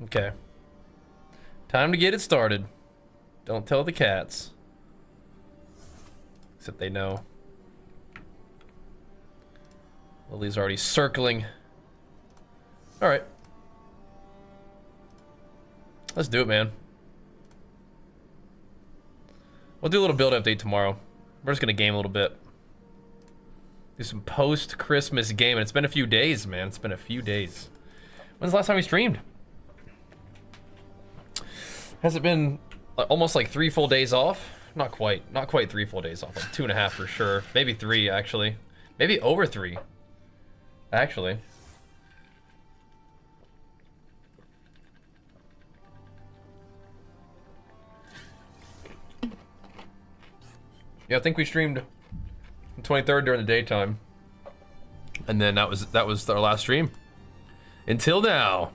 Okay. Time to get it started. Don't tell the cats. Except they know. Lily's already circling. Alright. Let's do it, man. We'll do a little build update tomorrow. We're just gonna game a little bit. Do some post-Christmas game. And it's been a few days, man. It's been a few days. When's the last time we streamed? Has it been almost like 3 full days off? Not quite. Not quite 3 full days off. Like 2.5 for sure. Maybe 3, actually. Maybe over 3. Actually. Yeah, I think we streamed the 23rd during the daytime. And then that was our last stream. Until now.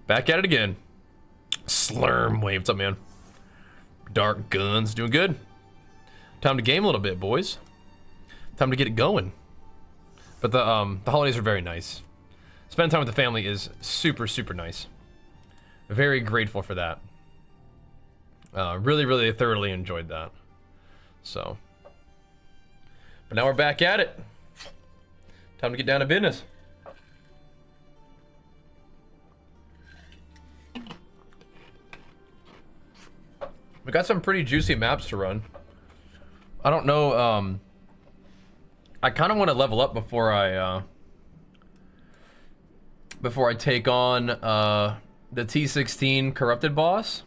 Back at it again. Slurm wave. What's up, man? Dark guns. Doing good. Time to game a little bit, boys. Time to get it going. But the holidays are very nice. Spending time with the family is super, super nice. Very grateful for that. Really, really thoroughly enjoyed that. So. But now we're back at it. Time to get down to business. We got some pretty juicy maps to run. I don't know, I kind of want to level up before I take on the T16 corrupted boss.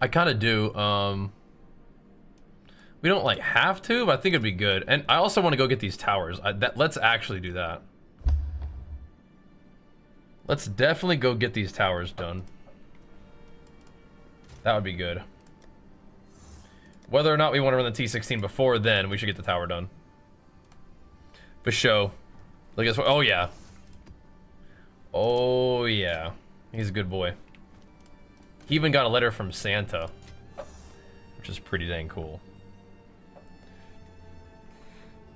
I kind of do. We don't like have to, but I think it'd be good. And I also want to go get these towers. Let's actually do that. Let's definitely go get these towers done. That would be good. Whether or not we want to run the T16 before then, we should get the tower done. For show. Look at this. Oh yeah. Oh yeah. He's a good boy. He even got a letter from Santa, which is pretty dang cool.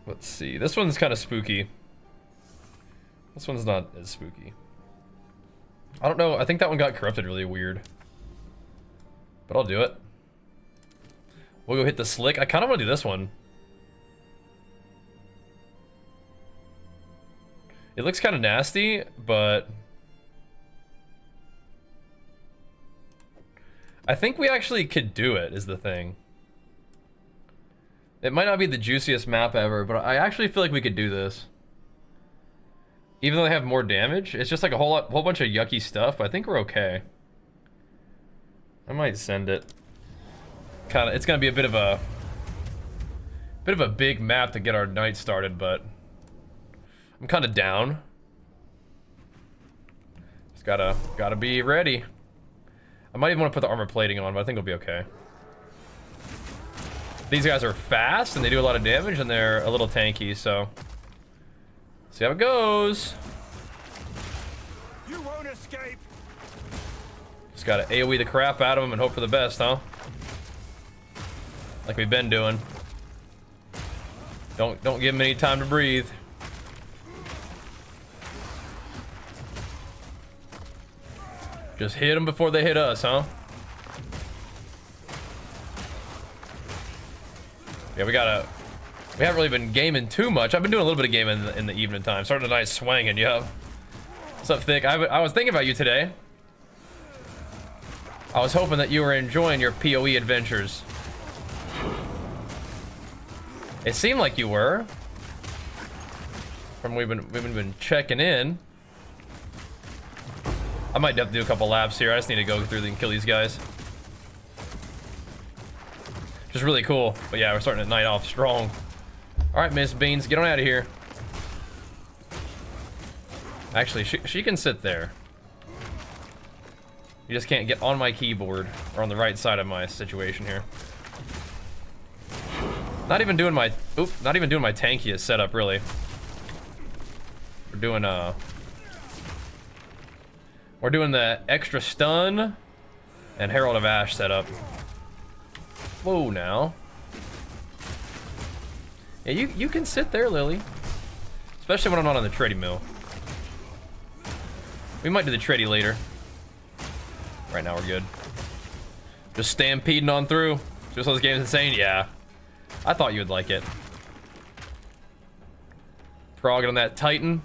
Let's see. This one's kind of spooky. This one's not as spooky. I don't know. I think that one got corrupted really weird. But I'll do it. We'll go hit the slick. I kind of want to do this one. It looks kind of nasty, but I think we actually could do it, is the thing. It might not be the juiciest map ever, but I actually feel like we could do this. Even though they have more damage, it's just like a whole bunch of yucky stuff, but I think we're okay. I might send it. It's gonna be a bit of a big map to get our night started, but I'm kind of down. Just gotta be ready. I might even want to put the armor plating on, but I think it'll be okay. These guys are fast and they do a lot of damage, and they're a little tanky, so see how it goes. You won't escape. Just gotta AoE the crap out of them and hope for the best, huh? Like we've been doing. Don't give them any time to breathe. Just hit them before they hit us, huh? Yeah, we haven't really been gaming too much. I've been doing a little bit of gaming in the evening time. Starting a nice swinging, yup. What's up, Thick? I was thinking about you today. I was hoping that you were enjoying your PoE adventures. It seemed like you were. From we've been checking in. I might have to do a couple laps here. I just need to go through and kill these guys. Just really cool. But yeah, we're starting at night off strong. Alright, Miss Beans, get on out of here. Actually, she can sit there. You just can't get on my keyboard or on the right side of my situation here. Not even doing my tankiest setup, really. We're doing the extra stun and Herald of Ash setup. Whoa, now. Yeah, you can sit there, Lily. Especially when I'm not on the trading mill. We might do the tready later. Right now we're good. Just stampeding on through. Just those games insane? Yeah. I thought you would like it. Prog on that Titan.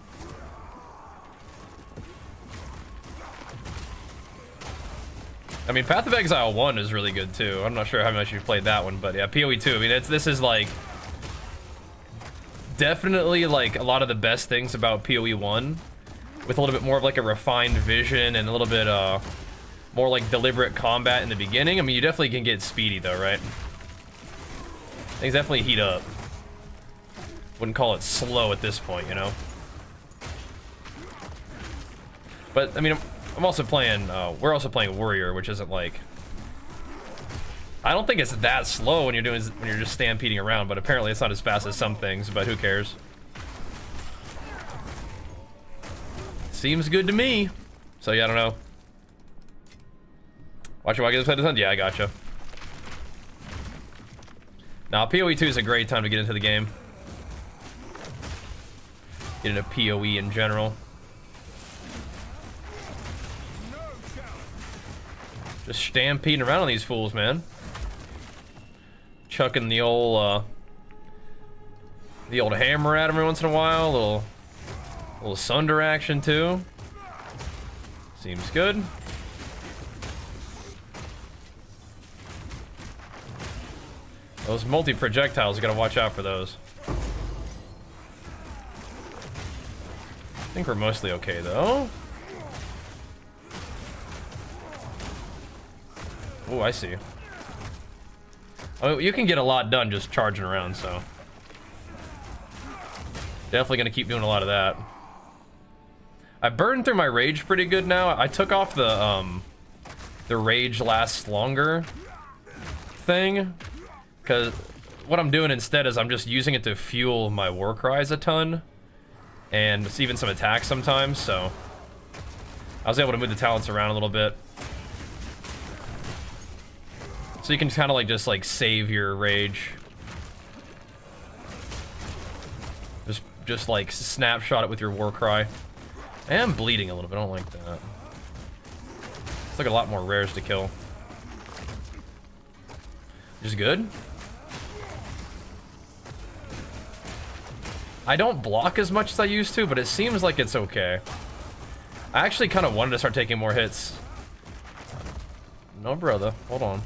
I mean, Path of Exile 1 is really good too. I'm not sure how much you've played that one, but yeah, PoE 2. I mean, this is like definitely like a lot of the best things about PoE 1, with a little bit more of like a refined vision and a little bit more like deliberate combat in the beginning. I mean, you definitely can get speedy though, right? Things definitely heat up. Wouldn't call it slow at this point, you know? But I mean, I'm also playing, we're also playing Warrior, which isn't like, I don't think it's that slow when you're just stampeding around, but apparently it's not as fast as some things, but who cares? Seems good to me. So yeah, I don't know. Watch your get this head. Yeah, I gotcha. Now, PoE 2 is a great time to get into the game. Get into PoE in general. Just stampeding around on these fools, man. Chucking the old hammer at them every once in a while. Little Sunder action too. Seems good. Those multi-projectiles, you gotta watch out for those. I think we're mostly okay though. Oh, I see. Oh, you can get a lot done just charging around, so definitely gonna keep doing a lot of that. I burned through my rage pretty good now. I took off the rage lasts longer thing, because what I'm doing instead is I'm just using it to fuel my war cries a ton, and even some attacks sometimes. So I was able to move the talents around a little bit. So you can kind of like just like save your rage. Just like snapshot it with your war cry. I am bleeding a little bit, I don't like that. It's like a lot more rares to kill. Which is good. I don't block as much as I used to, but it seems like it's okay. I actually kind of wanted to start taking more hits. No, brother, hold on.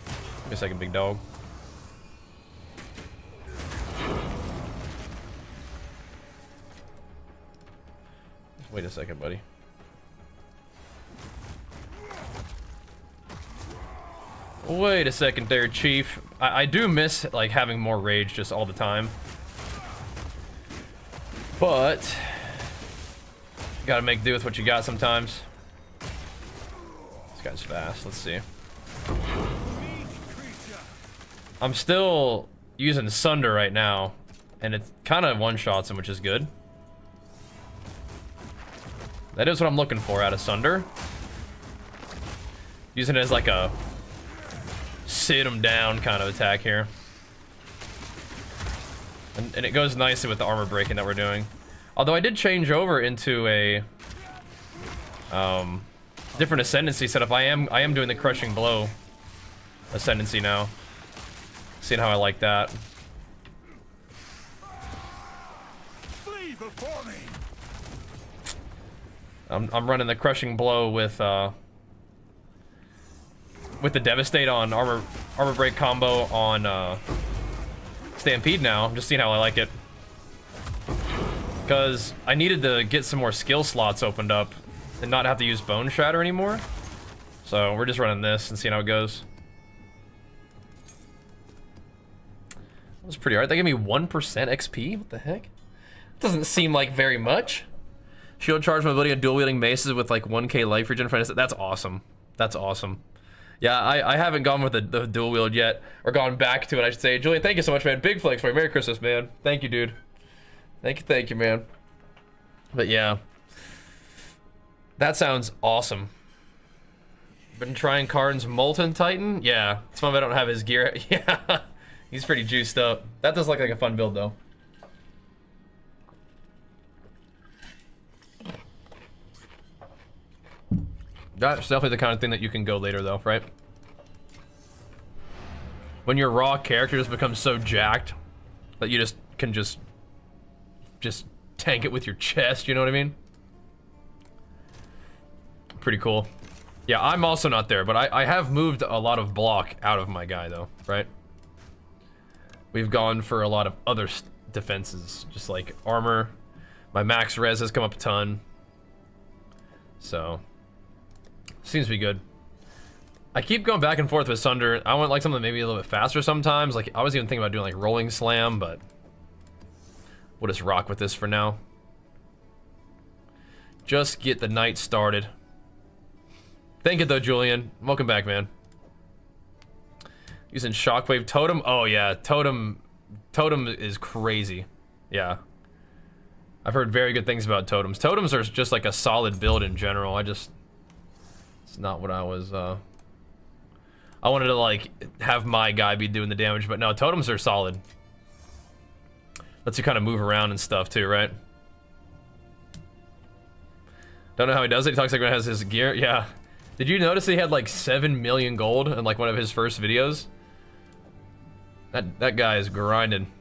Give me a second, big dog. Just wait a second, buddy. Wait a second there, Chief. I do miss like having more rage just all the time. But you gotta make do with what you got sometimes. This guy's fast, let's see. I'm still using Sunder right now, and it kind of one-shots him, which is good. That is what I'm looking for out of Sunder. Using it as like a sit him down kind of attack here. And it goes nicely with the armor breaking that we're doing. Although I did change over into a different Ascendency setup. I am doing the crushing blow Ascendency now. Seeing how I like that. Flee before me. I'm running the crushing blow with the devastate on armor break combo on Stampede now. I'm just seeing how I like it, because I needed to get some more skill slots opened up and not have to use Bone Shatter anymore. So we're just running this and seeing how it goes. That was pretty hard. They gave me 1% XP. What the heck? Doesn't seem like very much. Shield charge mobility on dual wielding maces with like 1k life regen. That's awesome. That's awesome. Yeah, I haven't gone with the dual wield yet, or gone back to it, I should say. Julian, thank you so much, man. Big flex for you. Merry Christmas, man. Thank you, dude. Thank you, man. But yeah, that sounds awesome. Been trying Karn's Molten Titan. Yeah, it's fun if I don't have his gear. Yeah, he's pretty juiced up. That does look like a fun build, though. That's definitely the kind of thing that you can go later though, right? When your raw character just becomes so jacked that you just can just tank it with your chest, you know what I mean? Pretty cool. Yeah, I'm also not there, but I have moved a lot of block out of my guy though, right? We've gone for a lot of other defenses, just like armor. My max res has come up a ton. So, seems to be good. I keep going back and forth with Sunder. I want like something maybe a little bit faster sometimes. Like, I was even thinking about doing like rolling slam, but we'll just rock with this for now. Just get the night started. Thank you though, Julian. Welcome back, man. Using Shockwave Totem. Oh yeah, Totem is crazy. Yeah. I've heard very good things about totems. Totems are just like a solid build in general. It's not what I was, I wanted to like have my guy be doing the damage, but no, totems are solid. Lets you kind of move around and stuff too, right? Don't know how he does it. He talks like when he has his gear. Yeah. Did you notice he had like 7 million gold in like one of his first videos? That guy is grinding.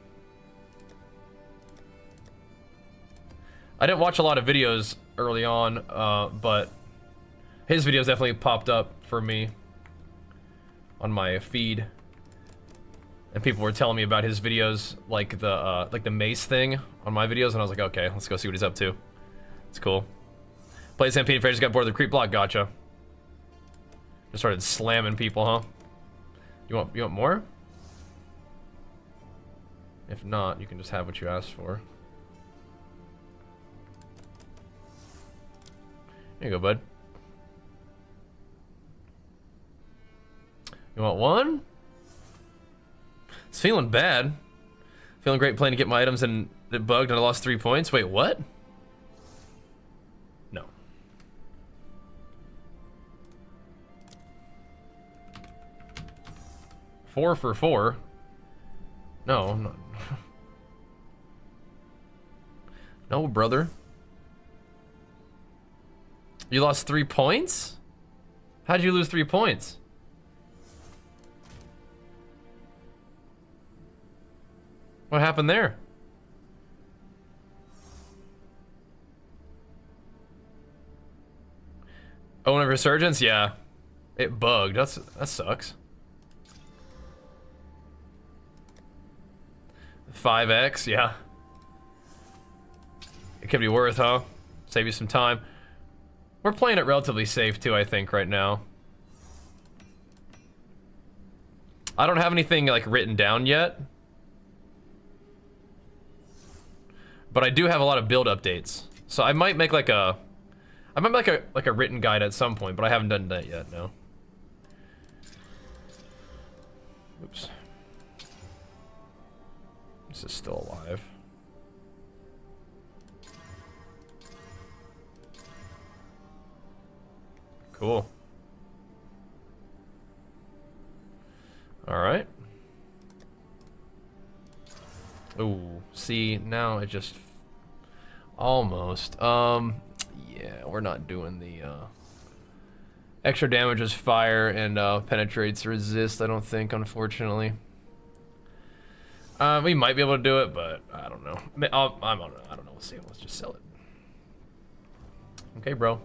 I didn't watch a lot of videos early on, but his videos definitely popped up for me on my feed, and people were telling me about his videos, like the mace thing on my videos, and I was like, okay, let's go see what he's up to. It's cool. Played Stampede and just got bored of the creep block. Gotcha. Just started slamming people, huh? You want more? If not, you can just have what you asked for. There you go, bud. You want one? It's feeling bad. Feeling great playing to get my items and it bugged and I lost 3 points. Wait, what? No. Four for 4. No, I'm not. No, brother. You lost 3 points? How'd you lose 3 points? What happened there? Oh, one of Resurgence? Yeah. It bugged. That sucks. 5x, yeah. It could be worth, huh? Save you some time. We're playing it relatively safe too, I think, right now. I don't have anything like written down yet, but I do have a lot of build updates. So I might make like a written guide at some point, but I haven't done that yet. No. Oops. This is still alive. Cool. All right. Ooh, see, now it just almost. Yeah, we're not doing the extra damage as fire and penetrates resist, I don't think, unfortunately. We might be able to do it, but I don't know. I don't know. Let's see. Let's just sell it. Okay, bro.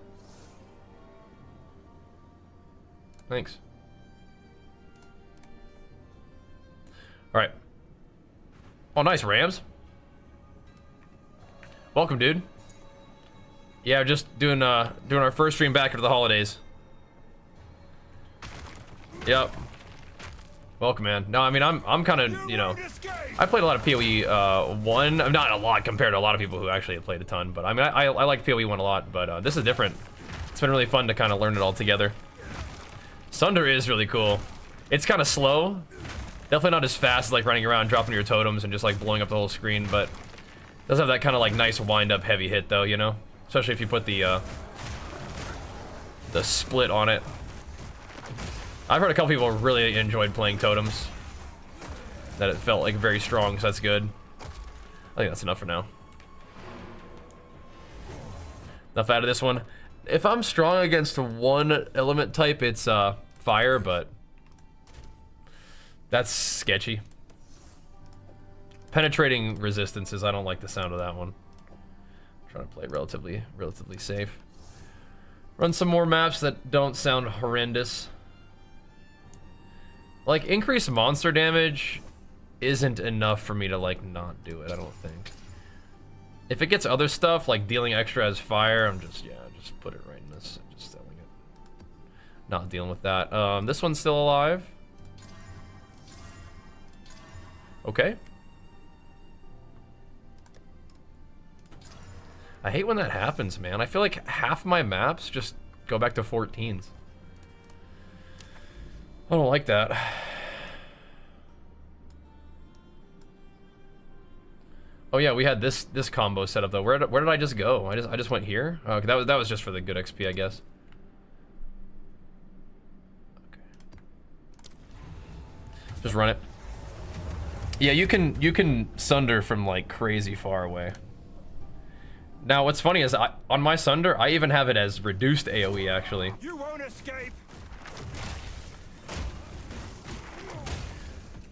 Thanks. All right. Oh, nice, Rams. Welcome, dude. Yeah, just doing our first stream back after the holidays. Yep. Welcome, man. No, I mean, I'm kind of, you know, I played a lot of PoE 1. Not a lot compared to a lot of people who actually have played a ton, but I mean, I like PoE 1 a lot, but this is different. It's been really fun to kind of learn it all together. Sunder is really cool. It's kind of slow. Definitely not as fast as like running around, dropping your totems and just like blowing up the whole screen, but it does have that kind of like nice wind-up heavy hit though, you know? Especially if you put the split on it. I've heard a couple people really enjoyed playing totems. That it felt like very strong, so that's good. I think that's enough for now. Enough out of this one. if I'm strong against one element type, it's fire, but that's sketchy. Penetrating resistances, I don't like the sound of that one. I'm trying to play relatively safe. Run some more maps that don't sound horrendous. Like, increased monster damage isn't enough for me to, like, not do it, I don't think. If it gets other stuff, like dealing extra as fire, I'm just, yeah, just put it right in this, just selling it. Not dealing with that. This one's still alive. Okay. I hate when that happens, man. I feel like half my maps just go back to 14s. I don't like that. Oh yeah, we had this combo set up though. Where did I just go? I just went here. Oh, okay, that was just for the good XP, I guess. Okay. Just run it. Yeah, you can sunder from like crazy far away. Now, what's funny is on my Sunder, I even have it as reduced AoE, actually. You won't escape.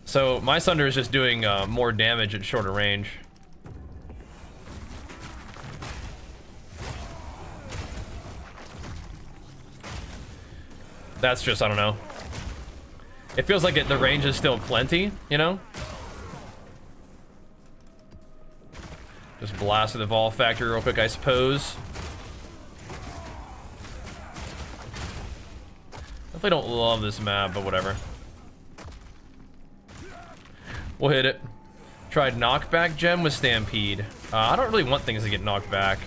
So, my Sunder is just doing more damage at shorter range. That's just, I don't know. It feels like the range is still plenty, you know? Just blast with the Vol Factory real quick, I suppose. Definitely don't love this map, but whatever. We'll hit it. Tried knockback gem with Stampede. I don't really want things to get knocked back.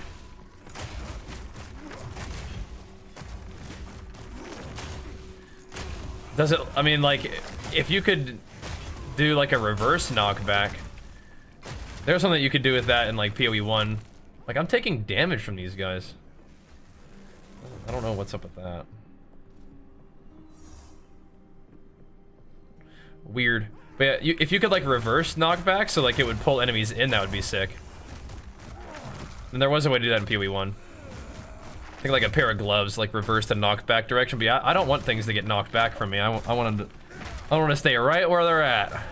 Does it, I mean, like, if you could do like a reverse knockback, there's something that you could do with that in like PoE 1. Like, I'm taking damage from these guys. I don't know what's up with that. Weird. But yeah, if you could like reverse knockback, so like it would pull enemies in, that would be sick. And there was a way to do that in PoE 1. I think like a pair of gloves, like reverse the knockback direction. But yeah, I don't want things to get knocked back from me. I want to stay right where they're at,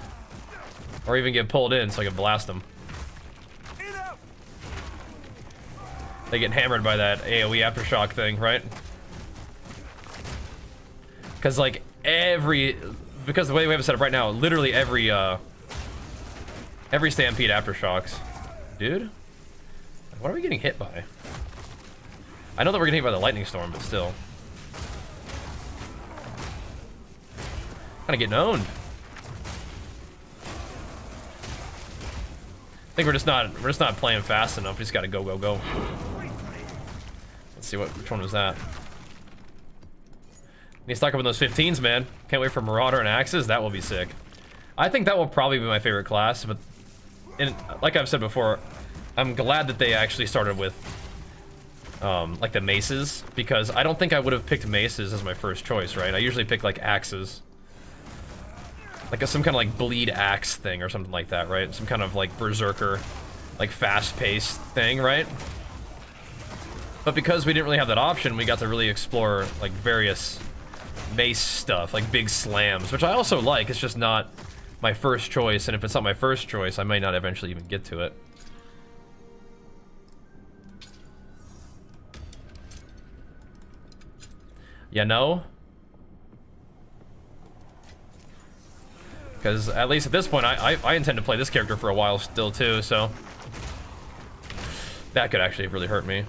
or even get pulled in so I can blast them. They get hammered by that AoE aftershock thing, right? Because like because the way we have it set up right now, literally every Stampede aftershocks. Dude, what are we getting hit by? I know that we're getting hit by the lightning storm, but still. Kinda getting owned. I think we're just not playing fast enough. We just gotta go. Let's see which one was that. Need to stock up on those 15s, man. Can't wait for Marauder and Axes. That will be sick. I think that will probably be my favorite class, but like I've said before, I'm glad that they actually started with like the maces, because I don't think I would have picked maces as my first choice, right? I usually pick like axes. Like some kind of like bleed axe thing or something like that, right? Some kind of like berserker, like fast-paced thing, right? But because we didn't really have that option, we got to really explore like various mace stuff, like big slams, which I also like. It's just not my first choice, and if it's not my first choice, I might not eventually even get to it. You know? Because at least at this point, I intend to play this character for a while still too, so that could actually really hurt me.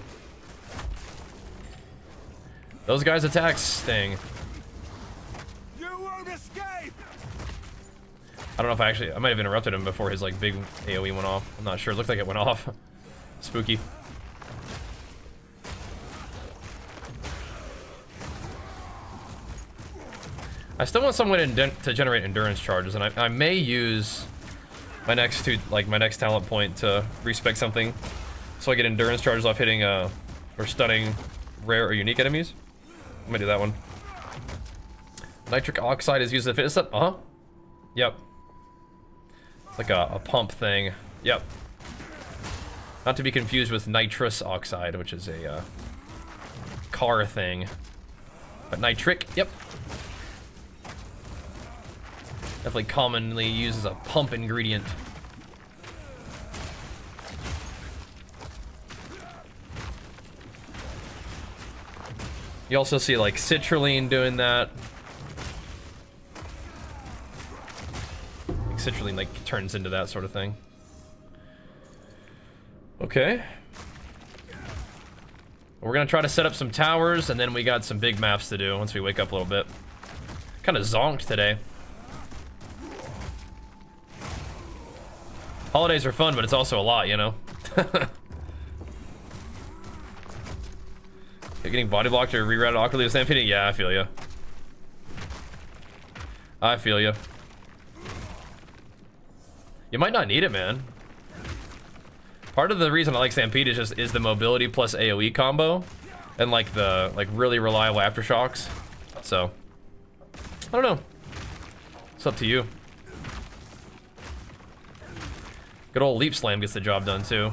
Those guys' attacks sting. You won't escape. I don't know if I might have interrupted him before his like big AoE went off. I'm not sure. It looked like it went off. Spooky. I still want some way to generate endurance charges, and I may use my next talent point to respec something, so I get endurance charges off hitting or stunning rare or unique enemies. I'm gonna do that one. Nitric oxide is used to fitness up. Yep. It's like a pump thing. Yep. Not to be confused with nitrous oxide, which is a car thing. But nitric, yep. Definitely commonly used as a pump ingredient. You also see like citrulline doing that. Like citrulline like turns into that sort of thing. Okay. We're gonna try to set up some towers, and then we got some big maps to do once we wake up a little bit. Kind of zonked today. Holidays are fun, but it's also a lot, you know? Getting body blocked or rerouted awkwardly to Stampede? Yeah, I feel ya. I feel ya. You might not need it, man. Part of the reason I like Stampede is the mobility plus AoE combo, and like the really reliable aftershocks. So I don't know. It's up to you. Good old leap slam gets the job done too.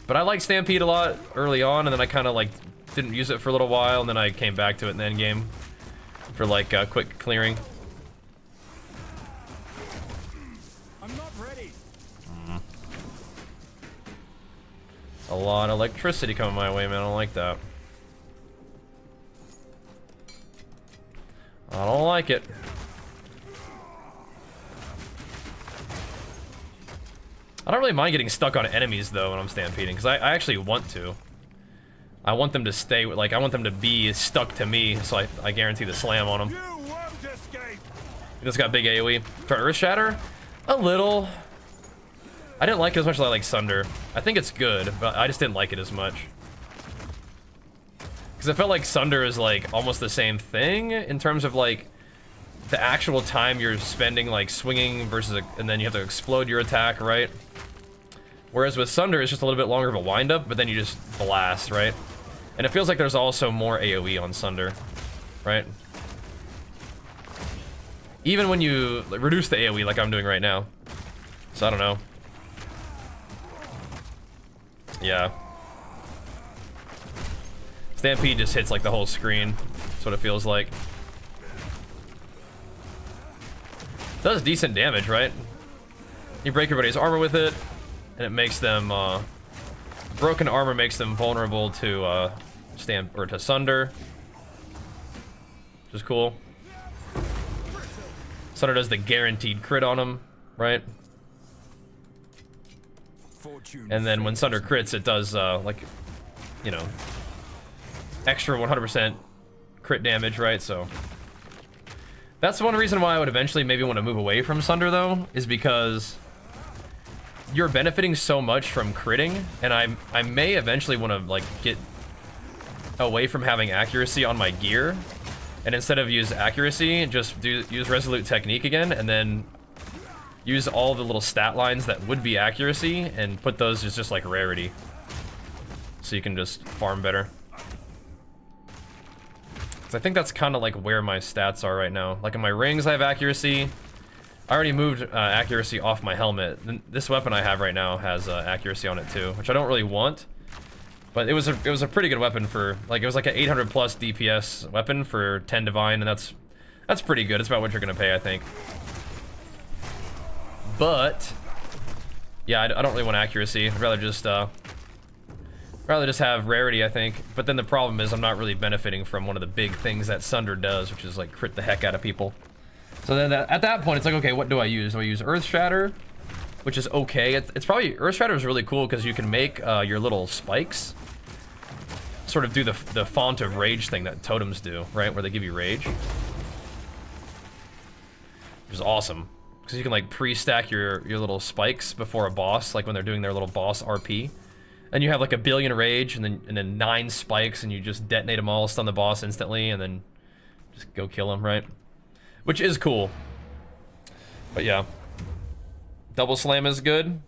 But I like Stampede a lot early on, and then I kind of like didn't use it for a little while, and then I came back to it in the end game for like quick clearing. A lot of electricity coming my way, man. I don't like that. I don't like it. I don't really mind getting stuck on enemies, though, when I'm stampeding, because I actually want to. I want them to stay, like, I want them to be stuck to me, so I guarantee the slam on them. This got big AoE. For Earth Shatter? A little. I didn't like it as much as I like Sunder. I think it's good, but I just didn't like it as much. Because I felt like Sunder is like almost the same thing in terms of like the actual time you're spending like swinging versus and then you have to explode your attack, right? Whereas with Sunder, it's just a little bit longer of a wind-up, but then you just blast, right? And it feels like there's also more AoE on Sunder, right? Even when you reduce the AoE like I'm doing right now. So I don't know. Yeah. Stampede just hits like the whole screen. That's what it feels like. Does decent damage, right? You break everybody's armor with it, and it makes them, broken armor makes them vulnerable to, to Sunder. Which is cool. Sunder does the guaranteed crit on him, right? And then when Sunder crits, it does, like, you know, extra 100% crit damage, right? So that's one reason why I would eventually maybe want to move away from Sunder, though, is because you're benefiting so much from critting, and I may eventually want to, like, get away from having accuracy on my gear, and instead of use accuracy, just use Resolute Technique again, and then use all the little stat lines that would be accuracy and put those as just like rarity. So you can just farm better. Because I think that's kind of like where my stats are right now. Like in my rings I have accuracy. I already moved accuracy off my helmet. This weapon I have right now has accuracy on it too, which I don't really want. But it was a pretty good weapon for, like, it was like an 800 plus DPS weapon for 10 divine, and that's pretty good. It's about what you're gonna pay, I think. But yeah, I don't really want accuracy. I'd rather just have rarity, I think. But then the problem is I'm not really benefiting from one of the big things that Sunder does, which is like crit the heck out of people. So then at that point, it's like, okay, what do I use? Do I use Earth Shatter, which is okay. It's probably, Earth Shatter is really cool because you can make your little spikes sort of do the font of rage thing that totems do, right? Where they give you rage, which is awesome. Because you can like pre-stack your little spikes before a boss, like when they're doing their little boss RP. And you have like 1 billion rage and then 9 spikes, and you just detonate them all, stun the boss instantly, and then just go kill him, right? Which is cool. But yeah. Double slam is good.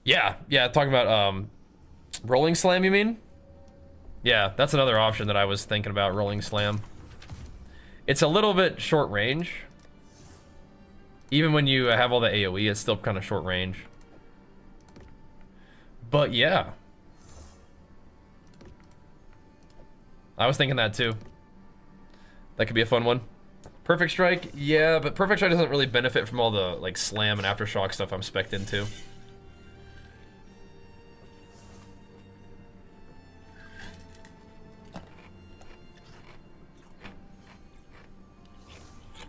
Yeah, talking about rolling slam, you mean? Yeah, that's another option that I was thinking about, rolling slam. It's a little bit short range. Even when you have all the AoE, it's still kind of short range. But yeah. I was thinking that too. That could be a fun one. Perfect Strike, yeah, but Perfect Strike doesn't really benefit from all the like slam and aftershock stuff I'm spec'd into.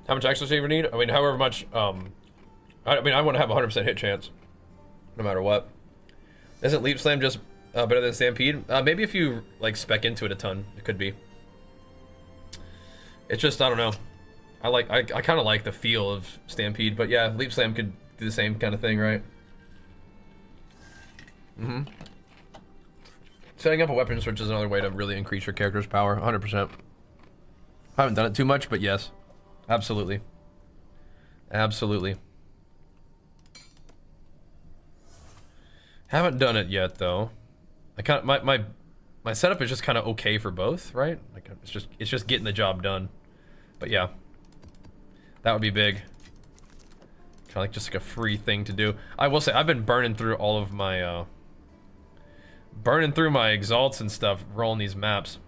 How much extra save you need? I mean, however much, I mean, I want to have a 100% hit chance, no matter what. Isn't Leap Slam just better than Stampede? Maybe if you, like, spec into it a ton, it could be. It's just, I don't know. I kind of like the feel of Stampede, but yeah, Leap Slam could do the same kind of thing, right? Mm-hmm. Setting up a weapon switch is another way to really increase your character's power, 100%. I haven't done it too much, but yes. Absolutely. Absolutely. Haven't done it yet though. I kind of my setup is just kind of okay for both, right? Like it's just getting the job done. But yeah. That would be big. Kind of like just like a free thing to do. I will say I've been burning through all of my burning through my exalts and stuff rolling these maps.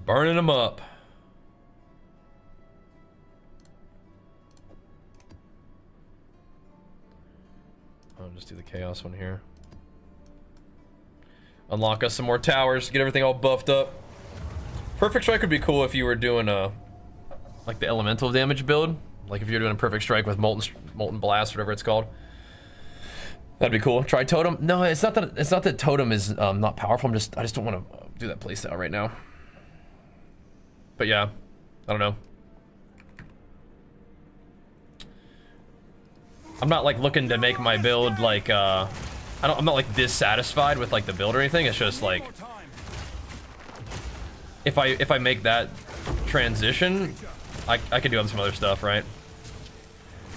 Burning them up. I'll just do the chaos one here. Unlock us some more towers, get everything all buffed up. Perfect Strike would be cool if you were doing a like the elemental damage build. Like if you're doing a Perfect Strike with molten blast, whatever it's called. That'd be cool. Try Totem. No, it's not that Totem is not powerful. I just don't want to do that playstyle right now. But yeah, I don't know. I'm not like looking to make my build like I'm not like dissatisfied with like the build or anything. It's just like if I make that transition, I could do some other stuff, right?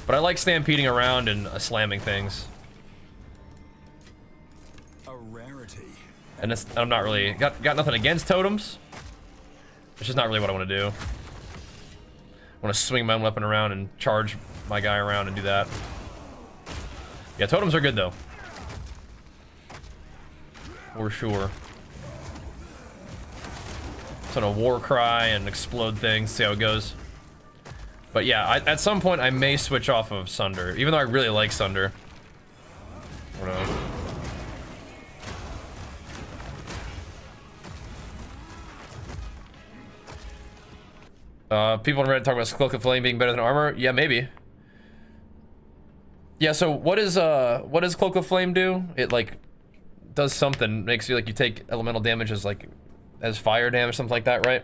But I like stampeding around and slamming things. A rarity. And I'm not really got nothing against totems. It's just not really what I want to do. I want to swing my own weapon around and charge my guy around and do that. Yeah, totems are good though. For sure. Sort of war cry and explode things, see how it goes. But yeah, at some point I may switch off of Sunder, even though I really like Sunder. I don't know. People on Reddit talk about Cloak of Flame being better than armor. Yeah, maybe. Yeah, so what does Cloak of Flame do? It like does something, makes you like you take elemental damage as fire damage, something like that, right?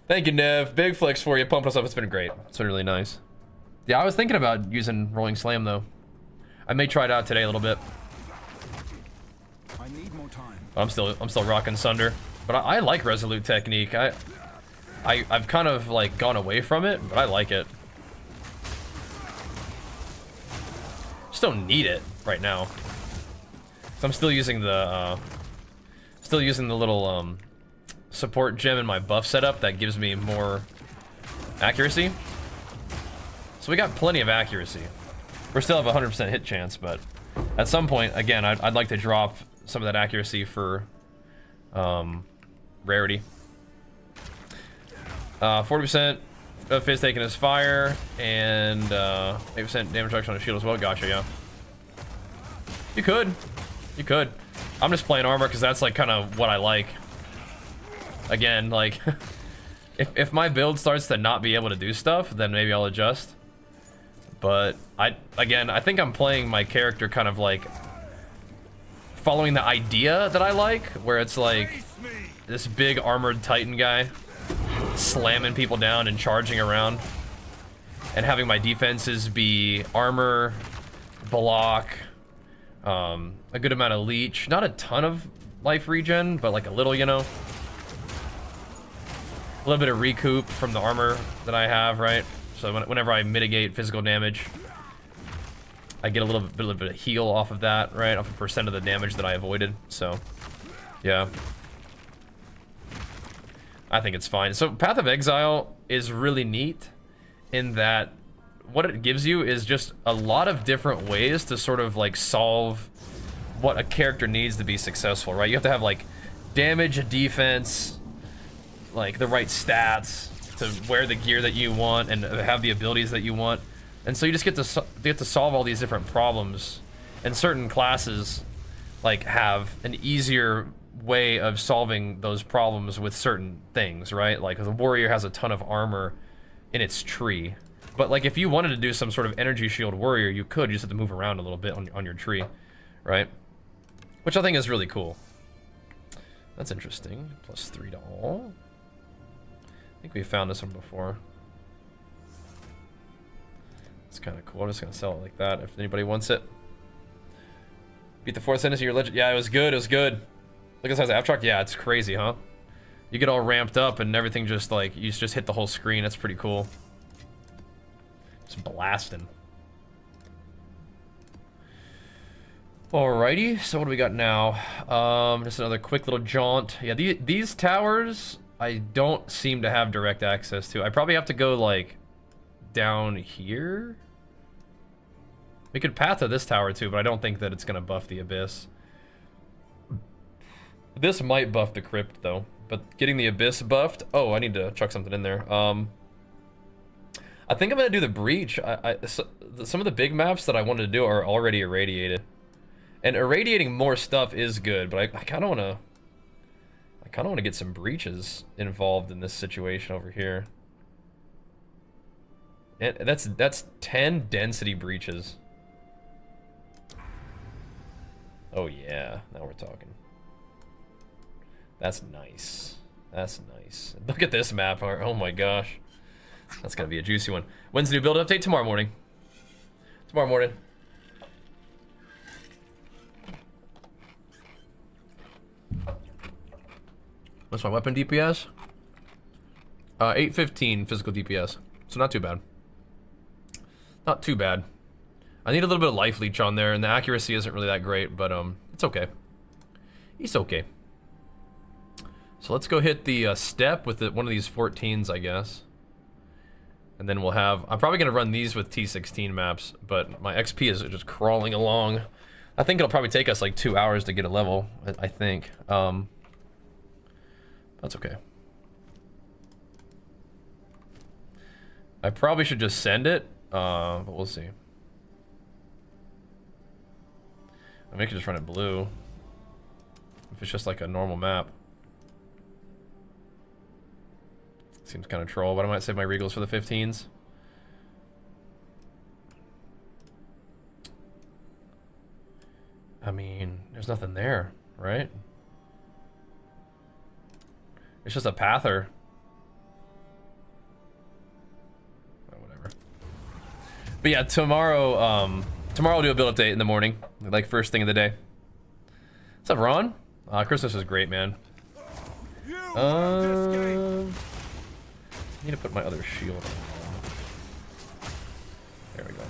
Thank you, Nev. Big flex for you. Pumping us up. It's been great. It's been really nice. Yeah, I was thinking about using Rolling Slam though. I may try it out today a little bit. I need more time. I'm still rocking Sunder, but I like Resolute Technique. I've kind of like gone away from it, but I like it. Just don't need it right now. So I'm still using the little support gem in my buff setup that gives me more accuracy. So we got plenty of accuracy. We still have a 100% hit chance, but at some point, again, I'd like to drop some of that accuracy for rarity. 40% of phase taken is fire, and 8% damage reduction on a shield as well. Gotcha, yeah. You could. I'm just playing armor because that's like kind of what I like. Again, like, if my build starts to not be able to do stuff, then maybe I'll adjust. But I think I'm playing my character kind of like following the idea that I like, where it's like this big armored Titan guy slamming people down and charging around, and having my defenses be armor, block, a good amount of leech, not a ton of life regen, but like a little, you know, a little bit of recoup from the armor that I have, right? So whenever I mitigate physical damage, I get a little bit of heal off of that, right? Off a percent of the damage that I avoided. So yeah, I think it's fine. So Path of Exile is really neat in that what it gives you is just a lot of different ways to sort of like solve what a character needs to be successful, right? You have to have like damage, defense, like the right stats to wear the gear that you want and have the abilities that you want. And so you just get to solve all these different problems. And certain classes like have an easier way of solving those problems with certain things, right? Like the warrior has a ton of armor in its tree. But like if you wanted to do some sort of energy shield warrior, you could. You just have to move around a little bit on your tree, right? Which I think is really cool. That's interesting. +3 to all. I think we found this one before. It's kind of cool. I'm just gonna sell it like that if anybody wants it. Beat the 4th Ascendency, your legend. Yeah, it was good. It was good. Look at the size of Aftershock. Yeah, it's crazy, huh? You get all ramped up and everything just like you just hit the whole screen. That's pretty cool. Just blasting. Alrighty, so what do we got now? Just another quick little jaunt. Yeah, these towers I don't seem to have direct access to. I probably have to go like down here. We could path to this tower too, but I don't think that it's gonna buff the Abyss. This might buff the Crypt though, but getting the Abyss buffed. Oh, I need to chuck something in there. I think I'm gonna do the Breach. Some of the big maps that I wanted to do are already irradiated. And irradiating more stuff is good, but I kind of want to get some breaches involved in this situation over here. And that's 10 density breaches. Oh yeah, now we're talking. That's nice. That's nice. Look at this map. Oh my gosh. That's gonna be a juicy one. When's the new build update? Tomorrow morning. Tomorrow morning. What's my weapon DPS? 815 physical DPS. So not too bad. Not too bad. I need a little bit of life leech on there, and the accuracy isn't really that great, but it's okay. It's okay. So let's go hit the step with one of these 14s, I guess. And then we'll have... I'm probably going to run these with T16 maps, but my XP is just crawling along. I think it'll probably take us like 2 hours to get a level, I think. That's okay. I probably should just send it, but we'll see. I mean, I could just run it blue. If it's just like a normal map. Seems kind of troll, but I might save my Regals for the 15s. I mean, there's nothing there, right? It's just a pather. Oh, whatever. But yeah, tomorrow we'll do a build update in the morning, like first thing of the day. What's up, Ron? Christmas is great, man. I need to put my other shield on. There we go.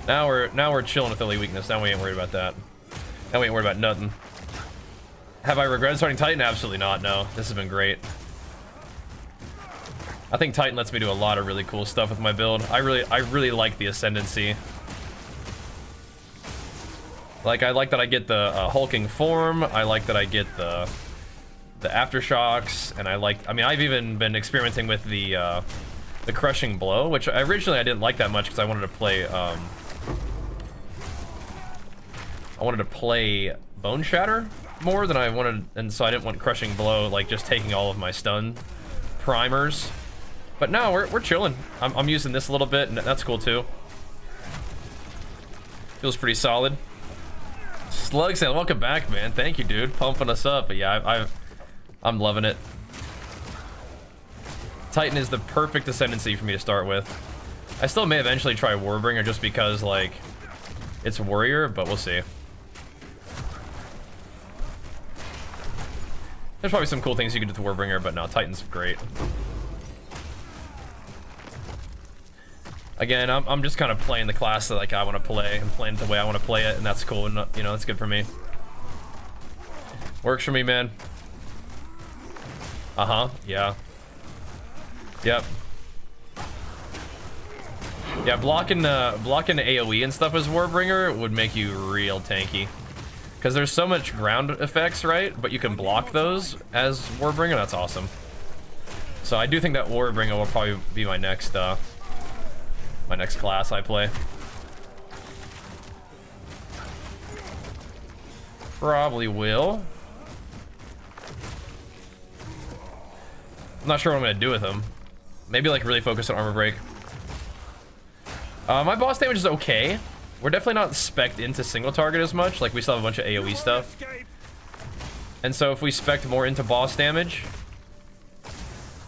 Now we're chilling with Philly weakness. Now we ain't worried about that. Now we ain't worried about nothing. Have I regretted starting Titan? Absolutely not, no. This has been great. I think Titan lets me do a lot of really cool stuff with my build. I really like the Ascendency. Like, I like that I get the hulking form. I like that I get the aftershocks, and I mean, I've even been experimenting with the crushing blow, which originally I didn't like that much because I wanted to play Bone Shatter more than I wanted, and so I didn't want crushing blow, like just taking all of my stun primers. But now we're chilling. I'm using this a little bit, and that's cool too. Feels pretty solid. Slugsan, welcome back, man. Thank you, dude, pumping us up. But yeah, I'm loving it. Titan is the perfect Ascendancy for me to start with. I still may eventually try Warbringer just because, like, it's warrior, but we'll see. There's probably some cool things you can do with Warbringer, but no, Titan's great. Again, I'm just kind of playing the class that like I want to play and playing it the way I want to play it, and that's cool, and you know, that's good for me. Works for me, man. Yeah. Yep. Yeah, blocking AoE and stuff as Warbringer would make you real tanky. Because there's so much ground effects, right? But you can block those as Warbringer. That's awesome. So I do think that Warbringer will probably be my next class I play. Probably will. I'm not sure what I'm gonna do with him. Maybe like really focus on armor break. My boss damage is okay. We're definitely not spec'd into single target as much. Like we still have a bunch of AoE stuff. And so if we spec'd more into boss damage,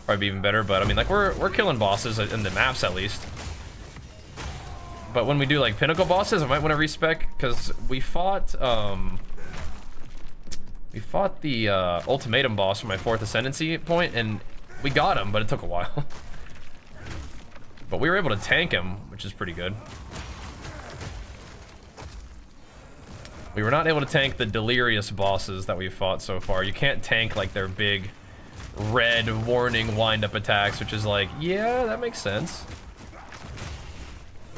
probably be even better. But I mean, like we're killing bosses in the maps at least. But when we do like pinnacle bosses, I might want to respec because we fought the ultimatum boss for my 4th Ascendency point, and we got him, but it took a while. But we were able to tank him, which is pretty good. We were not able to tank the delirious bosses that we've fought so far. You can't tank like their big red warning wind-up attacks, which is like, yeah, that makes sense.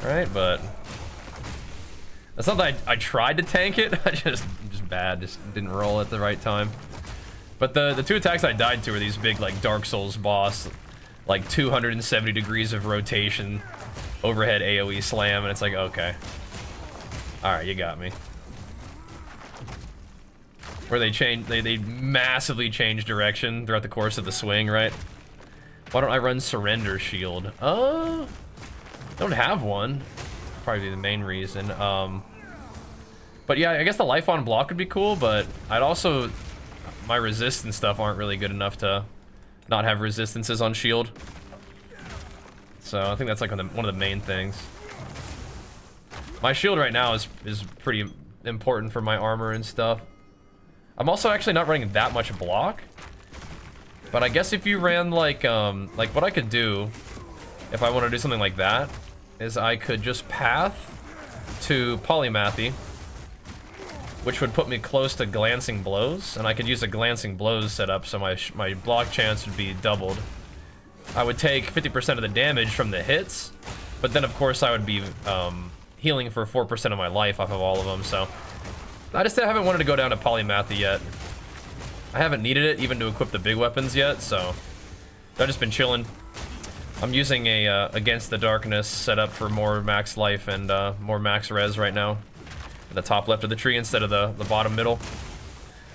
Alright, but it's not that I tried to tank it. I just bad, just didn't roll at the right time. But the 2 attacks I died to are these big like Dark Souls boss, like 270 degrees of rotation, overhead AoE slam, and it's like, okay. Alright, you got me. Where they massively change direction throughout the course of the swing, right? Why don't I run Surrender Shield? Don't have one. Probably the main reason. But yeah, I guess the life on block would be cool, but I'd also... my resist and stuff aren't really good enough to not have resistances on shield. So I think that's like one of the main things. My shield right now is pretty important for my armor and stuff. I'm also actually not running that much block. But I guess if you ran like what I could do if I want to do something like that is I could just path to Polymathy, which would put me close to Glancing Blows, and I could use a Glancing Blows setup, so my block chance would be doubled. I would take 50% of the damage from the hits, but then of course I would be healing for 4% of my life off of all of them, so... I just haven't wanted to go down to Polymathy yet. I haven't needed it even to equip the big weapons yet, so... I've just been chilling. I'm using a Against the Darkness setup for more max life and more max res right now. At the top left of the tree instead of the bottom middle.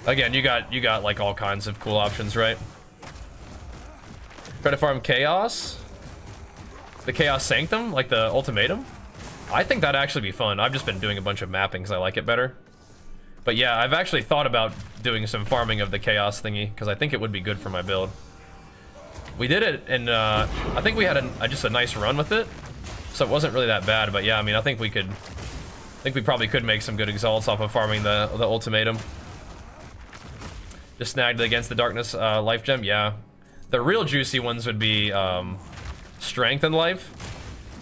Again, you got like all kinds of cool options, right? Try to farm Chaos. The Chaos Sanctum, like the Ultimatum. I think that'd actually be fun. I've just been doing a bunch of mapping because I like it better. But yeah, I've actually thought about doing some farming of the Chaos thingy because I think it would be good for my build. We did it, and I think we had just a nice run with it, so it wasn't really that bad. But yeah, I mean, I think we probably could make some good exalts off of farming the Ultimatum. Just snagged Against the Darkness life gem. Yeah, the real juicy ones would be Strength and Life,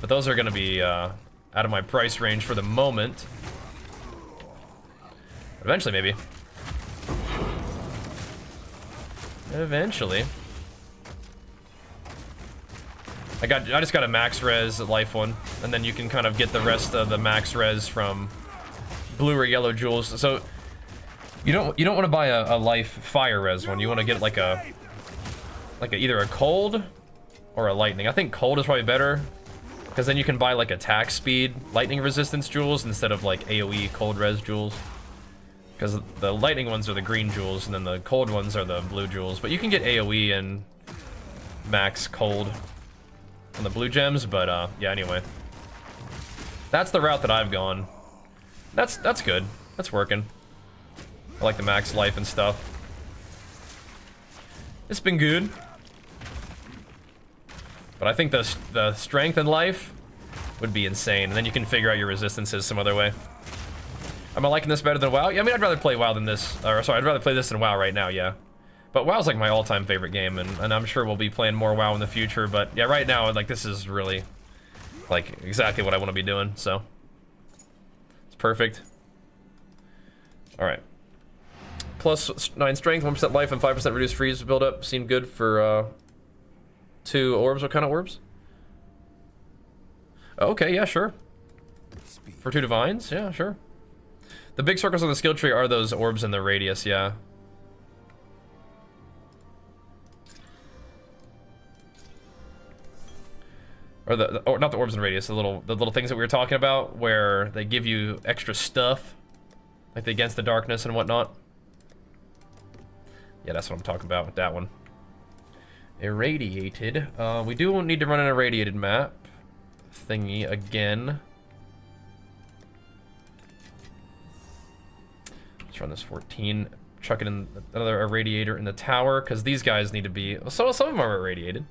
but those are gonna be out of my price range for the moment. Eventually, maybe. Eventually. I just got a max res life one, and then you can kind of get the rest of the max res from blue or yellow jewels. So you don't want to buy a life fire res one. You want to get like either a cold or a lightning. I think cold is probably better because then you can buy like attack speed lightning resistance jewels instead of like AoE cold res jewels. Because the lightning ones are the green jewels, and then the cold ones are the blue jewels. But you can get AoE and max cold on the blue gems, but yeah, anyway. That's the route that I've gone. That's good. That's working. I like the max life and stuff. It's been good. But I think the strength and life would be insane, and then you can figure out your resistances some other way. Am I liking this better than WoW? Yeah, I mean, I'd rather play WoW than this. Or, sorry, I'd rather play this than WoW right now, yeah. But WoW's like my all-time favorite game, and I'm sure we'll be playing more WoW in the future. But yeah, right now, like, this is really, like, exactly what I want to be doing, so. It's perfect. Alright. Plus 9 strength, 1% life, and 5% reduced freeze build-up. Seemed good for 2 orbs. What kind of orbs? Okay, yeah, sure. For 2 divines? Yeah, sure. The big circles on the skill tree are those orbs in the radius, yeah. Or or not the orbs in the radius, the little things that we were talking about, where they give you extra stuff, like the Against the Darkness and whatnot. Yeah, that's what I'm talking about with that one. Irradiated. We do need to run an irradiated map thingy again. Let's run this 14. Chuck it in another irradiator in the tower, because these guys need to be. So some of them are irradiated,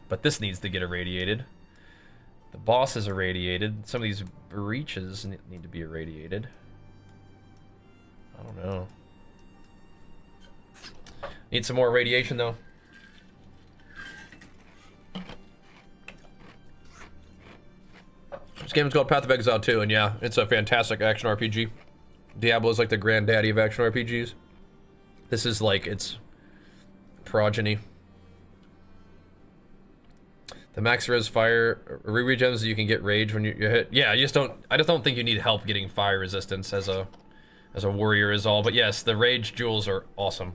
but this needs to get irradiated. The boss is irradiated. Some of these breaches need to be irradiated. I don't know. Need some more radiation though. This game is called Path of Exile 2, and yeah, it's a fantastic action RPG. Diablo is like the granddaddy of action RPGs. This is like its progeny. The max res fire regens, you can get rage when you're hit. Yeah, I just don't think you need help getting fire resistance as a warrior is all. But yes, the rage jewels are awesome.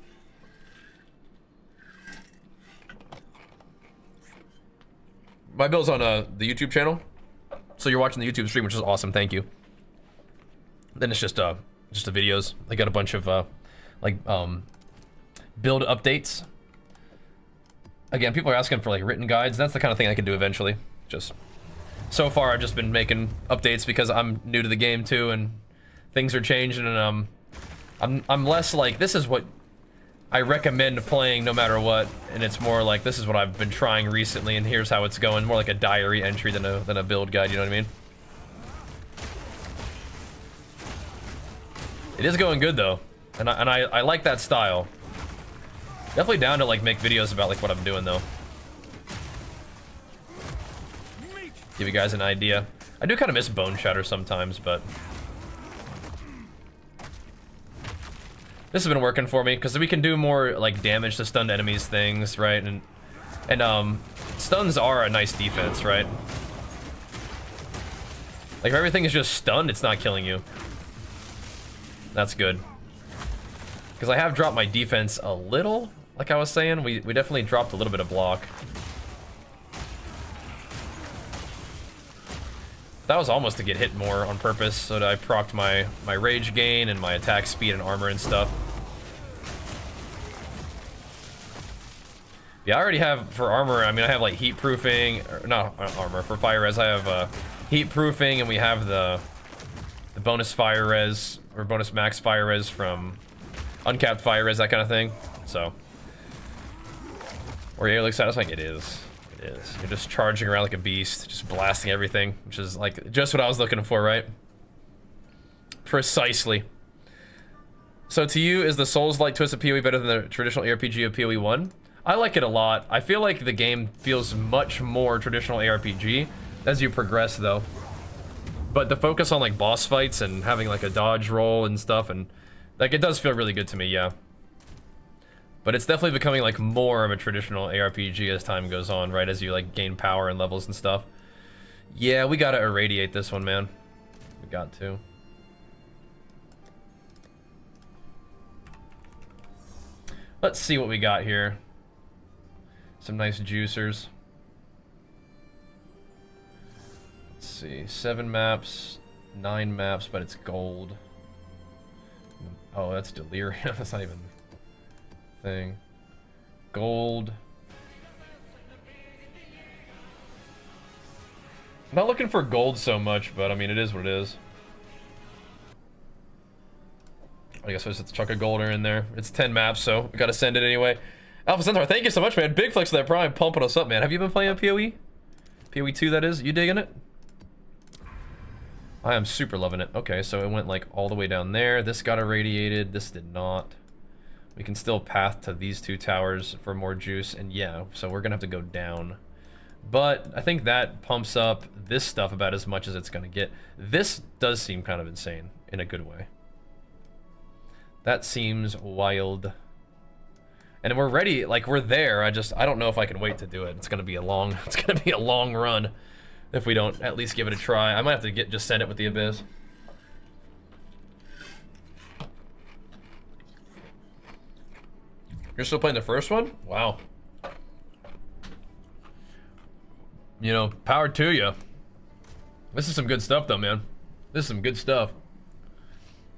My build's on the YouTube channel, so you're watching the YouTube stream, which is awesome. Thank you. Then it's just the videos. I got a bunch of build updates. Again, people are asking for like written guides. That's the kind of thing I can do eventually. Just so far, I've just been making updates because I'm new to the game too, and things are changing, and I'm less like this is what I recommend playing no matter what, and it's more like this is what I've been trying recently, and here's how it's going. More like a diary entry than a build guide. You know what I mean? It is going good though, and I like that style. Definitely down to like make videos about like what I'm doing though. Give you guys an idea. I do kind of miss Bone Shatter sometimes, but this has been working for me because we can do more like damage to stunned enemies things, right? And stuns are a nice defense, right? Like if everything is just stunned, it's not killing you. That's good. Because I have dropped my defense a little. Like I was saying, we definitely dropped a little bit of block. That was almost to get hit more on purpose, so that I procced my rage gain and my attack speed and armor and stuff. Yeah, I already have, for armor, I mean, I have like heat proofing, or not armor, for fire res, I have heat proofing, and we have the bonus fire res, or bonus max fire res from uncapped fire res, that kind of thing. So, or yeah, it looks satisfying. It is. It is. You're just charging around like a beast, just blasting everything, which is like just what I was looking for, right? Precisely. So to you, is the Souls-like twist of PoE better than the traditional ARPG of PoE 1? I like it a lot. I feel like the game feels much more traditional ARPG as you progress, though. But the focus on like boss fights and having like a dodge roll and stuff, and like it does feel really good to me, yeah. But it's definitely becoming like more of a traditional ARPG as time goes on, right? As you like gain power and levels and stuff. Yeah, we gotta irradiate this one, man. We got to. Let's see what we got here. Some nice juicers. Let's see, 7 maps, 9 maps, but it's gold. Oh, that's delirium. That's not even thing. Gold. I'm not looking for gold so much, but I mean, it is what it is. I guess I just have to chuck a golder in there. It's 10 maps, so we gotta send it anyway. Alpha Centaur, thank you so much, man. Big flex of that Prime, pumping us up, man. Have you been playing PoE? PoE 2, that is? You digging it? I am super loving it. Okay, so it went like all the way down there. This got irradiated. This did not. We can still path to these 2 towers for more juice, and yeah, so we're gonna have to go down. But I think that pumps up this stuff about as much as it's gonna get. This does seem kind of insane in a good way. That seems wild. And we're ready, like we're there. I don't know if I can wait to do it. It's gonna be a long run if we don't at least give it a try. I might have to just send it with the Abyss. You're still playing the first one? Wow. You know, power to you. This is some good stuff though, man. This is some good stuff.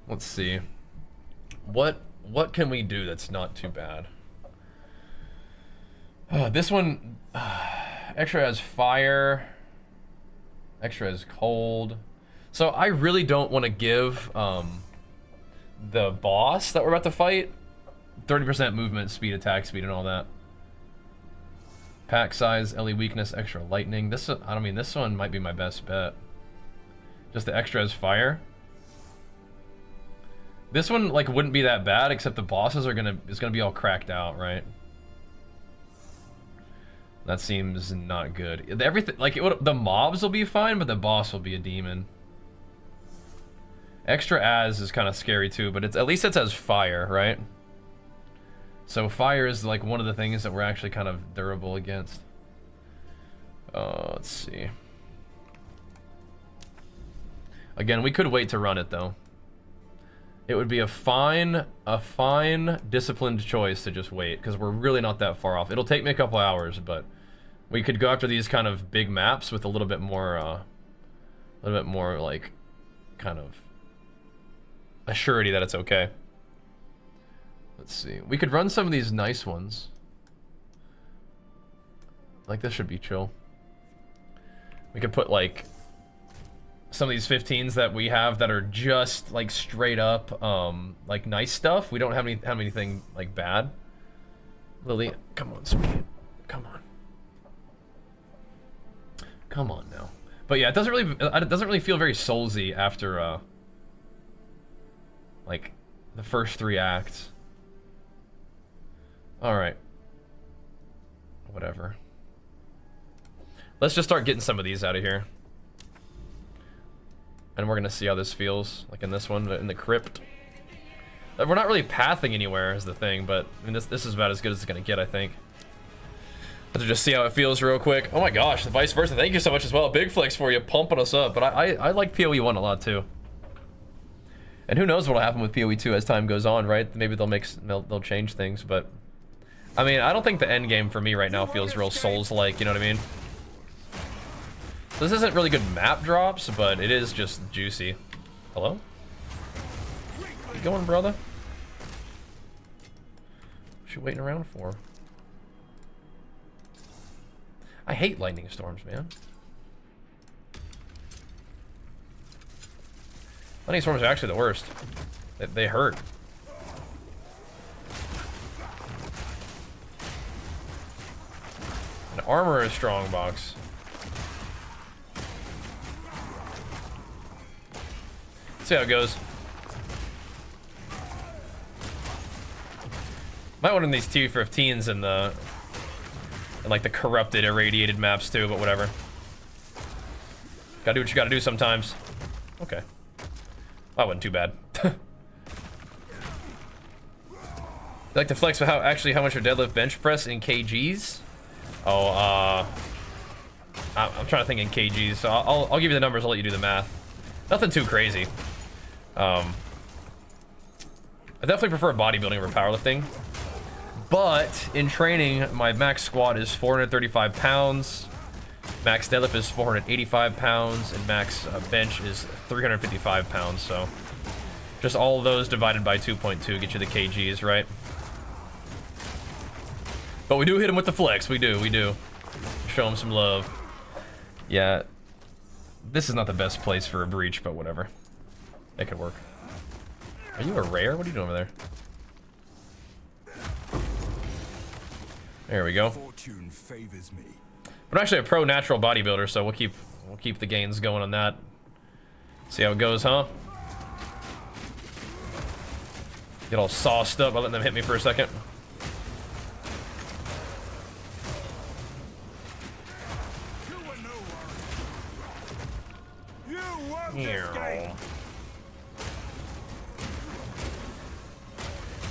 Let's see. What can we do that's not too bad? This one, extra has fire. Extra has cold. So I really don't want to give the boss that we're about to fight 30% movement, speed, attack speed, and all that. Pack size, LE weakness, extra lightning. This, I mean, this one might be my best bet. Just the extra has fire. This one like wouldn't be that bad, except the bosses are it's gonna be all cracked out, right? That seems not good. Everything like the mobs will be fine, but the boss will be a demon. Extra as is kind of scary too, but at least it says fire, right? So fire is like one of the things that we're actually kind of durable against. Let's see. Again, we could wait to run it though. It would be a fine, disciplined choice to just wait, because we're really not that far off. It'll take me a couple hours, but we could go after these kind of big maps with a little bit more like, kind of a surety that it's okay. Let's see. We could run some of these nice ones. Like this should be chill. We could put like some of these 15s that we have that are just like straight up like nice stuff. We don't have anything like bad. Lily, come on, sweetie. Come on. Come on now. But yeah, it doesn't really feel very soulsy after like the first 3 acts. All right. Whatever. Let's just start getting some of these out of here. And we're gonna see how this feels, like in this one, in the crypt. We're not really pathing anywhere is the thing, but I mean, this is about as good as it's gonna get, I think. Let's just see how it feels real quick. Oh my gosh, the vice versa. Thank you so much as well. Big flex for you, pumping us up. But I like PoE 1 a lot too. And who knows what'll happen with PoE 2 as time goes on, right? Maybe they'll change things, but I mean, I don't think the end game for me right now feels real Souls-like, you know what I mean? This isn't really good map drops, but it is just juicy. Hello? You going, brother? What you waiting around for? I hate lightning storms, man. Lightning storms are actually the worst. They hurt. An armor is strong box. See how it goes. Might want in these T15s and like the corrupted, irradiated maps too, but whatever. Gotta do what you gotta do sometimes. Okay. That wasn't too bad. You like to flex with how much your deadlift bench press in kgs? Oh, I'm trying to think in kgs, so I'll give you the numbers, I'll let you do the math. Nothing too crazy. I definitely prefer bodybuilding over powerlifting. But in training, my max squat is 435 pounds, max deadlift is 485 pounds, and max bench is 355 pounds. So just all of those divided by 2.2 get you the kgs, right? But we do hit him with the flex. We do. Show him some love. Yeah. This is not the best place for a breach, but whatever. It could work. Are you a rare? What are you doing over there? There we go. Fortune favors me. I'm actually a pro natural bodybuilder, so we'll keep the gains going on that. See how it goes, huh? Get all sauced up by letting them hit me for a second.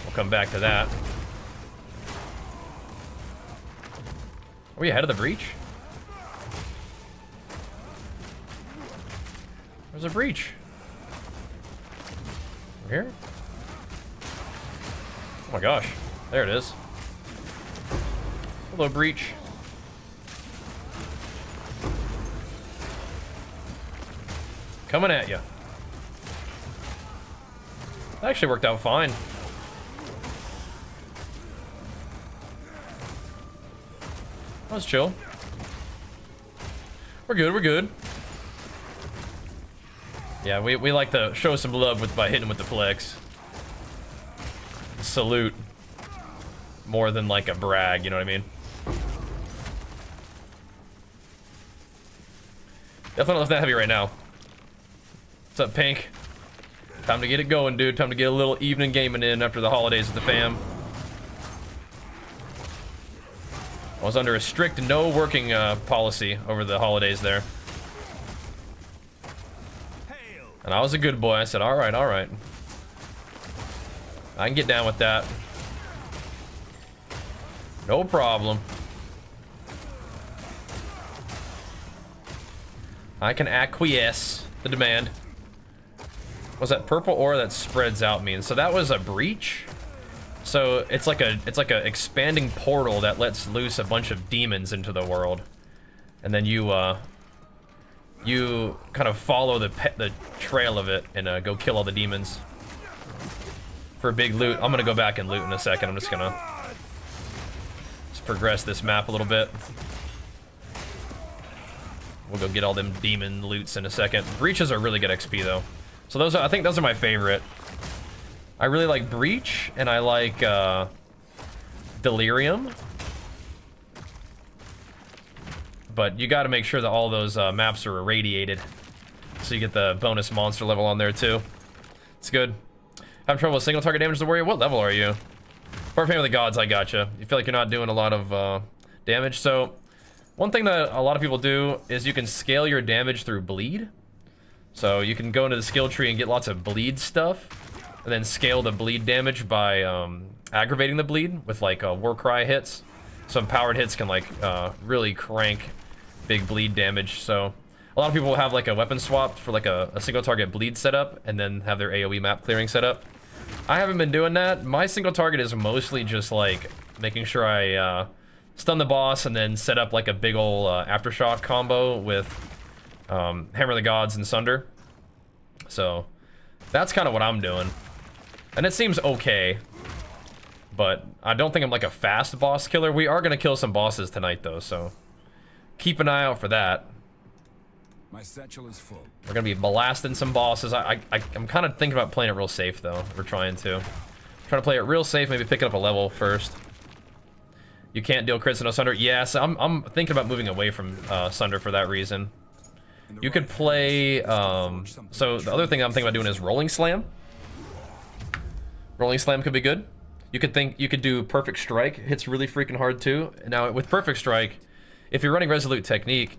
We'll come back to that. Are we ahead of the breach? There's a breach. We're here? Oh my gosh. There it is. Hello, Breach. Coming at you. That actually worked out fine. That was chill. We're good, we're good. Yeah, we like to show some love by hitting him with the flex. Salute. More than like a brag, you know what I mean? Definitely not that heavy right now. What's up, Pink? Time to get it going, dude. Time to get a little evening gaming in after the holidays with the fam. I was under a strict no working policy over the holidays there. And I was a good boy. I said, all right, all right. I can get down with that. No problem. I can acquiesce the demand. Was that purple aura that spreads out mean? So that was a breach. So it's like a expanding portal that lets loose a bunch of demons into the world, and then you kind of follow the trail of it and go kill all the demons for big loot. I'm gonna go back and loot in a second. I'm just gonna progress this map a little bit. We'll go get all them demon loots in a second. Breaches are really good XP though. So those are, I think those are my favorite. I really like Breach, and I like Delirium. But you gotta make sure that all those maps are irradiated, so you get the bonus monster level on there too. It's good. Having trouble with single target damage to warrior? What level are you? Part fan of the gods, I gotcha. You feel like you're not doing a lot of damage. So one thing that a lot of people do is you can scale your damage through bleed. So you can go into the skill tree and get lots of bleed stuff, and then scale the bleed damage by aggravating the bleed with like war cry hits. Some powered hits can like really crank big bleed damage. So a lot of people will have like a weapon swap for like a single target bleed setup, and then have their AoE map clearing setup. I haven't been doing that. My single target is mostly just like making sure I stun the boss and then set up like a big ol' aftershock combo with Hammer of the Gods and Sunder. So that's kind of what I'm doing, and it seems okay, but I don't think I'm like a fast boss killer. We are gonna kill some bosses tonight though, so keep an eye out for that. My satchel is full. We're gonna be blasting some bosses. I'm kind of thinking about playing it real safe though. We're trying to play it real safe. Maybe picking up a level first. You can't deal crits in a Sunder. Yes, I'm thinking about moving away from Sunder for that reason. You could play. So the other thing I'm thinking about doing is Rolling Slam. Rolling Slam could be good. You could do Perfect Strike. Hits really freaking hard too. Now with Perfect Strike, if you're running Resolute Technique,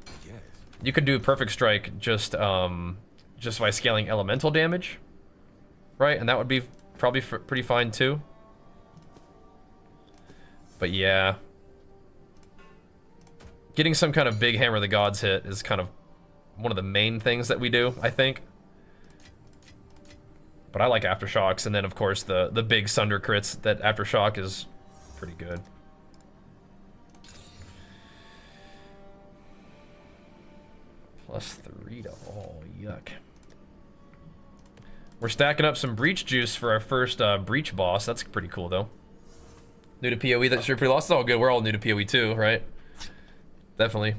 you could do Perfect Strike just by scaling elemental damage, right? And that would be probably pretty fine too. But yeah, getting some kind of big Hammer of the Gods hit is kind of one of the main things that we do, I think. But I like Aftershocks, and then of course the big Sunder crits. That Aftershock is pretty good. +3 to all, yuck. We're stacking up some Breach juice for our first Breach boss. That's pretty cool though. New to PoE, that's pretty lost. It's all good. We're all new to PoE too, right? Definitely.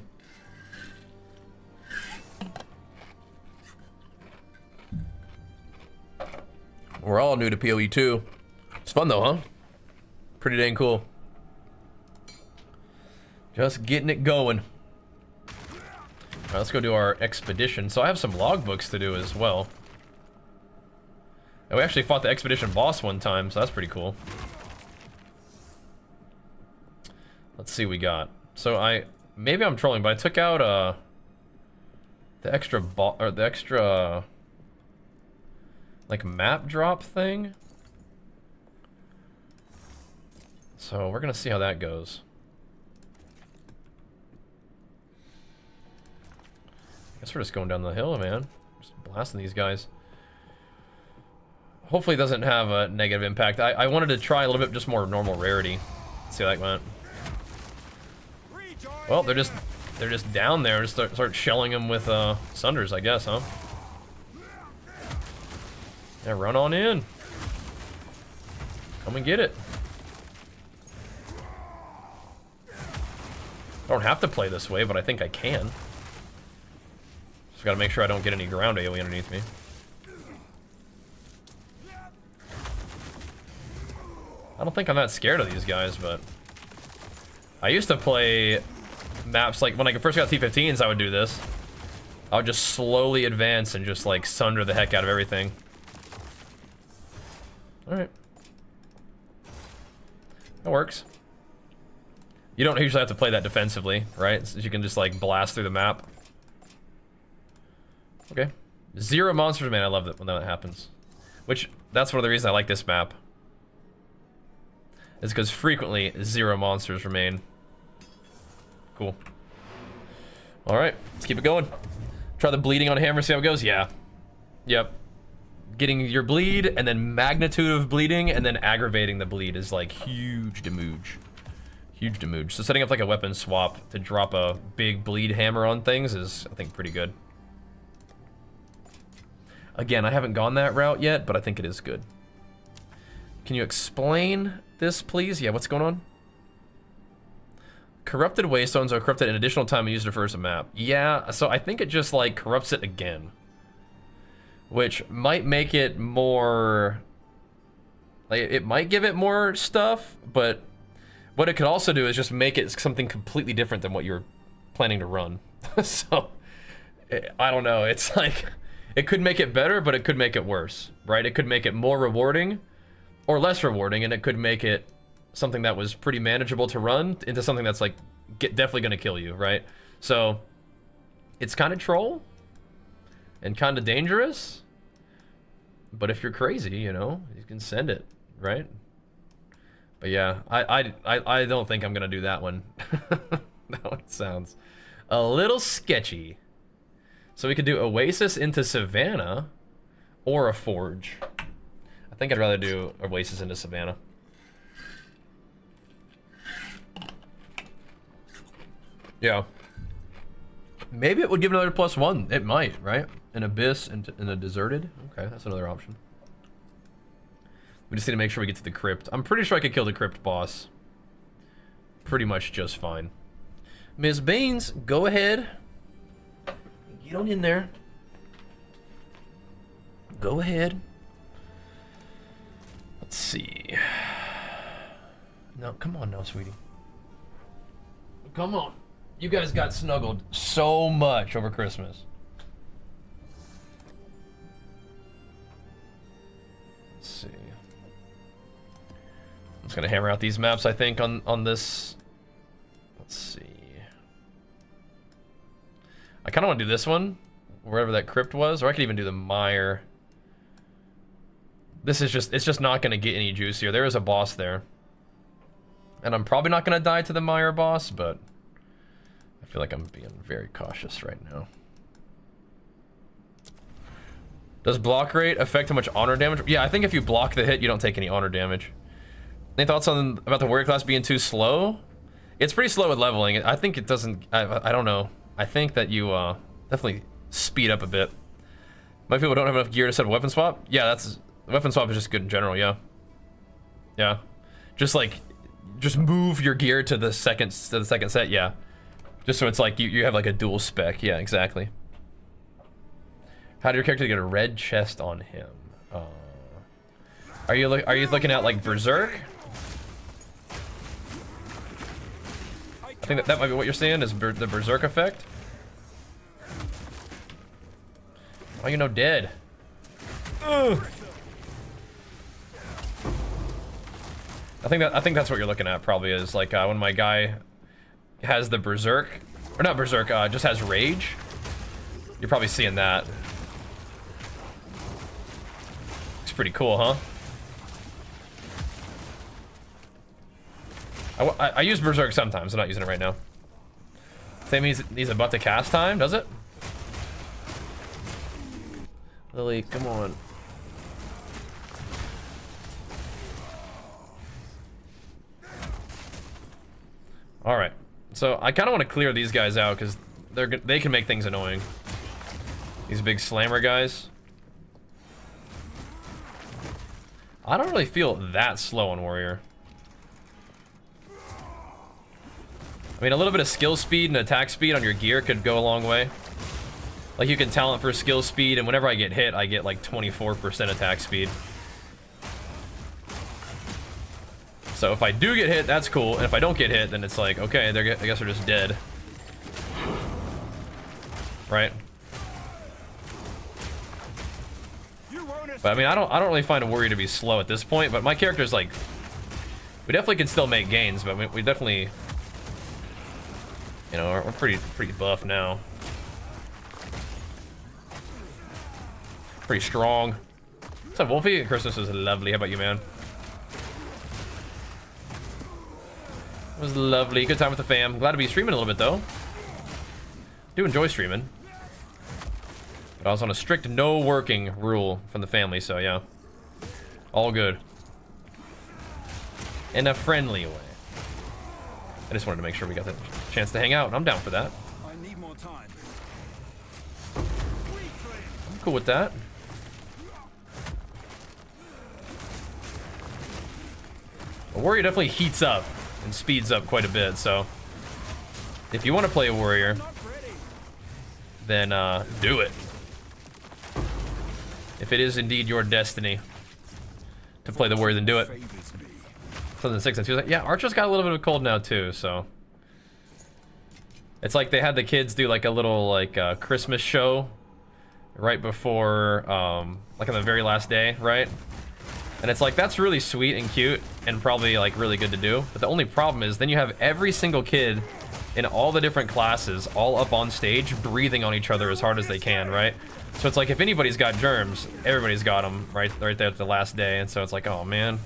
We're all new to PoE too. It's fun though, huh? Pretty dang cool. Just getting it going. Alright, let's go do our expedition. So I have some logbooks to do as well. And we actually fought the expedition boss one time, so that's pretty cool. Let's see what we got. So maybe I'm trolling, but I took out the extra like map drop thing. So we're gonna see how that goes. I guess we're just going down the hill, man. Just blasting these guys. Hopefully it doesn't have a negative impact. I wanted to try a little bit just more normal rarity. Let's see how that went. Well, they're just down there. Just start shelling them with Sunders, I guess, huh? Yeah, run on in. Come and get it. I don't have to play this way, but I think I can. Just gotta make sure I don't get any ground AoE underneath me. I don't think I'm that scared of these guys, but I used to play maps like when I first got T15s, I would do this. I would just slowly advance and just like sunder the heck out of everything. Alright. That works. You don't usually have to play that defensively, right? So you can just like blast through the map. Okay. 0 monsters, man. I love it when that happens. Which, that's one of the reasons I like this map. Is because frequently 0 monsters remain. Cool. Alright, let's keep it going. Try the bleeding on hammer, see how it goes? Yeah. Yep. Getting your bleed, and then magnitude of bleeding, and then aggravating the bleed is like huge damage. Huge damage. So setting up like a weapon swap to drop a big bleed hammer on things is, I think, pretty good. Again, I haven't gone that route yet, but I think it is good. Can you explain this, please? Yeah, what's going on? Corrupted waystones are corrupted an additional time used to reverse a map. Yeah, so I think it just like corrupts it again. Which might make it more... like, it might give it more stuff, but what it could also do is just make it something completely different than what you're planning to run. So, I don't know, it's like... it could make it better, but it could make it worse, right? It could make it more rewarding, or less rewarding, and it could make it something that was pretty manageable to run into something that's like definitely gonna kill you, right? So it's kind of troll and kind of dangerous, but if you're crazy, you know, you can send it, right? But yeah, I don't think I'm gonna do that one. That one sounds a little sketchy. So we could do Oasis into Savannah or a Forge. I think I'd rather do Oasis into Savannah. Yeah. Maybe it would give another +1. It might, right? An Abyss and a Deserted. Okay, that's another option. We just need to make sure we get to the Crypt. I'm pretty sure I could kill the Crypt boss. Pretty much just fine. Ms. Beans, go ahead. Get on in there. Go ahead. Let's see. No, come on now, sweetie. Come on. You guys got snuggled so much over Christmas. Let's see. I'm just gonna hammer out these maps, I think, on this. Let's see. I kind of want to do this one, wherever that crypt was, or I could even do the mire. This is just, it's just not gonna get any juicier. There is a boss there. And I'm probably not gonna die to the mire boss, but I feel like I'm being very cautious right now. Does block rate affect how much honor damage? Yeah, I think if you block the hit, you don't take any honor damage. Any thoughts on about the warrior class being too slow? It's pretty slow with leveling. I think it doesn't, I don't know. I think that you definitely speed up a bit. My people don't have enough gear to set a weapon swap? Yeah, that's, weapon swap is just good in general, yeah. Yeah. Just like, just move your gear to the second set, yeah. Just so it's like you have like a dual spec, yeah, exactly. How did your character get a red chest on him? Are you looking at like Berserk? I think that might be what you're seeing, is the Berserk effect. Oh, you know, dead. Ugh. I think that's what you're looking at. Probably is like when my guy has the Berserk, or not Berserk, just has Rage. You're probably seeing that. It's pretty cool, huh? I use Berserk sometimes. I'm not using it right now. Same means he's about to cast time, does it? Lily, come on. All right, So I kind of want to clear these guys out because they can make things annoying. These big slammer guys. I don't really feel that slow on Warrior. I mean, a little bit of skill speed and attack speed on your gear could go a long way. Like, you can talent for skill speed, and whenever I get hit, I get like 24% attack speed. So if I do get hit, that's cool. And if I don't get hit, then it's like, okay, I guess they're just dead. Right? But I mean, I don't really find a Warrior to be slow at this point, but my character's like, we definitely can still make gains, but we definitely, you know, we're pretty buff now. Pretty strong. What's up, Wolfie? Christmas was lovely. How about you, man? It was lovely. Good time with the fam. Glad to be streaming a little bit, though. Do enjoy streaming. But I was on a strict no working rule from the family, so yeah. All good. In a friendly way. I just wanted to make sure we got the chance to hang out, and I'm down for that. I need more time. I'm cool with that. A Warrior definitely heats up and speeds up quite a bit, so if you want to play a Warrior, then do it. If it is indeed your destiny to play the Warrior, then do it. 2006 and 2. Yeah, Archer's got a little bit of a cold now too, so it's like they had the kids do like a little like Christmas show right before like on the very last day, right? And it's like, that's really sweet and cute and probably like really good to do, but the only problem is then you have every single kid in all the different classes all up on stage breathing on each other as hard as they can, right? So it's like, if anybody's got germs, everybody's got them right there at the last day, and so it's like, oh man.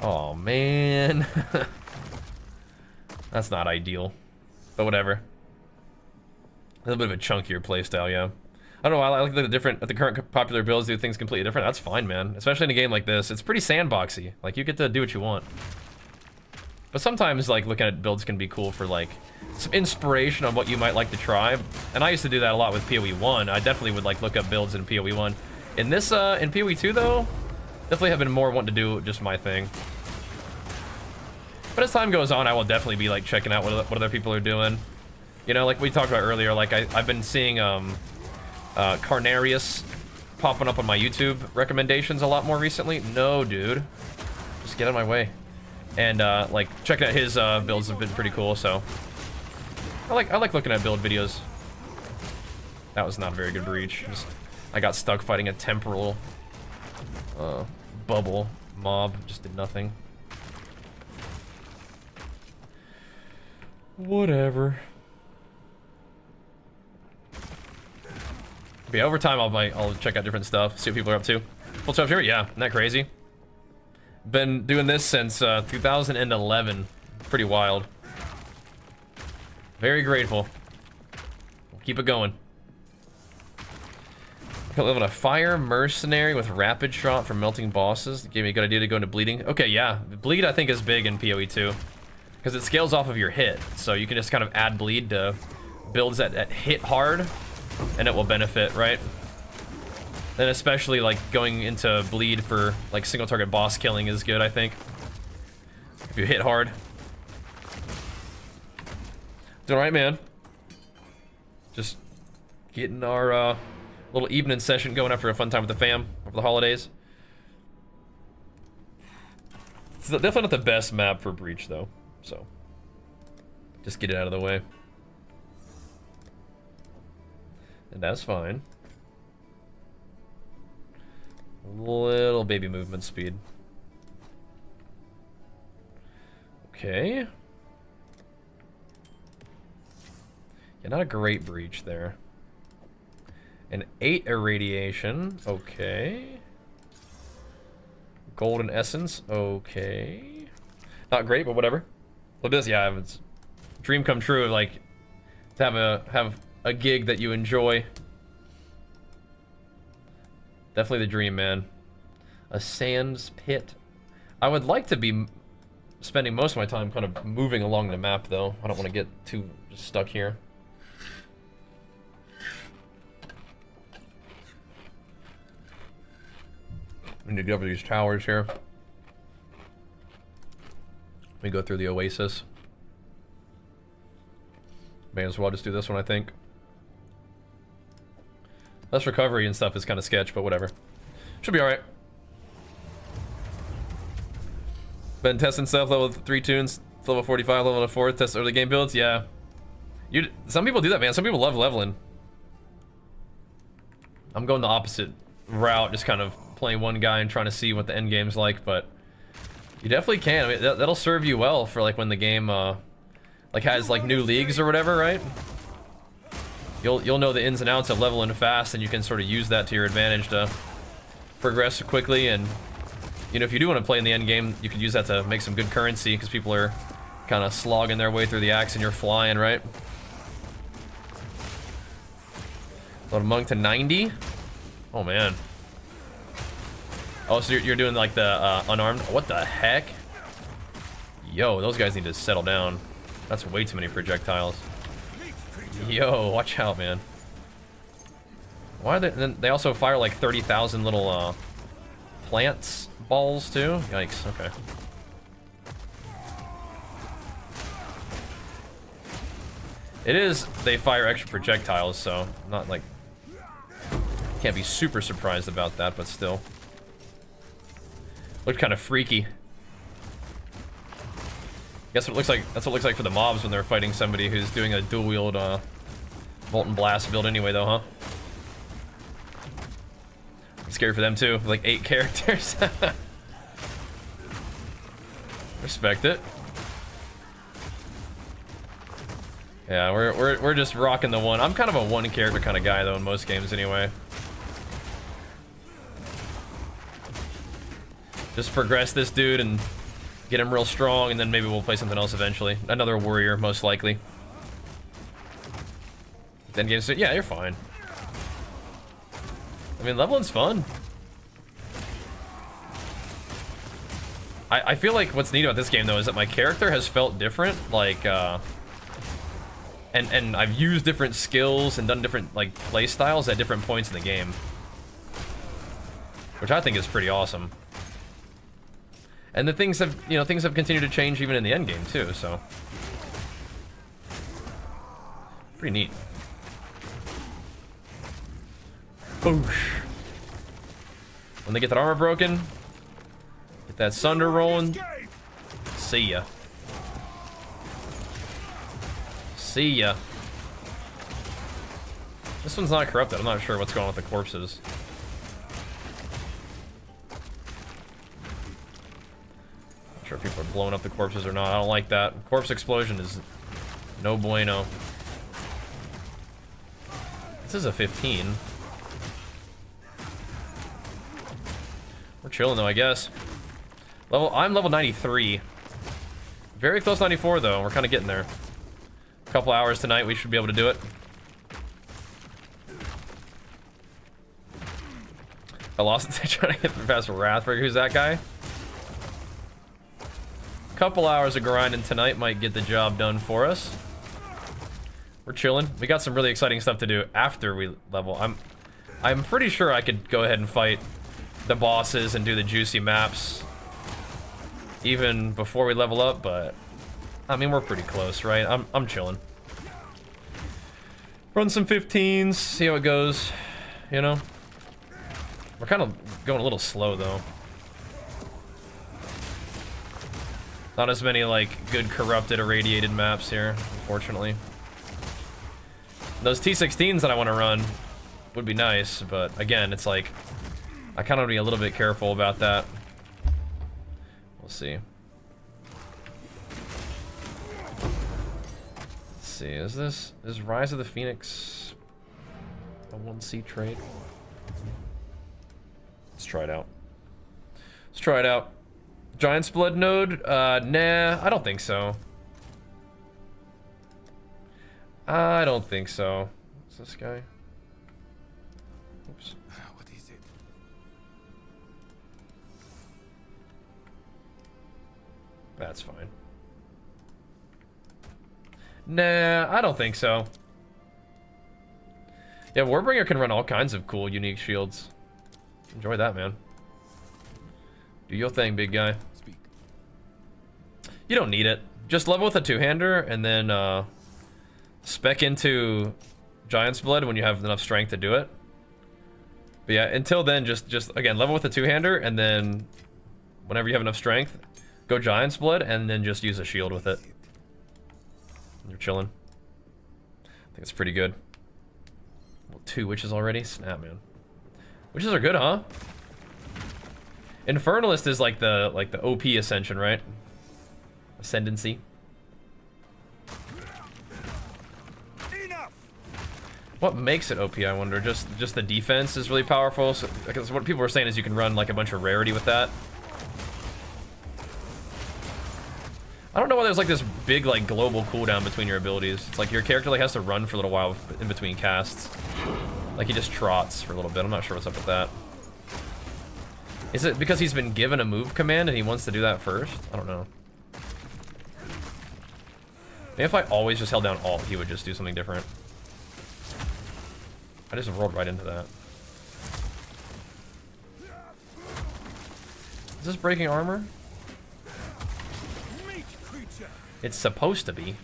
Oh man. That's not ideal, but whatever. A little bit of a chunkier playstyle, yeah. I don't know, I like the current popular builds do things completely different. That's fine, man. Especially in a game like this. It's pretty sandboxy. Like, you get to do what you want. But sometimes, like, looking at builds can be cool for, like, some inspiration on what you might like to try. And I used to do that a lot with PoE 1. I definitely would, like, look up builds in PoE 1. In this, in PoE 2, though, definitely have been more wanting to do just my thing. But as time goes on, I will definitely be, like, checking out what other people are doing. You know, like we talked about earlier, like, I've been seeing, Carnarius popping up on my YouTube recommendations a lot more recently. No, dude. Just get out of my way. And, like, checking out his, builds have been pretty cool, so. I like looking at build videos. That was not a very good breach. I got stuck fighting a temporal, bubble mob. Just did nothing. Whatever. But yeah, over time I'll check out different stuff, see what people are up to. Full stuff here, yeah, isn't that crazy? Been doing this since 2011. Pretty wild. Very grateful. We'll keep it going. I can live on a fire mercenary with rapid shot for melting bosses. Gave me a good idea to go into bleeding. Okay, yeah, bleed I think is big in PoE 2 because it scales off of your hit, so you can just kind of add bleed to builds that hit hard. And it will benefit, right? And especially like going into bleed for like single target boss killing is good, I think. If you hit hard. Doing alright, man. Just getting our little evening session going after a fun time with the fam over the holidays. It's definitely not the best map for Breach though, so just get it out of the way. And that's fine. Little baby movement speed. Okay. Yeah, not a great breach there. An 8 irradiation. Okay. Golden essence. Okay. Not great, but whatever. Look at this. Yeah, it's dream come true. Like to have a gig that you enjoy. Definitely the dream, man. A sands pit. I would like to be spending most of my time kind of moving along the map, though. I don't want to get too stuck here. We need to get over these towers here. We go through the oasis. May as well just do this one, I think. Less recovery and stuff is kind of sketch, but whatever. Should be alright. Been testing stuff, level 3 tunes, level 45, level 4, test early game builds, yeah. Some people do that, man. Some people love leveling. I'm going the opposite route, just kind of playing one guy and trying to see what the end game's like, but you definitely can. I mean, that'll serve you well for like when the game like has like new leagues or whatever, right? You'll know the ins and outs of leveling fast, and you can sort of use that to your advantage to progress quickly. And you know, if you do want to play in the end game, you could use that to make some good currency because people are kind of slogging their way through the axe and you're flying, right? Load a monk to 90. Oh man. Oh, so you're doing like the unarmed. What the heck? Yo, those guys need to settle down. That's way too many projectiles. Yo, watch out, man. Why are they? Then they also fire like 30,000 little plants balls too. Yikes. Okay. It is. They fire extra projectiles, so not like can't be super surprised about that, but still. Looked kind of freaky. Guess what it looks like. That's what it looks like for the mobs when they're fighting somebody who's doing a dual wield Molten Blast build anyway, though, huh? Scary for them too. Like 8 characters. Respect it. Yeah, we're just rocking the one. I'm kind of a one character kind of guy though in most games anyway. Just progress this dude and get him real strong, and then maybe we'll play something else eventually. Another warrior, most likely. Then games, yeah, you're fine. I mean, leveling's fun. I feel like what's neat about this game though is that my character has felt different, like and I've used different skills and done different like play styles at different points in the game, which I think is pretty awesome. And the things have, you know, things have continued to change even in the end game too, so pretty neat. Boosh. When they get that armor broken, get that Sunder rolling. See ya. See ya. This one's not corrupted. I'm not sure what's going on with the corpses. Not sure if people are blowing up the corpses or not. I don't like that. Corpse explosion is no bueno. This is a 15. We're chilling though, I guess. I'm level 93. Very close to 94 though. We're kind of getting there. A couple hours tonight, we should be able to do it. I lost it trying to get through past Wrathbreaker. Who's that guy? A couple hours of grinding tonight might get the job done for us. We're chilling. We got some really exciting stuff to do after we level. I'm pretty sure I could go ahead and fight the bosses and do the juicy maps even before we level up, but I mean, we're pretty close, right? I'm chilling. Run some 15s, see how it goes, you know? We're kind of going a little slow though. Not as many like good corrupted irradiated maps here, unfortunately. Those T16s that I want to run would be nice, but again, it's like I kind of want to be a little bit careful about that. We'll see. Let's see, is Rise of the Phoenix a 1C trade? Let's try it out. Let's try it out. Giant's Blood node? Nah, I don't think so. I don't think so. What's this guy? Oops. What is it? That's fine. Nah, I don't think so. Yeah, Warbringer can run all kinds of cool, unique shields. Enjoy that, man. Do your thing, big guy. Speak. You don't need it. Just level with a two-hander, and then spec into Giant's Blood when you have enough strength to do it. But yeah, until then, just again, level with a two-hander, and then whenever you have enough strength, go Giant's Blood, and then just use a shield with it. You're chilling. I think it's pretty good. Well, 2 witches already? Snap, man. Witches are good, huh? Infernalist is like the OP ascension, right? Ascendency. Enough. What makes it OP, I wonder? Just the defense is really powerful. So, because what people were saying is you can run like a bunch of rarity with that. I don't know why there's like this big like global cooldown between your abilities. It's like your character like has to run for a little while in between casts. Like he just trots for a little bit. I'm not sure what's up with that. Is it because he's been given a move command and he wants to do that first? I don't know. Maybe if I always just held down Alt, he would just do something different. I just rolled right into that. Is this breaking armor? It's supposed to be.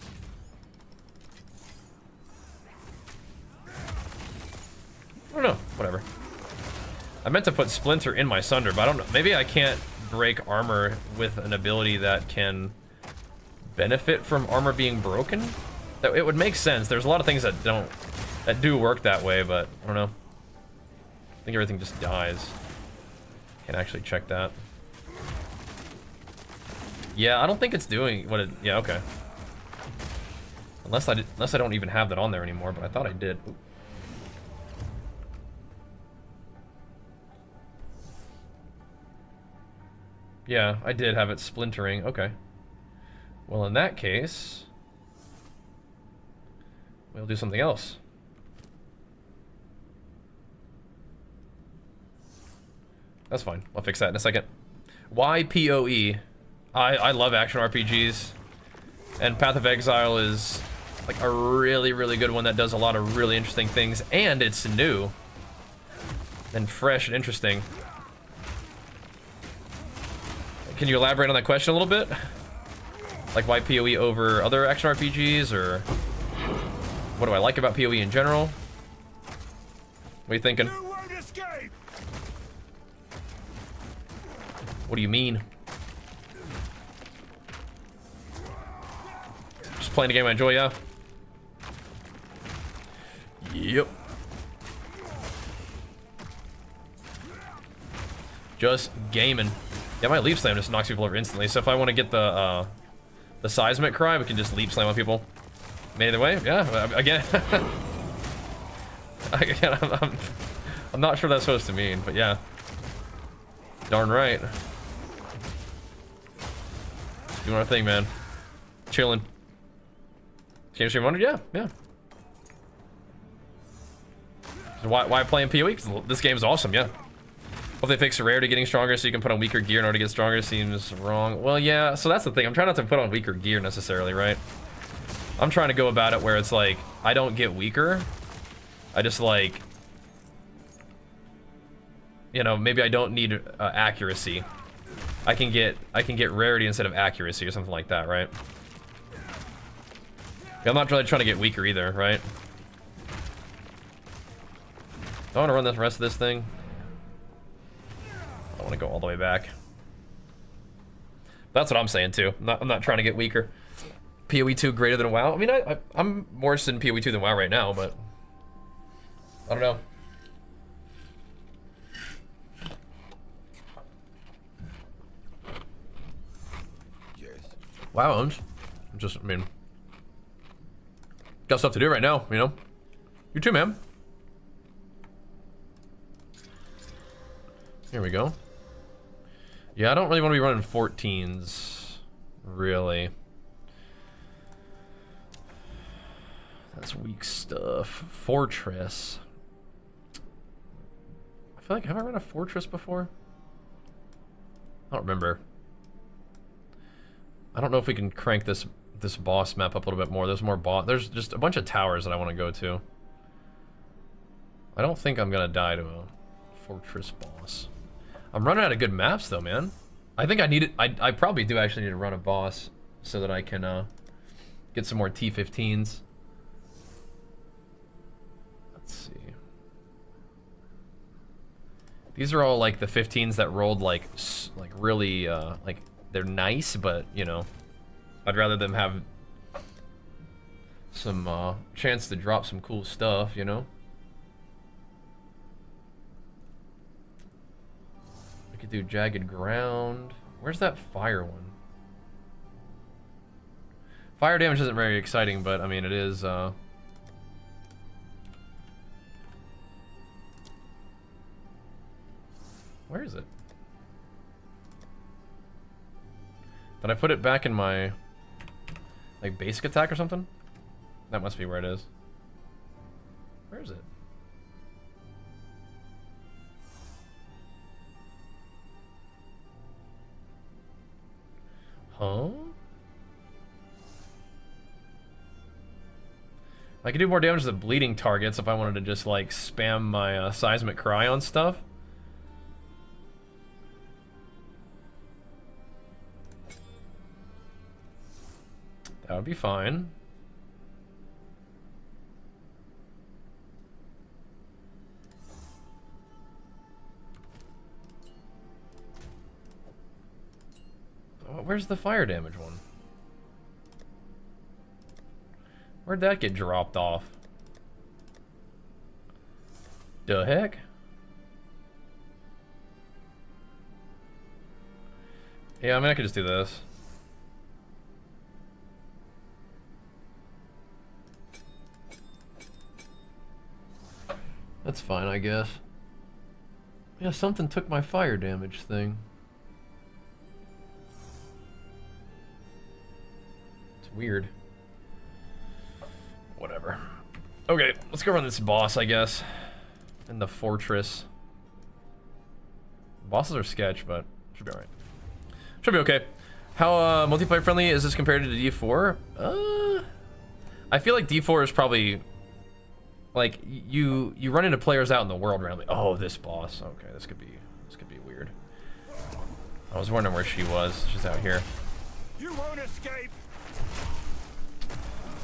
I don't know. Whatever. I meant to put Splinter in my Sunder, but I don't know. Maybe I can't break armor with an ability that can benefit from armor being broken? That it would make sense. There's a lot of things that do work that way, but I don't know. I think everything just dies. Can't actually check that. Yeah, I don't think it's doing what it... Yeah, okay. Unless I don't even have that on there anymore, but I thought I did. Ooh. Yeah, I did have it splintering. Okay. Well, in that case, we'll do something else. That's fine. I'll fix that in a second. Why PoE? I love action RPGs, and Path of Exile is like a really, really good one that does a lot of really interesting things, and it's new and fresh and interesting. Can you elaborate on that question a little bit? Like why PoE over other action RPGs, or what do I like about PoE in general? What are you thinking? What do you mean? Just playing a game I enjoy, yeah? Yep. Just gaming. Yeah, my leap slam just knocks people over instantly, so if I want to get the seismic cry, we can just leap slam on people. Either way, yeah, again. I'm not sure what that's supposed to mean, but yeah. Darn right. Doing our thing, man. Chilling. Game stream 100? Yeah, yeah. So why playing PoE? Because this game's awesome, yeah. Hope they fix rarity getting stronger so you can put on weaker gear in order to get stronger seems wrong. Well, yeah, so that's the thing. I'm trying not to put on weaker gear necessarily, right? I'm trying to go about it where it's like, I don't get weaker. I just like, you know, maybe I don't need accuracy. I can get rarity instead of accuracy or something like that, right? I'm not really trying to get weaker either, right? I want to run the rest of this thing. I want to go all the way back. That's what I'm saying too. I'm not trying to get weaker. PoE 2 greater than WoW. I mean, I'm more interested in PoE 2 than WoW right now, but I don't know. Yes. WoW owns. I mean, got stuff to do right now, you know? You too, man. Here we go. Yeah, I don't really want to be running 14s, really. That's weak stuff. Fortress. I feel like, have I run a Fortress before? I don't remember. I don't know if we can crank this boss map up a little bit more. There's more boss. There's just a bunch of towers that I want to go to. I don't think I'm gonna die to a fortress boss. I'm running out of good maps though, man. I think I need it. I probably do actually need to run a boss so that I can get some more T15s. Let's see. These are all like the 15s that rolled like really like they're nice, but you know, I'd rather them have some chance to drop some cool stuff, you know. I could do jagged ground. Where's that fire one? Fire damage isn't very exciting, but I mean it is where is it? Did I put it back in my like basic attack or something? That must be where it is. Where is it? Huh? I could do more damage to the bleeding targets if I wanted to just like spam my seismic cry on stuff. That would be fine. Oh, where's the fire damage one? Where'd that get dropped off? The heck? Yeah, I mean, I could just do this. That's fine, I guess. Yeah, something took my fire damage thing. It's weird. Whatever. Okay, let's go run this boss, I guess. In the fortress. Bosses are sketch, but should be alright. Should be okay. How multiplayer friendly is this compared to D4? I feel like D4 is probably like you run into players out in the world randomly. Oh, this boss. Okay, this could be weird. I was wondering where she was. She's out here. You won't escape.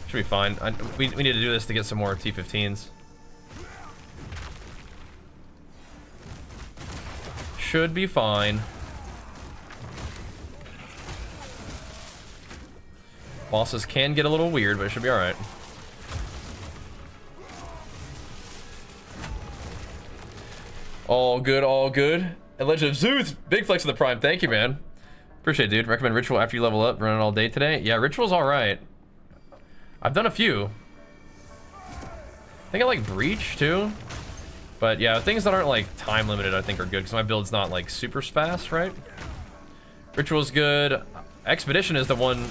Should be fine. We need to do this to get some more T15s. Should be fine. Bosses can get a little weird, but it should be alright. All good, all good. And Legend of Zeus, big flex of the Prime. Thank you, man. Appreciate it, dude. Recommend Ritual after you level up. Running all day today. Yeah, Ritual's alright. I've done a few. I think I like Breach, too. But yeah, things that aren't like time limited I think are good, because my build's not like super fast, right? Ritual's good. Expedition is the one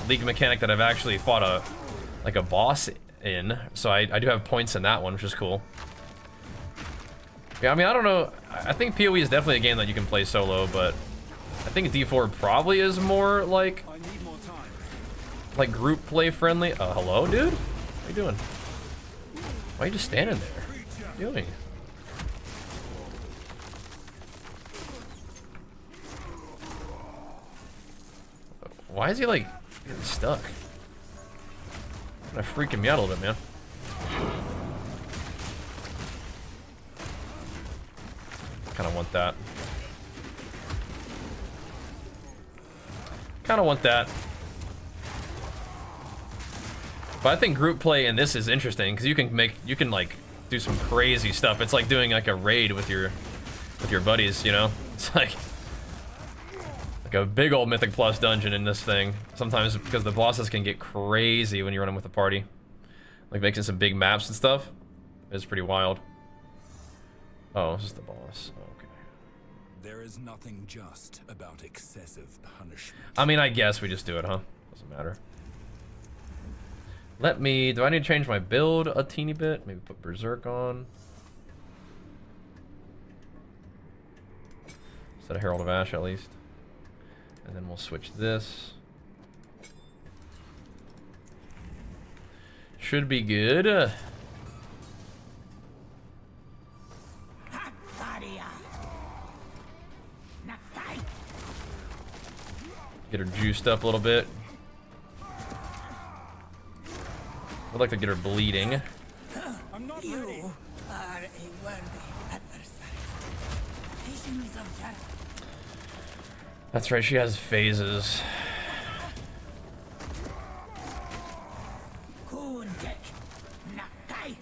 League mechanic that I've actually fought a boss in, so I do have points in that one, which is cool. Yeah, I mean, I don't know. I think PoE is definitely a game that you can play solo, but I think D4 probably is more like group play friendly. Hello, dude? What are you doing? Why are you just standing there? What are you doing? Why is he like getting stuck? Kinda freaking me out a little bit, man. Kinda want that. Kinda want that. But I think group play in this is interesting because you can like do some crazy stuff. It's like doing like a raid with your buddies, you know? It's like a big old Mythic Plus dungeon in this thing. Sometimes because the bosses can get crazy when you run them with a party. Like making some big maps and stuff. It's pretty wild. Oh, this is the boss. Okay. There is nothing just about excessive punishment. I mean, I guess we just do it, huh? Doesn't matter. Do I need to change my build a teeny bit? Maybe put Berserk on. Instead of Herald of Ash, at least. And then we'll switch this. should be good. Get her juiced up a little bit. I'd like to get her bleeding. I'm not ready. Are a worthy adversary. Visions of Juggernaut. That's right, she has phases. Kundek. Nakai.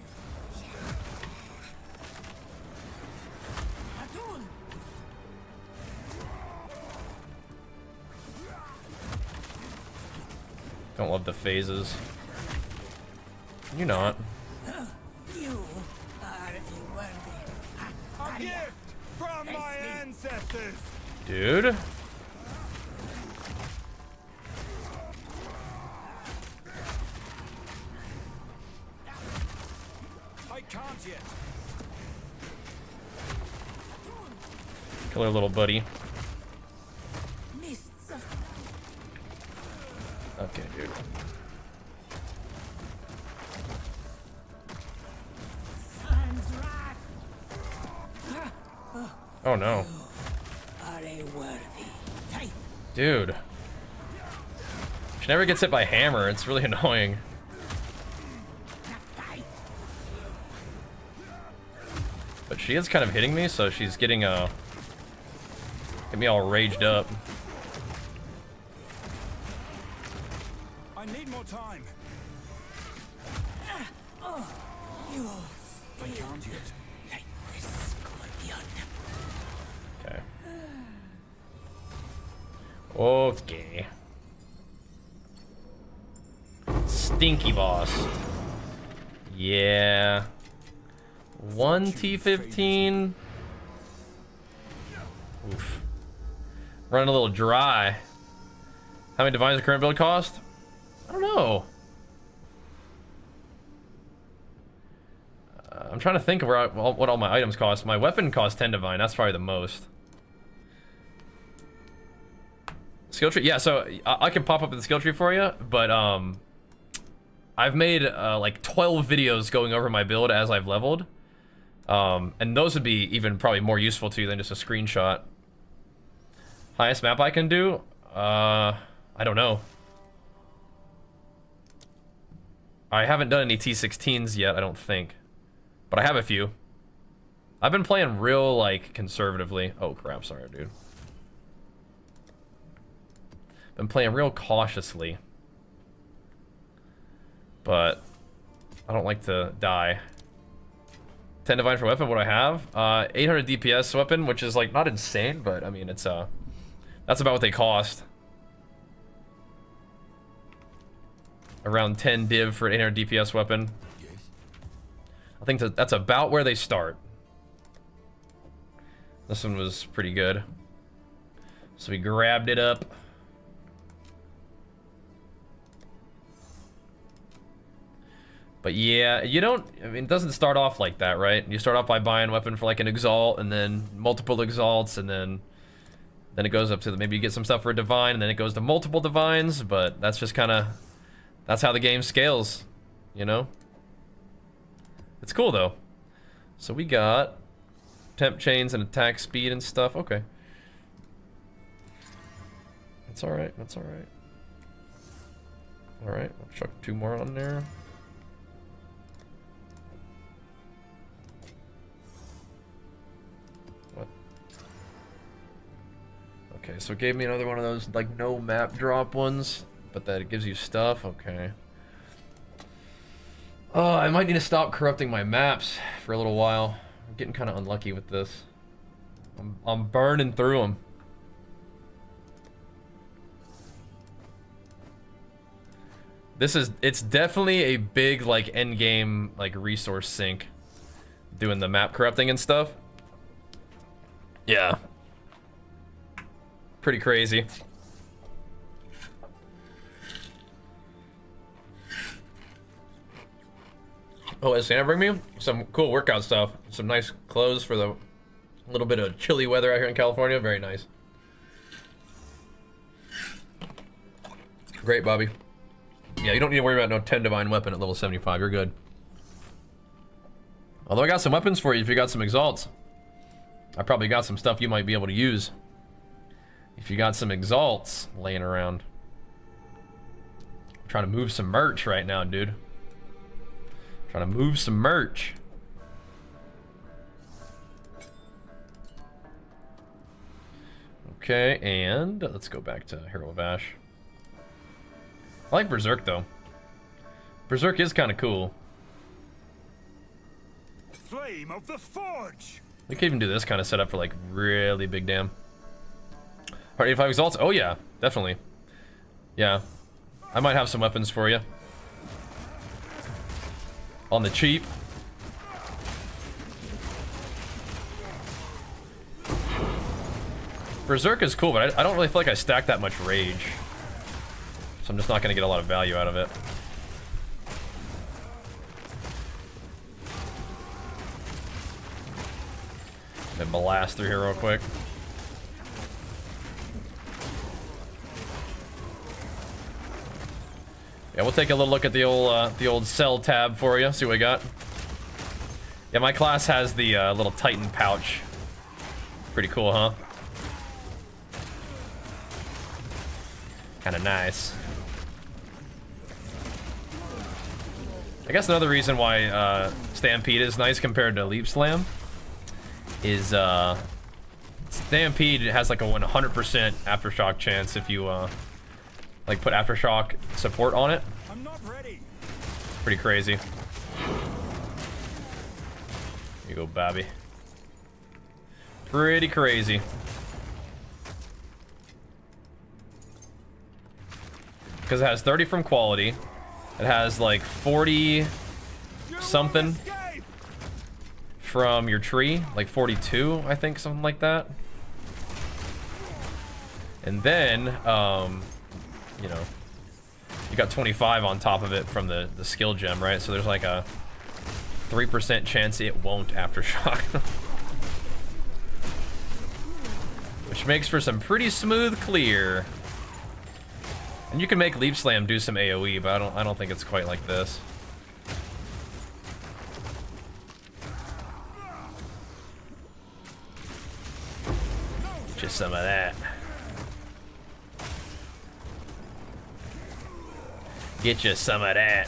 Atun. Don't love the phases. You're not. You are a worthy A gift from my ancestors. Dude. I can't yet. Kill her little buddy. mists of Okay, dude. sun's wrath. Oh no. Are a worthy type. Dude. She never gets hit by hammer. It's really annoying. Nakai. But she is kind of hitting me, so she's getting get me all raged up. I need more time. You I can't yet. like the scorpion. Okay. Okay. Stinky boss. Yeah. One T15. Oof. Running a little dry. How many divines the current build cost? I don't know. I'm trying to think of what all my items cost. My weapon costs 10 divine. That's probably the most. Skill tree? Yeah, so I can pop up the skill tree for you, but I've made like 12 videos going over my build as I've leveled. And those would be even probably more useful to you than just a screenshot. Highest map I can do? I don't know. I haven't done any T16s yet, I don't think. But I have a few. I've been playing real, like, conservatively. Oh, crap, sorry, dude. Been playing real cautiously. But I don't like to die. 10 divine for weapon, what do I have? 800 DPS weapon, which is, like, not insane, but, I mean, it's, that's about what they cost. Around 10 div for an 800 DPS weapon. Yes. I think that's about where they start. This one was pretty good. So we grabbed it up. But yeah, you don't, I mean, it doesn't start off like that, right? You start off by buying a weapon for like an exalt, and then multiple exalts, and then it goes up to maybe you get some stuff for a divine, and then it goes to multiple divines, but that's just kind of, that's how the game scales, you know? It's cool though. So we got temp chains and attack speed and stuff. Okay. That's alright, that's alright. Alright, I'll chuck 2 more on there. What? Okay, so it gave me another one of those, like, no map drop ones, but that it gives you stuff. Okay. Oh, I might need to stop corrupting my maps for a little while. I'm getting kind of unlucky with this. I'm burning through them. It's definitely a big, like, end game, like, resource sink. Doing the map corrupting and stuff. Yeah. Pretty crazy. Oh, is Santa bring me some cool workout stuff? Some nice clothes for the little bit of chilly weather out here in California. Very nice. Great, Bobby. Yeah, you don't need to worry about no 10 divine weapon at level 75. You're good. Although I got some weapons for you if you got some exalts. I probably got some stuff you might be able to use. If you got some exalts laying around. I'm trying to move some merch right now, dude. Trying to move some merch. Okay, and let's go back to Hero of Ash. I like Berserk though. Berserk is kind of cool. Flame of the Forge. We could even do this kind of setup for like really big dam. Alright, 85 exalts? Oh yeah, definitely. Yeah. I might have some weapons for you. On the cheap. Berserk is cool, but I don't really feel like I stack that much rage. So I'm just not gonna get a lot of value out of it. Let me blast through here real quick. Yeah, we'll take a little look at the old cell tab for you. See what we got. Yeah, my class has the little Titan pouch. Pretty cool, huh? Kind of nice. I guess another reason why Stampede is nice compared to Leap Slam is Stampede has like a 100% aftershock chance if you like put aftershock support on it. I'm not ready. Pretty crazy. Here you go, Bobby. Pretty crazy. Because it has 30 from quality. It has like 40 something from your tree, like 42, I think, something like that. And then, you know, you got 25 on top of it from the skill gem, right? So there's like a 3% chance it won't aftershock. Which makes for some pretty smooth clear. And you can make Leap Slam do some AoE, but I don't think it's quite like this. Just some of that. Get you some of that.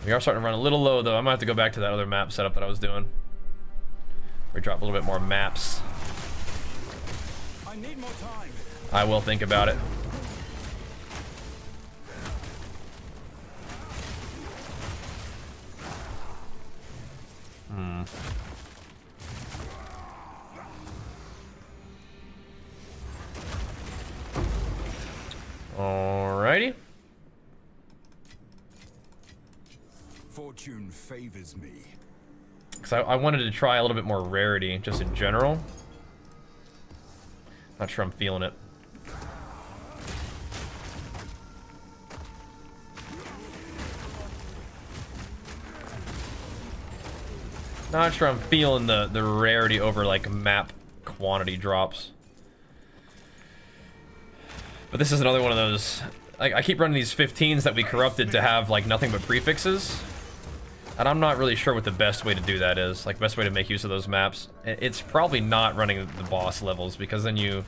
We are starting to run a little low though. I might have to go back to that other map setup that I was doing. We drop a little bit more maps. I need more time. I will think about it. Alrighty. Fortune favors me. Because I wanted to try a little bit more rarity, just in general. Not sure I'm feeling it. Not sure I'm feeling the rarity over like map quantity drops. But this is another one of those. I keep running these 15s that we corrupted to have like nothing but prefixes. And I'm not really sure what the best way to do that is. Like best way to make use of those maps. It's probably not running the boss levels because then you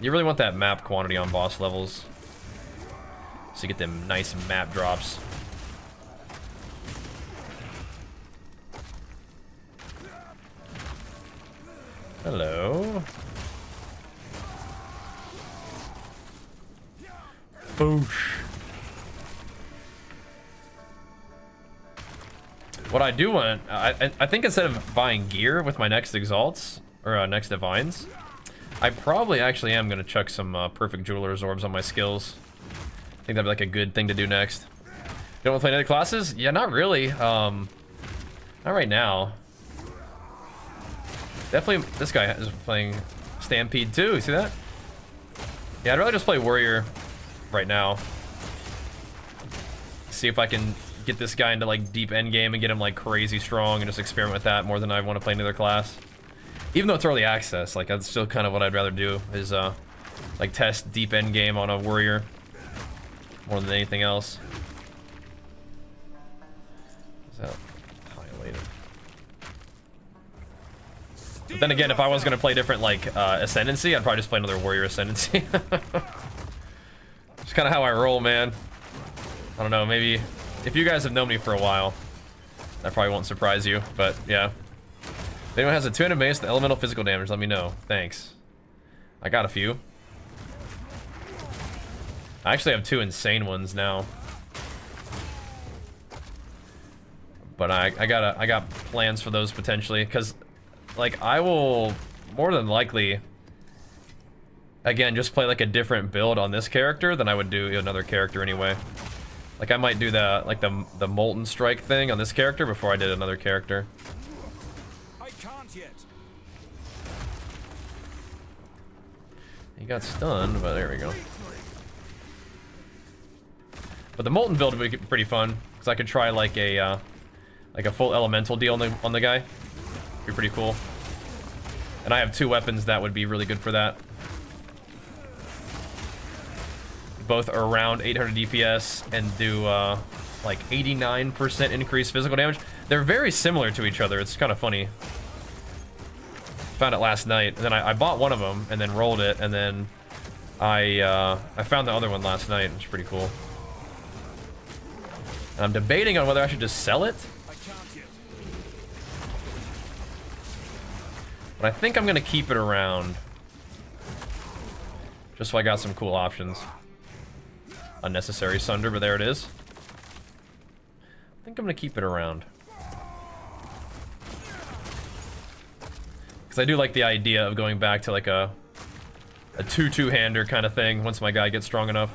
really want that map quantity on boss levels. So you get them nice map drops. Hello. Boosh. What I do want, I think instead of buying gear with my next exalts or next divines, I probably actually am gonna chuck some perfect jeweler's orbs on my skills. I think that'd be like a good thing to do next. Don't want to play any other classes? Yeah, not really. Not right now. Definitely, this guy is playing Stampede too. You see that? Yeah, I'd rather just play warrior right now. See if I can get this guy into like deep end game and get him like crazy strong and just experiment with that more than I want to play another class. Even though it's early access, like that's still kind of what I'd rather do is like test deep end game on a warrior more than anything else. Is that highlighted? But then again, if I was gonna play different like Ascendency, I'd probably just play another warrior Ascendency. It's kind of how I roll, man. I don't know, maybe if you guys have known me for a while, that probably won't surprise you, but yeah. If anyone has a 200 base, the elemental physical damage, let me know. Thanks. I got a few. I actually have 2 insane ones now. But I got plans for those potentially, because like I will more than likely again just play like a different build on this character than I would do another character anyway. Like I might do the Molten Strike thing on this character before I did another character. I can't yet. He got stunned, but there we go. But the Molten build would be pretty fun because I could try like a full elemental deal on the guy. Be pretty cool. And I have 2 weapons that would be really good for that. Both are around 800 DPS and do like 89% increased physical damage. They're very similar to each other. It's kind of funny. Found it last night, and then I bought one of them and then rolled it, and then I found the other one last night. It's pretty cool. I'm debating on whether I should just sell it. But I think I'm gonna keep it around. Just so I got some cool options. Unnecessary Sunder, but there it is. I think I'm gonna keep it around. Because I do like the idea of going back to like a 2-2-hander kind of thing once my guy gets strong enough.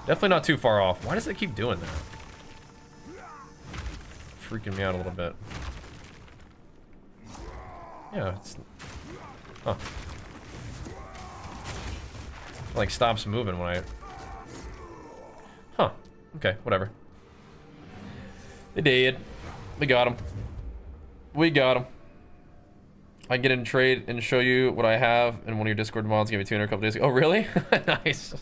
Definitely not too far off. Why does it keep doing that? Freaking me out a little bit. Yeah, it's... Huh. It, like, stops moving when I... Huh. Okay, whatever. They did. We got him. We got him. I can get in trade and show you what I have in one of your Discord mods. Gave me 200 a couple days ago. Oh, really? Nice.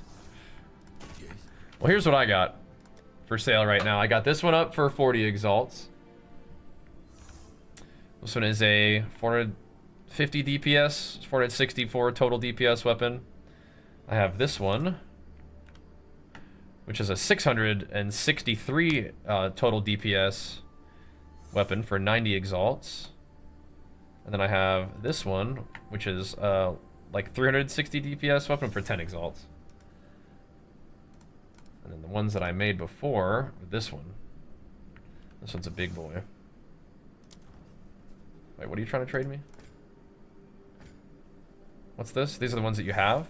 Well, here's what I got for sale right now. I got this one up for 40 exalts. This one is a 450 DPS, 464 total DPS weapon. I have this one, which is a 663 total DPS weapon for 90 exalts. And then I have this one, which is like 360 DPS weapon for 10 exalts. And then the ones that I made before, this one. This one's a big boy. Wait, what are you trying to trade me? What's this? These are the ones that you have?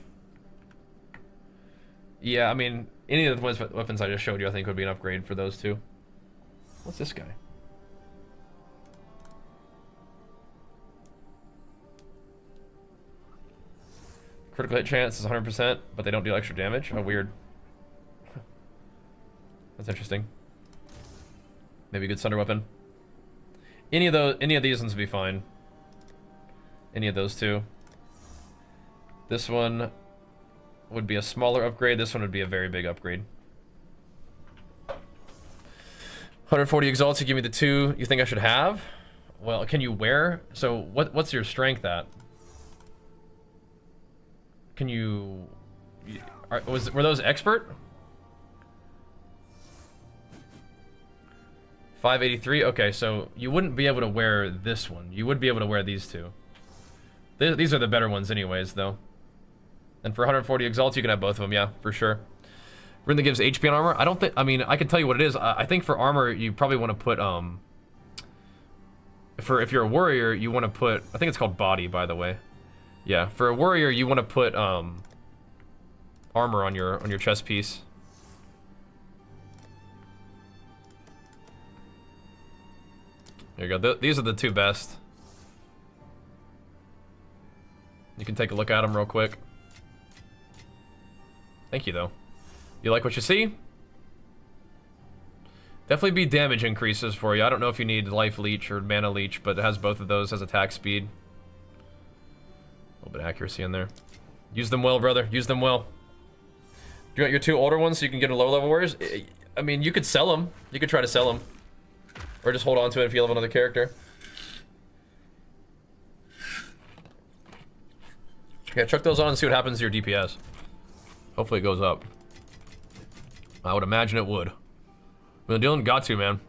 Yeah, I mean, any of the weapons I just showed you, I think would be an upgrade for those two. What's this guy? Critical hit chance is 100%, but they don't deal extra damage. Oh, weird. That's interesting. Maybe a good Sunder weapon. Any of these ones would be fine. Any of those two. This one would be a smaller upgrade. This one would be a very big upgrade. 140 exalts, you give me the 2 you think I should have? Well, can you wear? So what's your strength at? Can you... Were those expert? 583? Okay, so you wouldn't be able to wear this one. You would be able to wear these two. These are the better ones anyways, though. And for 140 exalts, you can have both of them, yeah, for sure. Rune that gives HP on armor? I don't think... I mean, I can tell you what it is. I think for armor, you probably want to put, if you're a warrior, you want to put... I think it's called body, by the way. Yeah, for a warrior, you want to put, armor on your chest piece. There you go. These are the 2 best. You can take a look at them real quick. Thank you, though. You like what you see? Definitely be damage increases for you. I don't know if you need life leech or mana leech, but it has both of those as attack speed. little bit of accuracy in there. Use them well, brother. Use them well. Do you want your 2 older ones so you can get a lower level warriors? I mean, you could sell them. You could try to sell them. Or just hold on to it if you love another character. Yeah, chuck those on and see what happens to your DPS. Hopefully it goes up. I would imagine it would. But Dylan, got to, man.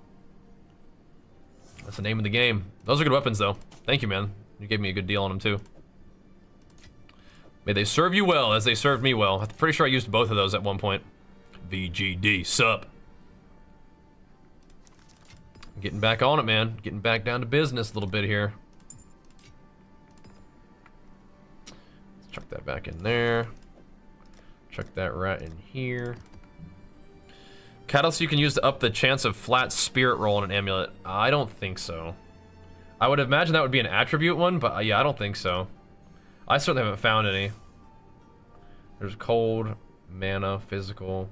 That's the name of the game. Those are good weapons, though. Thank you, man. You gave me a good deal on them, too. May they serve you well as they served me well. I'm pretty sure I used both of those at one point. VGD, sup. Getting back on it, man. Getting back down to business a little bit here. Let's chuck that back in there. Chuck that right in here. Catalyst you can use to up the chance of flat spirit roll in an amulet. I don't think so. I would imagine that would be an attribute one, but yeah, I don't think so. I certainly haven't found any. There's cold, mana, physical.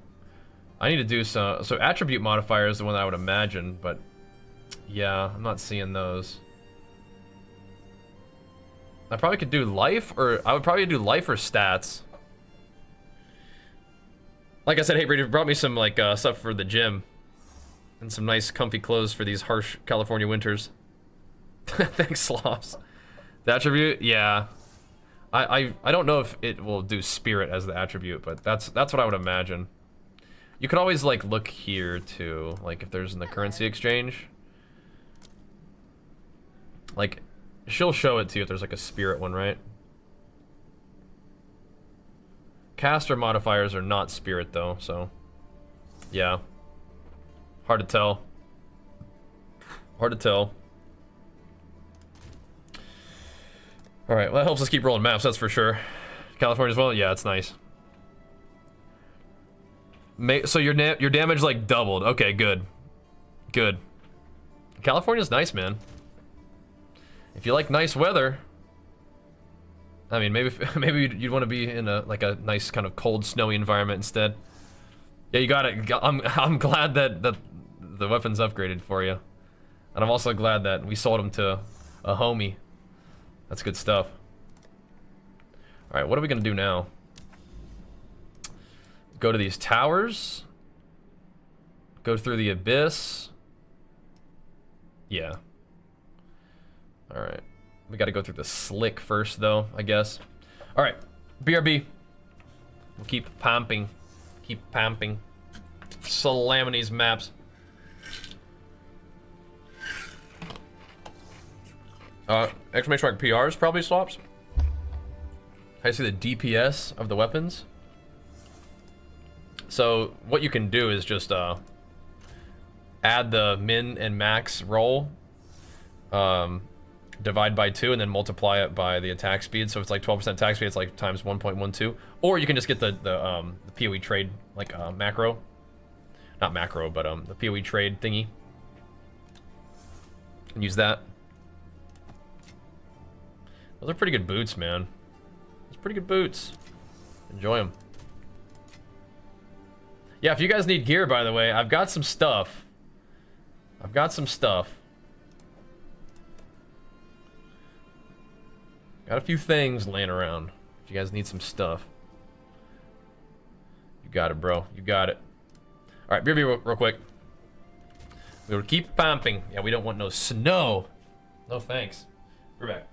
I need to do some. So attribute modifier is the one that I would imagine, but yeah, I'm not seeing those. I probably could do life, or I would probably do life or stats. Like I said, hey, Brady, brought me some like stuff for the gym, and some nice, comfy clothes for these harsh California winters. Thanks, Slops. The attribute, yeah. I don't know if it will do spirit as the attribute, but that's what I would imagine. You could always like look here too, like if there's in the currency exchange. Like, she'll show it to you if there's like a spirit one, right? Caster modifiers are not spirit though, so yeah. Hard to tell. Hard to tell. Alright, well that helps us keep rolling maps, that's for sure. California as well? Yeah, it's nice. So your damage like doubled. Okay, good. Good. California's nice, man. If you like nice weather, I mean, maybe you'd want to be in a like a nice kind of cold, snowy environment instead. Yeah, you got it. I'm glad that the weapon's upgraded for you, and I'm also glad that we sold them to a homie. That's good stuff. All right, what are we gonna do now? Go to these towers. Go through the abyss. Yeah. All right. We got to go through the slick first, though, I guess. All right, BRB. We'll keep pumping. Keep pumping. Slamming these maps. Exclamation mark PRs probably swaps. I see the DPS of the weapons. So what you can do is just add the min and max roll. Divide by 2 and then multiply it by the attack speed. So if it's like 12% attack speed, it's like times 1.12. Or you can just get the PoE trade like macro. Not macro, but the PoE trade thingy. And use that. Those are pretty good boots, man. Those are pretty good boots. Enjoy them. Yeah, if you guys need gear, by the way, I've got some stuff. I've got some stuff. Got a few things laying around. If you guys need some stuff. You got it, bro. You got it. Alright, BRB real quick. We'll keep pumping. Yeah, we don't want no snow. No thanks. We're back.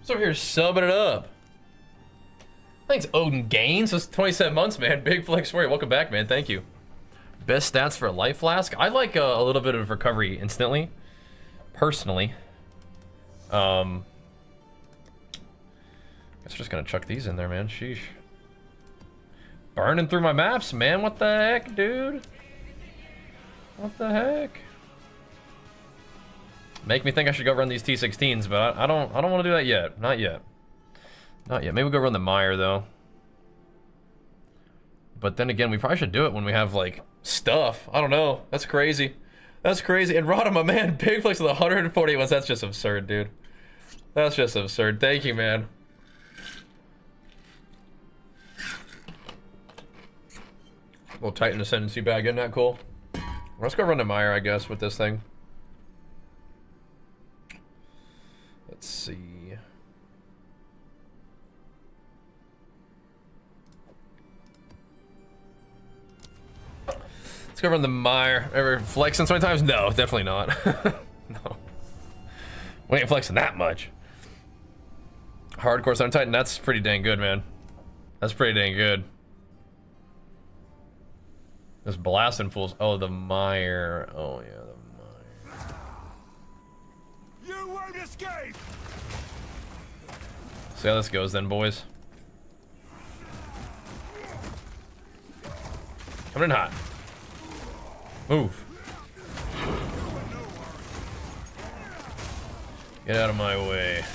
Who's over here subbing it up? Thanks, Odin Gaines. It's 27 months, man. Big flex for you. Welcome back, man. Thank you. Best stats for a life flask. I like a little bit of recovery instantly, personally. Guess we're just gonna chuck these in there, man. Sheesh. Burning through my maps, man. What the heck, dude? What the heck? Make me think I should go run these T16s, but I don't want to do that yet. Not yet. Not yet. Maybe we'll go run the Mire though. But then again, we probably should do it when we have like stuff. I don't know. That's crazy. That's crazy. And Rada, my man, big flex with 140 ones. That's just absurd, dude. That's just absurd. Thank you, man. We'll tighten Ascendency bag. Isn't that cool? Let's go run the Mire, I guess, with this thing. Let's see. Let's go run the Mire. Ever flexing so many times? No, definitely not. No. We ain't flexing that much. Hardcore Sun Titan, that's pretty dang good, man. That's pretty dang good. This blasting fools. Oh, the Mire. Oh, yeah, the Mire. You won't escape! See how this goes then, boys. Coming in hot. Move. Get out of my way.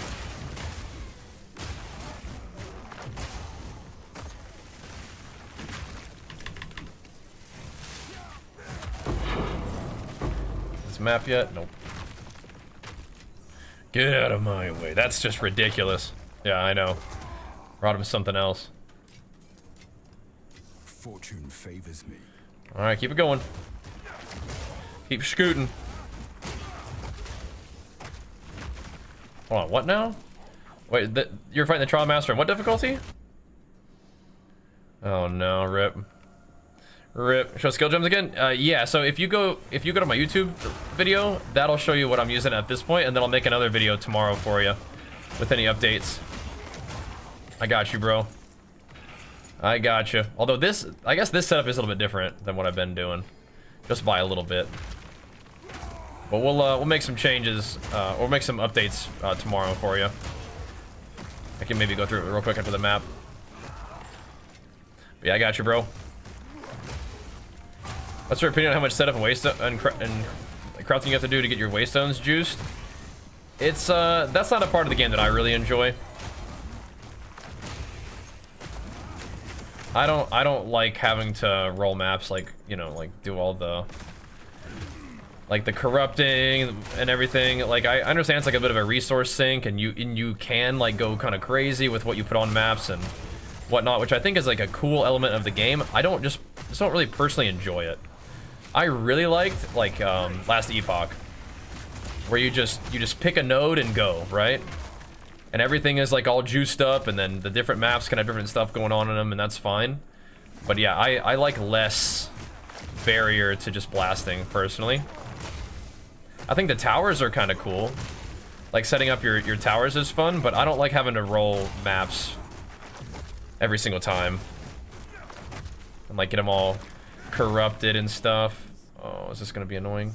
This map yet? Nope. Get out of my way. That's just ridiculous. Yeah, I know. Brought him something else. Fortune favors me. Alright, keep it going. Keep scooting. Hold on, what now? Wait, you're fighting the Trial Master in what difficulty? Oh no, rip. Rip. Show skill gems again? Yeah, so if you go to my YouTube video, that'll show you what I'm using at this point, and then I'll make another video tomorrow for you with any updates. I got you, bro. I got you. Although this, I guess this setup is a little bit different than what I've been doing, just by a little bit. But we'll make some changes, or make some updates tomorrow for you. I can maybe go through it real quick after the map. But yeah, I got you, bro. What's your opinion on how much setup and waste and crafting you have to do to get your waystones juiced? It's that's not a part of the game that I really enjoy. I don't like having to roll maps, like, you know, like do all the like the corrupting and everything. Like, I understand it's like a bit of a resource sink, and you can like go kind of crazy with what you put on maps and whatnot, which I think is like a cool element of the game. I don't just don't really personally enjoy it. I really liked like Last Epoch, where you just pick a node and go, right? And everything is like all juiced up, and then the different maps can have different stuff going on in them, and that's fine. But yeah, I like less barrier to just blasting personally. I think the towers are kind of cool. Like setting up your towers is fun, but I don't like having to roll maps every single time. And like get them all corrupted and stuff. Oh, is this gonna be annoying?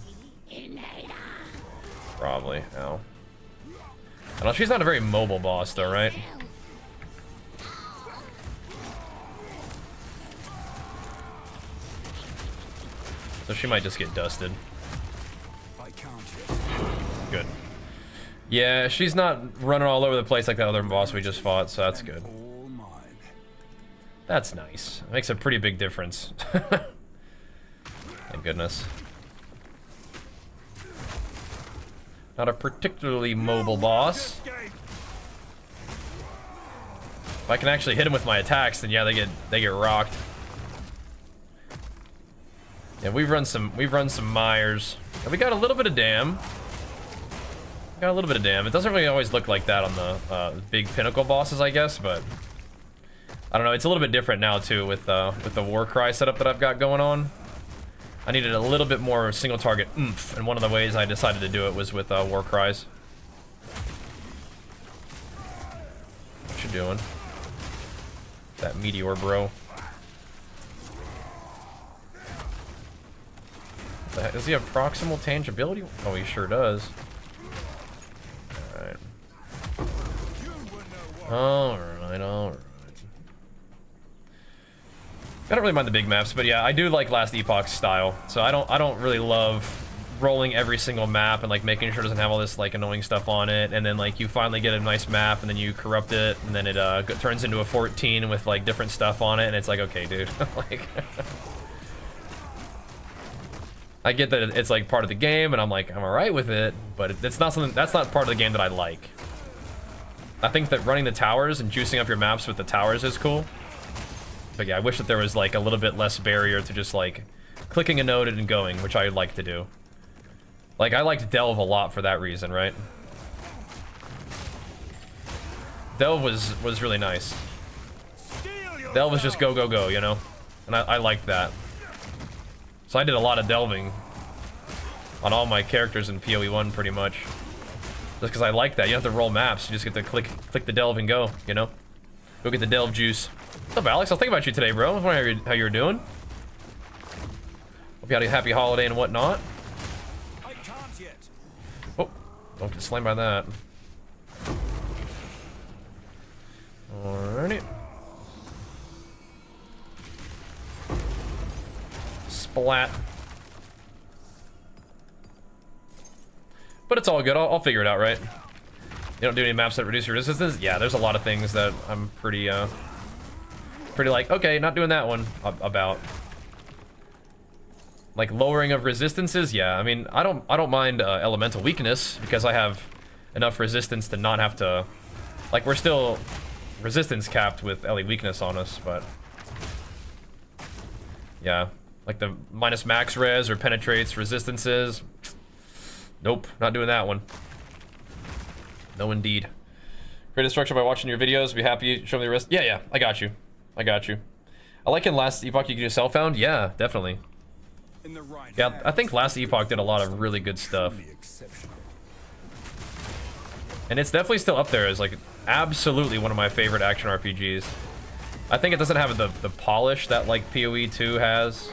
Probably. Ow. I don't know, she's not a very mobile boss though, right? So she might just get dusted. Good. Yeah, she's not running all over the place like that other boss we just fought, so that's good. That's nice. It makes a pretty big difference. Thank goodness. Not a particularly mobile boss. If I can actually hit him with my attacks, then yeah, they get rocked. Yeah, we've run some Mires. And we got a little bit of dam. Got a little bit of dam. It doesn't really always look like that on the big pinnacle bosses, I guess, but I don't know. It's a little bit different now too with the Warcry setup that I've got going on. I needed a little bit more single target oomph, and one of the ways I decided to do it was with Warcries. you doing? That meteor, bro. Does he have proximal tangibility? Oh, he sure does. Alright. Alright, alright. I don't really mind the big maps, but yeah, I do like Last Epoch's style. So I don't really love rolling every single map and like making sure it doesn't have all this like annoying stuff on it, and then like you finally get a nice map and then you corrupt it and then it turns into a 14 with like different stuff on it, and it's like, okay, dude. Like I get that it's like part of the game and I'm like, I'm alright with it, but it's not something that's not part of the game that I like. I think that running the towers and juicing up your maps with the towers is cool. But yeah, I wish that there was like a little bit less barrier to just like clicking a node and going, which I like to do. Like, I liked Delve a lot for that reason, right? Delve was really nice. Delve was just go, go, go, you know? And I liked that. So I did a lot of delving on all my characters in PoE 1, pretty much. Just because I like that. You don't have to roll maps. You just get to click the delve and go, you know? Go get the delve juice. What's up, Alex? I was thinking about you today, bro. I was wondering how you were doing. Hope you had a happy holiday and whatnot. Oh, don't get slammed by that. Alrighty. Splat. But it's all good. I'll figure it out, right? You don't do any maps that reduce your resistance? Yeah, there's a lot of things that I'm pretty like, okay, not doing that one about. Like lowering of resistances, yeah. I mean, I don't mind elemental weakness because I have enough resistance to not have to. Like, we're still resistance capped with LE weakness on us, but yeah, like the minus max res or penetrates resistances. Nope, not doing that one. No, indeed. Great instruction by watching your videos. Be happy. Show me the rest. Yeah, I got you. I got you. I like in Last Epoch you can do self-found. Yeah, definitely. Yeah, I think Last Epoch did a lot of really good stuff. And it's definitely still up there as like absolutely one of my favorite action RPGs. I think it doesn't have the polish that like PoE 2 has.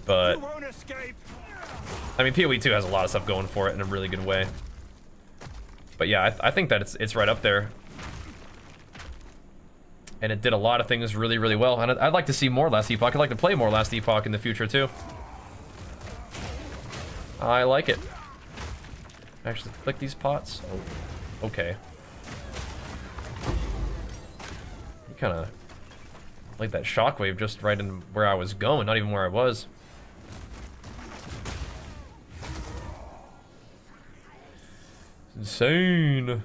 But I mean, PoE 2 has a lot of stuff going for it in a really good way. But yeah, I think that it's right up there. And it did a lot of things really, really well. And I'd like to see more Last Epoch. I'd like to play more Last Epoch in the future, too. I like it. Actually, click these pots. Oh, okay. You kind of like that shockwave just right in where I was going, not even where I was. It's insane.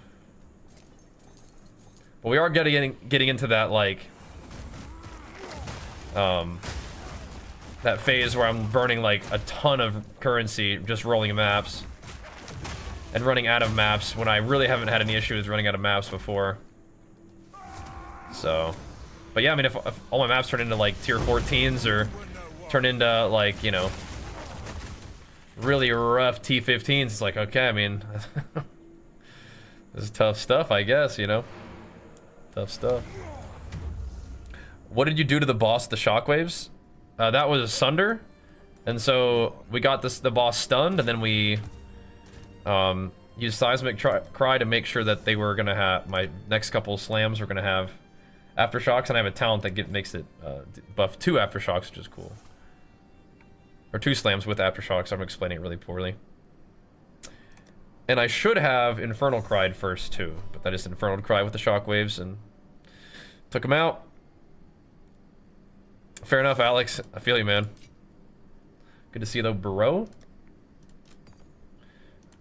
But we are getting into that, like, that phase where I'm burning, like, a ton of currency just rolling maps. And running out of maps when I really haven't had any issues running out of maps before. So, but yeah, I mean, if all my maps turn into, like, tier 14s or turn into, like, you know, really rough T15s, it's like, okay, I mean, this is tough stuff, I guess, you know? Tough stuff. What did you do to the boss, the shockwaves? That was Sunder. And so we got the boss stunned, and then we used Seismic Cry to make sure that they were gonna have, my next couple slams were gonna have aftershocks, and I have a talent that makes it buff 2 aftershocks, which is cool. Or 2 slams with aftershocks. I'm explaining it really poorly. And I should have Infernal Cried first too, but that is Infernal Cry with the shockwaves and took him out. Fair enough, Alex. I feel you, man. Good to see you though, bro.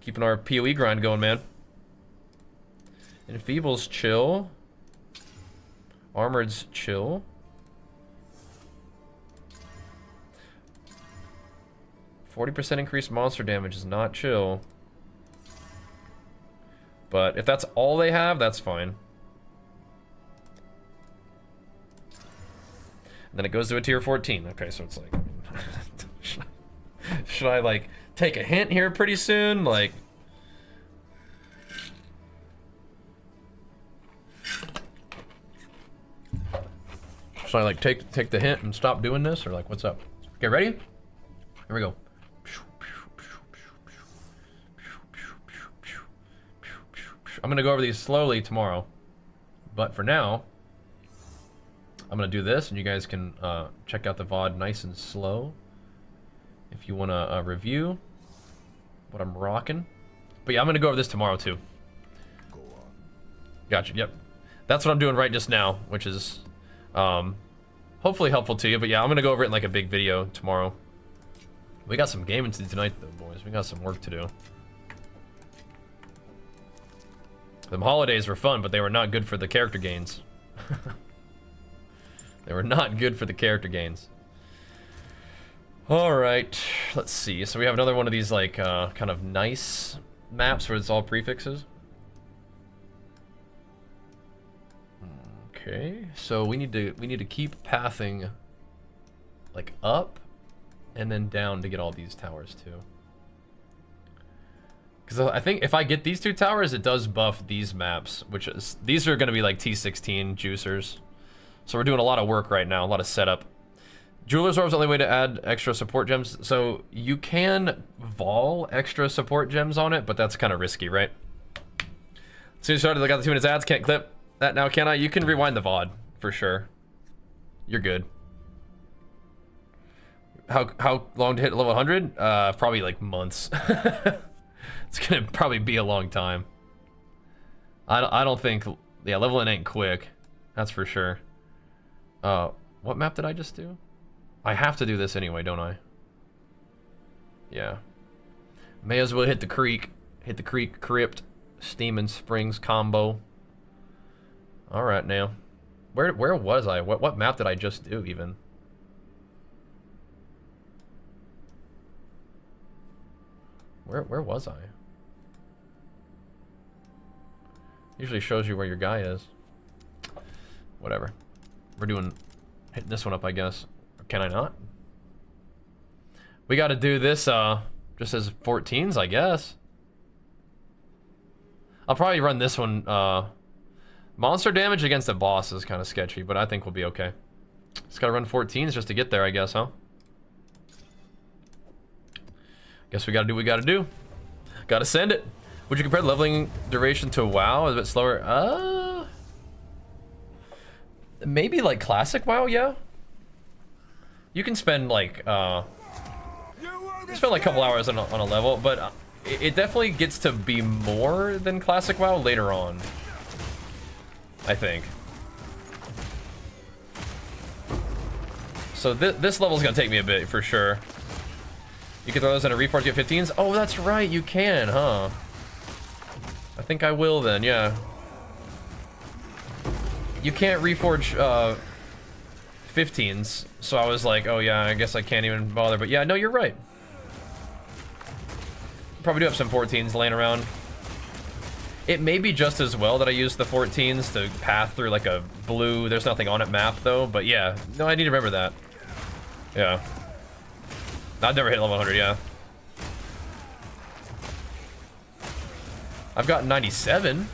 Keeping our PoE grind going, man. Enfeeble's chill. Armored's chill. %40 increased monster damage is not chill. But if that's all they have, that's fine. And then it goes to a tier 14. Okay, so it's like, should I like take a hint here pretty soon? Like, Should I like take the hint and stop doing this, or like what's up? Okay, ready? Here we go. I'm gonna go over these slowly tomorrow, but for now, I'm gonna do this, and you guys can check out the VOD nice and slow if you wanna review what I'm rocking. But yeah, I'm gonna go over this tomorrow too. Gotcha. Yep, that's what I'm doing right just now, which is hopefully helpful to you. But yeah, I'm gonna go over it in like a big video tomorrow. We got some gaming to do tonight though, boys. We got some work to do. Them holidays were fun, but they were not good for the character gains. They were not good for the character gains. All right, let's see. So we have another one of these like kind of nice maps where it's all prefixes. Okay, so we need to keep pathing like up and then down to get all these towers too. Because I think if I get these two towers, it does buff these maps, which is, these are going to be like T16 juicers. So we're doing a lot of work right now, a lot of setup. Jeweler's Orb's the only way to add extra support gems. So you can vol extra support gems on it, but that's kind of risky, right? As soon as you started, I got the 2 minutes ads, can't clip that now, can I? You can rewind the VOD, for sure. You're good. How long to hit level 100? Probably like months. It's gonna probably be a long time. I don't think, yeah, leveling ain't quick. That's for sure. What map did I just do? I have to do this anyway, don't I? Yeah. May as well hit the creek. Hit the creek crypt. Steam and Springs combo. Alright now. Where was I? What map did I just do even? Where was I? Usually shows you where your guy is. Whatever. We're hitting this one up, I guess. Or can I not? We gotta do this, just as 14s, I guess. I'll probably run this one, monster damage against a boss is kind of sketchy, but I think we'll be okay. Just gotta run 14s just to get there, I guess, huh? Guess we gotta do what we gotta do. Gotta send it. Would you compare the leveling duration to WoW? Is it a bit slower? Maybe like classic WoW, yeah. You can spend like spend like a couple hours on a level, but it definitely gets to be more than classic WoW later on, I think. So this level's gonna take me a bit for sure. You can throw those in a reforge, get 15s. Oh, that's right, you can, huh? I think I will then, yeah. You can't reforge 15s, so I was like, oh yeah, I guess I can't even bother. But yeah, no, you're right. Probably do have some 14s laying around. It may be just as well that I use the 14s to path through like a blue, there's nothing on it map though, but yeah, no, I need to remember that. Yeah. I've never hit level 100, yeah. I've got 97.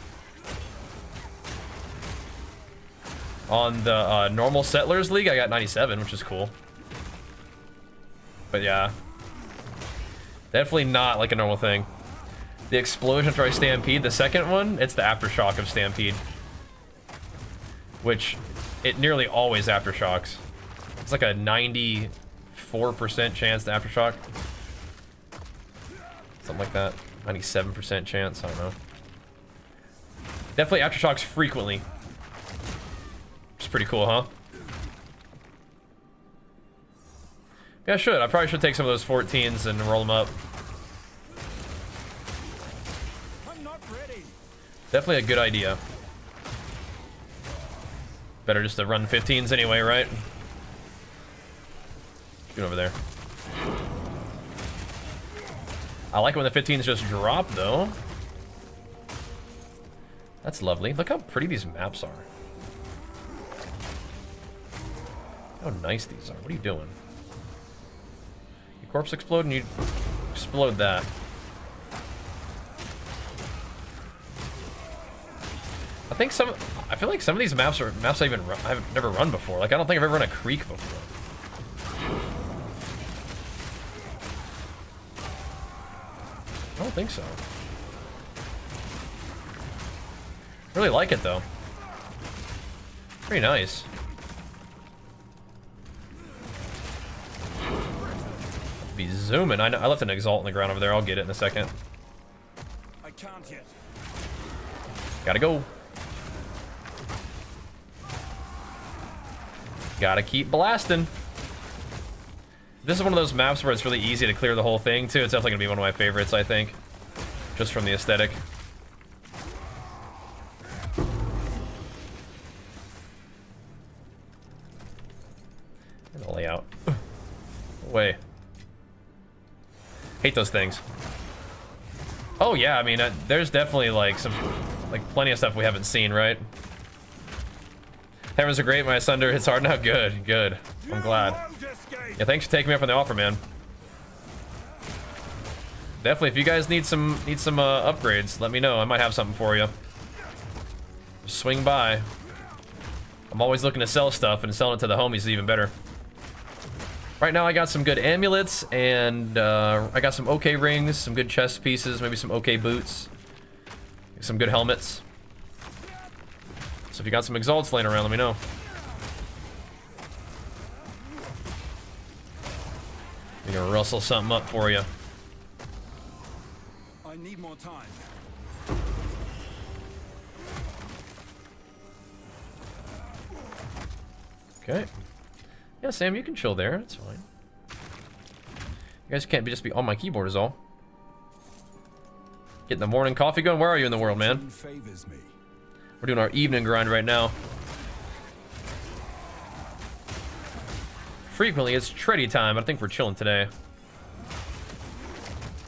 On the normal Settlers League, I got 97, which is cool. But yeah. Definitely not like a normal thing. The explosion after I Stampede, the second one, it's the aftershock of Stampede. Which, it nearly always aftershocks. It's like a 94% chance to aftershock. Something like that. 97% chance, I don't know. Definitely aftershocks frequently. Which is pretty cool, huh? Yeah, I probably should take some of those 14s and roll them up. I'm not ready. Definitely a good idea. Better just to run 15s anyway, right? Get over there. I like it when the 15s just drop, though. That's lovely. Look how pretty these maps are. How nice these are. What are you doing? Your corpse explode and you explode that. think I feel like some of these maps are maps I've never run before. Like I don't think I've ever run a creek before. I don't think so. Really like it though. Pretty nice. Be zooming. I know I left an Exalt on the ground over there. I'll get it in a second. I can't yet. Gotta go. Gotta keep blasting. This is one of those maps where it's really easy to clear the whole thing too. It's definitely gonna be one of my favorites, I think. Just from the aesthetic. And the layout. Away. Hate those things. Oh yeah, I mean, there's definitely like plenty of stuff we haven't seen, right? Hammers are great, my Sunder. It's hard now. Good, good. I'm glad. Yeah, thanks for taking me up on the offer, man. Definitely, if you guys need some upgrades, let me know. I might have something for you. Just swing by. I'm always looking to sell stuff, and selling it to the homies is even better. Right now, I got some good amulets, and I got some okay rings, some good chest pieces, maybe some okay boots, some good helmets. So if you got some exalts laying around, let me know. I'm gonna rustle something up for you. I need more time. Okay. Yeah, Sam, you can chill there. It's fine. You guys can't just be on my keyboard is all. Getting the morning coffee going. Where are you in the world, man? Favors me. We're doing our evening grind right now. Frequently, it's tready time. I think we're chilling today.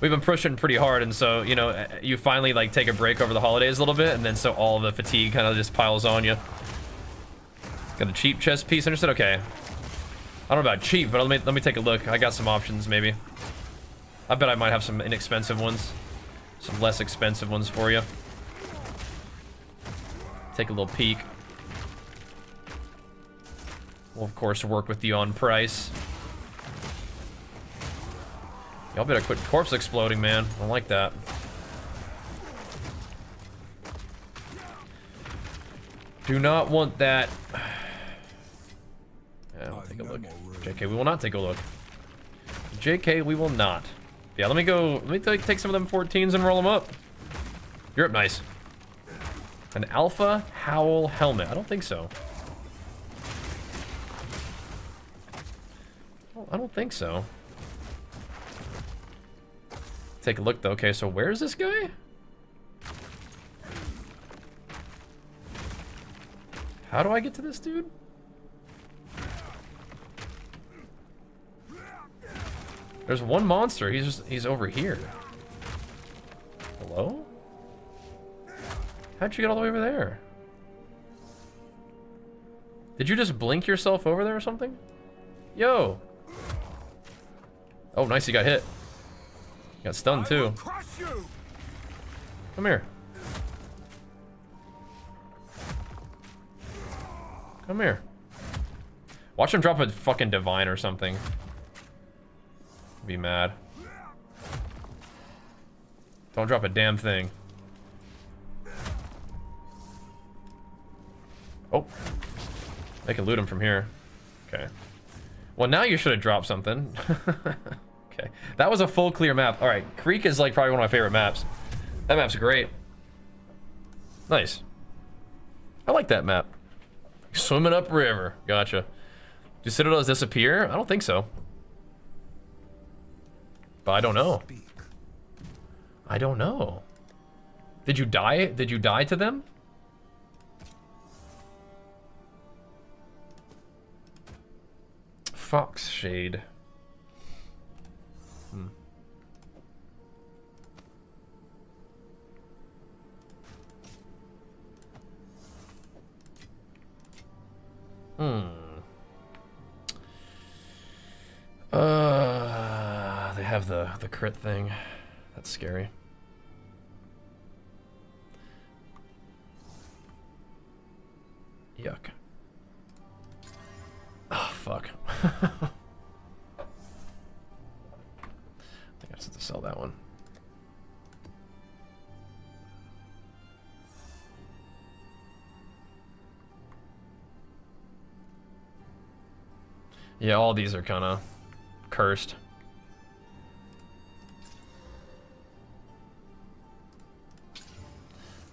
We've been pushing pretty hard, and so, you know, you finally, like, take a break over the holidays a little bit, and then so all the fatigue kind of just piles on you. Got a cheap chest piece, understood? Okay. I don't know about cheap, but let me take a look. I got some options, maybe. I bet I might have some inexpensive ones. Some less expensive ones for you. Take a little peek. We'll, of course, work with you on price. Y'all better quit corpse exploding, man. I don't like that. Do not want that. Yeah, we'll take a look. JK, we will not take a look. JK, we will not. Yeah, let me take some of them 14s and roll them up. You're up nice. An Alpha Howl helmet. I don't think so. Well, I don't think so. Take a look though. Okay, so where's this guy? How do I get to this dude? There's one monster. He's over here. Hello? How'd you get all the way over there? Did you just blink yourself over there or something? Yo! Oh, nice, you got hit. You got stunned too. Come here. Come here. Watch him drop a fucking divine or something. Be mad. Don't drop a damn thing. Oh. They can loot him from here. Okay. Well, now you should have dropped something. Okay. That was a full clear map. Alright, Creek is like probably one of my favorite maps. That map's great. Nice. I like that map. Swimming upriver. Gotcha. Do citadels disappear? I don't think so. But I don't know. I don't know. Did you die? Did you die to them? Fox Shade. They have the crit thing. That's scary. sell that one. Yeah, all these are kind of cursed.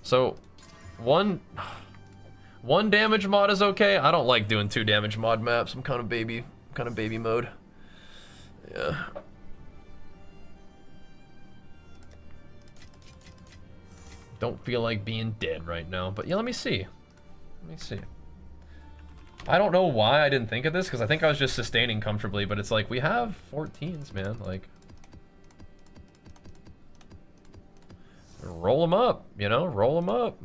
So, one damage mod is okay. I don't like doing 2 damage mod maps. I'm kind of baby mode. Yeah. Don't feel like being dead right now, but yeah, let me see. Let me see. I don't know why I didn't think of this, because I think I was just sustaining comfortably, but it's like, we have 14s, man, like... Roll them up, you know? Roll them up.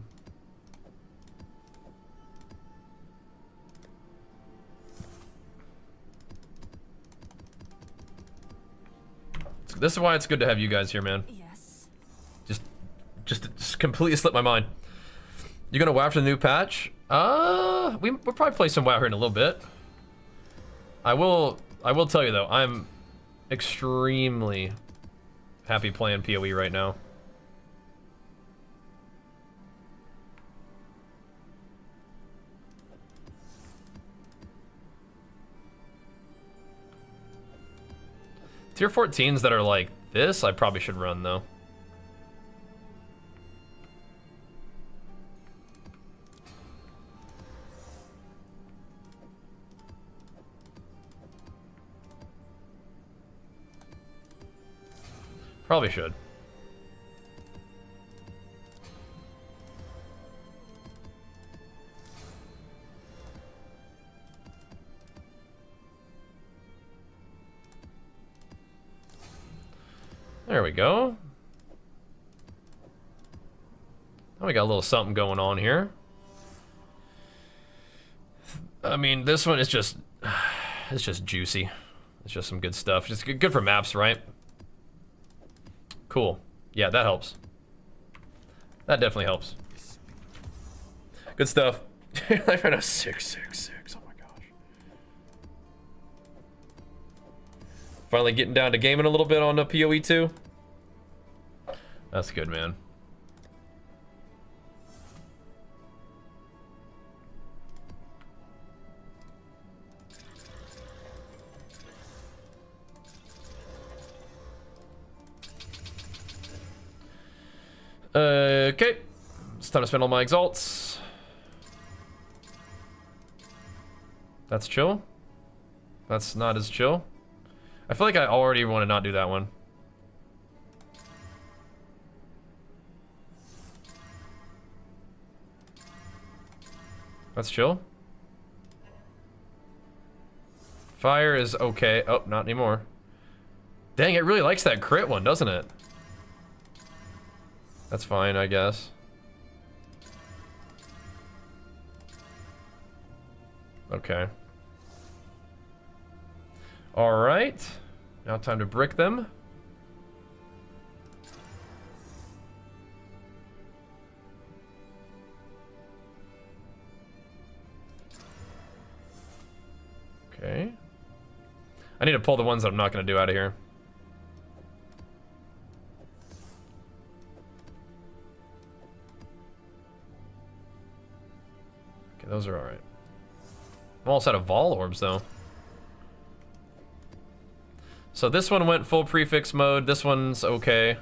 This is why it's good to have you guys here, man. Yes. Just completely slipped my mind. You gonna WoW after the new patch? We'll probably play some WoW here in a little bit. I will tell you though, I'm extremely happy playing PoE right now. Tier 14s that are like this, I probably should run though. Probably should. There we go. Now we got a little something going on here. I mean, this one is just, it's just juicy. It's just some good stuff. Just good for maps, right? Cool. Yeah, that helps. That definitely helps. Good stuff. Life right now 666. Oh my gosh. Finally getting down to gaming a little bit on the PoE 2. That's good, man. Okay, it's time to spend all my exalts. That's chill. That's not as chill. I feel like I already want to not do that one. That's chill. Fire is okay. Oh, not anymore. Dang, it really likes that crit one, doesn't it? That's fine, I guess. Okay. All right. Now time to brick them. Okay. I need to pull the ones that I'm not going to do out of here. Okay, those are all right. I'm almost out of Vol Orbs, though. So this one went full prefix mode. This one's okay.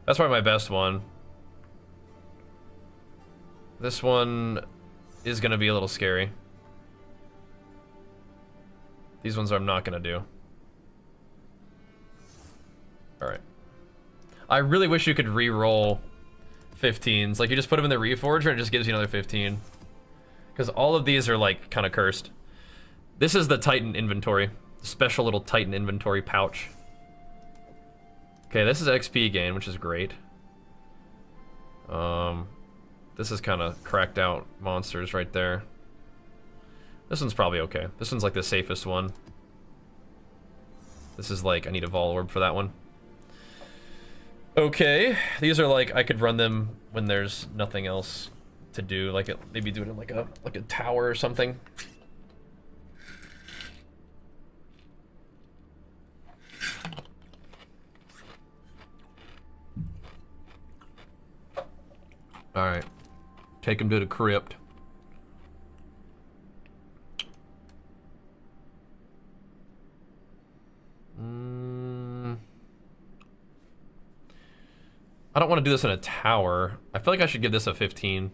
That's probably my best one. This one is going to be a little scary. These ones I'm not going to do. Alright. I really wish you could re-roll 15s. Like, you just put them in the Reforger and it just gives you another 15. Because all of these are, like, kind of cursed. This is the Titan inventory. Special little Titan inventory pouch. Okay, this is XP gain, which is great. This is kind of cracked out monsters right there. This one's probably okay. This one's like the safest one. This is like, I need a Vol Orb for that one. Okay, these are like, I could run them when there's nothing else to do. Like, maybe do it in like a tower or something. Alright. Take him to the crypt. I don't want to do this in a tower. I feel like I should give this a 15.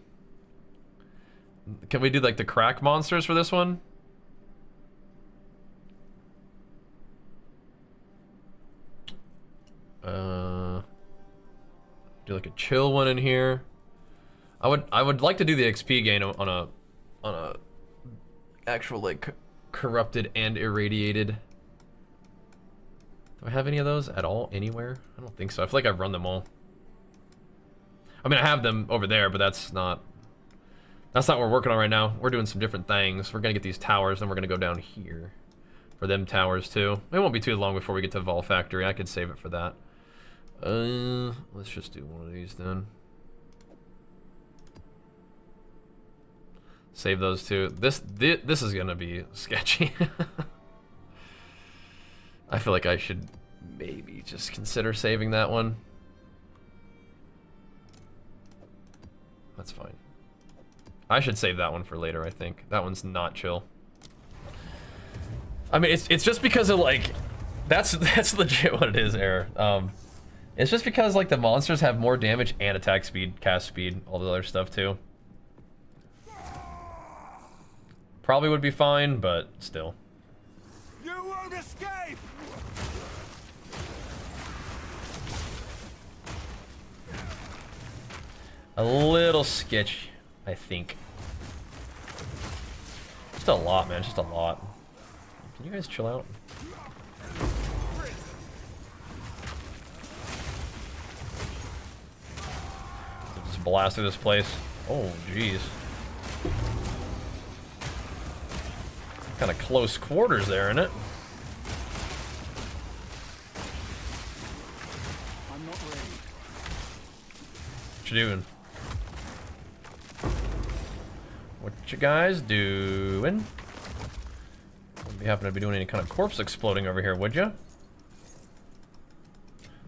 Can we do like the crack monsters for this one? Do like a chill one in here. I would like to do the XP gain on a actual like corrupted and irradiated. Do I have any of those at all anywhere? I don't think so. I feel like I've run them all. I mean, I have them over there, but that's not what we're working on right now. We're doing some different things. We're gonna get these towers, then we're gonna go down here for them towers too. It won't be too long before we get to Vol Factory. I could save it for that. Let's just do one of these then. Save those two. This is gonna be sketchy. I feel like I should maybe just consider saving that one. That's fine. I should save that one for later, I think. That one's not chill. I mean, it's just because of like, that's legit what it is, Error. It's just because like the monsters have more damage and attack speed, cast speed, all the other stuff too. Probably would be fine, but still. You won't escape! A little sketch, I think. Just a lot, man. Just a lot. Can you guys chill out? Just blast through this place. Oh, jeez. Kind of close quarters there, isn't it? I'm not ready. What you doing? What you guys doing? Wouldn't be happen to be doing any kind of corpse exploding over here, would you?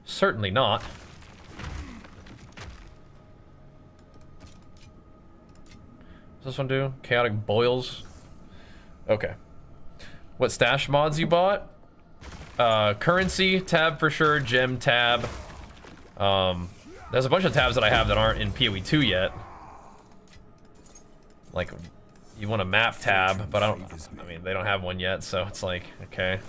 Certainly not. What's this one do? Chaotic boils. Okay. What stash mods you bought? Currency tab for sure, gem tab. There's a bunch of tabs that I have that aren't in PoE 2 yet. Like, you want a map tab, but I mean, they don't have one yet, so it's like, okay.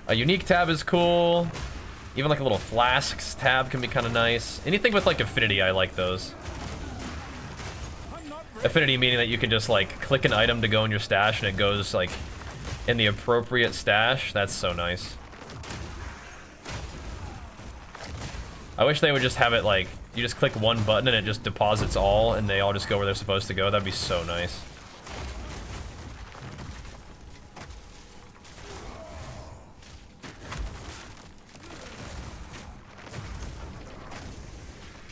A unique tab is cool. Even like a little flasks tab can be kind of nice. Anything with like affinity, I like those. Affinity meaning that you can just like click an item to go in your stash and it goes like in the appropriate stash. That's so nice. I wish they would just have it like, you just click one button and it just deposits all and they all just go where they're supposed to go. That'd be so nice.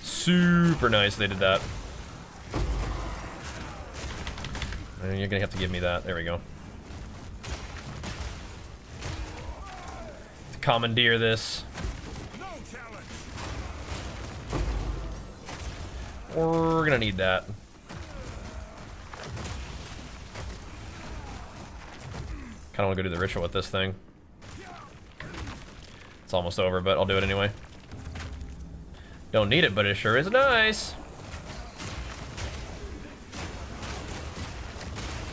Super nice they did that. And you're gonna have to give me that. There we go. Commandeer this. We're gonna need that. Kinda wanna go do the ritual with this thing. It's almost over, but I'll do it anyway. Don't need it, but it sure is nice.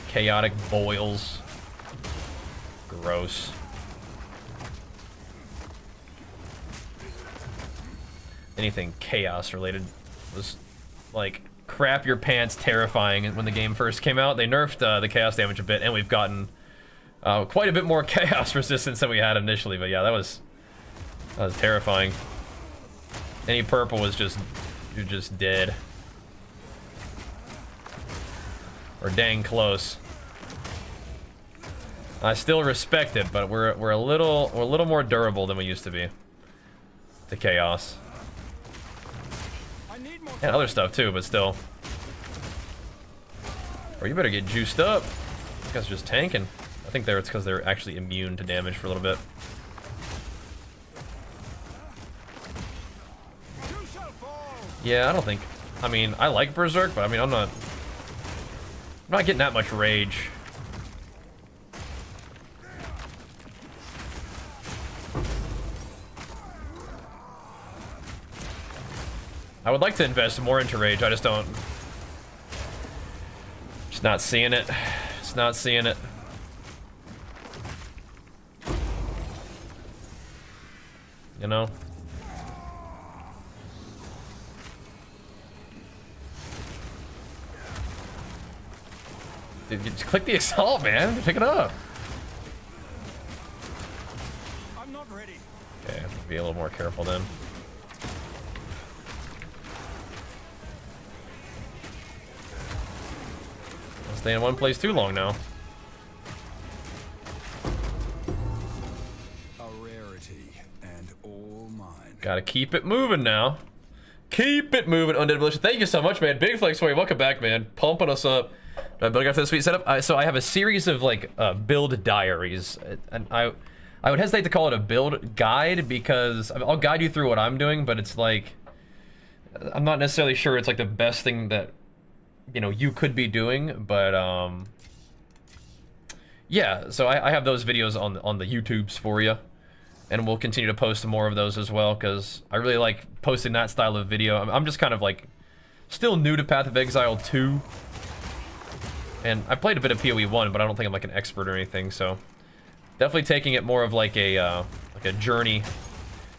Chaotic boils. Gross. Anything chaos related was like crap your pants terrifying when the game first came out. They nerfed the chaos damage a bit, and we've gotten quite a bit more chaos resistance than we had initially. But yeah, that was terrifying. Any purple was just, you're just dead. Or dang close. I still respect it, but we're a little more durable than we used to be. The chaos. And other stuff too, but still. Or you better get juiced up. This guy's just tanking. I think it's because they're actually immune to damage for a little bit. Yeah, I don't think... I mean, I like Berserk, but I mean, I'm not getting that much rage. I would like to invest more into rage, I just don't... Just not seeing it. Just not seeing it. You know? Dude, just click the assault, man. Pick it up. I'm not ready. Okay, be a little more careful then. I'll stay in one place too long now. A rarity and all mine. Gotta keep it moving now. Keep it moving, Undead Militia. Thank you so much, man. Big flex for you. Welcome back, man. Pumping us up. Building after the sweet setup. So I have a series of like build diaries, and I would hesitate to call it a build guide because I'll guide you through what I'm doing, but it's like I'm not necessarily sure it's like the best thing that you could be doing, but yeah. So I have those videos on the YouTubes for you, and we'll continue to post more of those as well because I really like posting that style of video. I'm just kind of like still new to Path of Exile 2. And I played a bit of PoE 1, but I don't think I'm like an expert or anything, so definitely taking it more of like a journey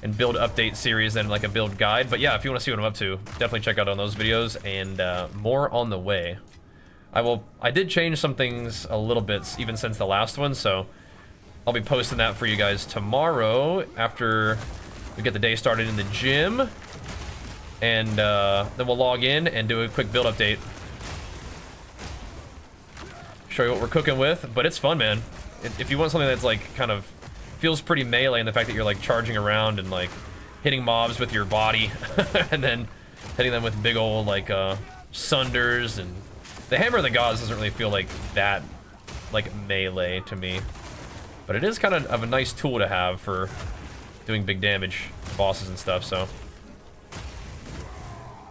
and build update series than like a build guide. But yeah, if you want to see what I'm up to, definitely check out on those videos, and more on the way. I did change some things a little bit even since the last one, so I'll be posting that for you guys tomorrow after we get the day started in the gym, and then we'll log in and do a quick build update. Show you what we're cooking with, but it's fun, man. If you want something that's like kind of feels pretty melee, and the fact that you're like charging around and like hitting mobs with your body and then hitting them with big old like sunders, and the Hammer of the Gods doesn't really feel like that like melee to me, but it is kind of a nice tool to have for doing big damage to bosses and stuff. So,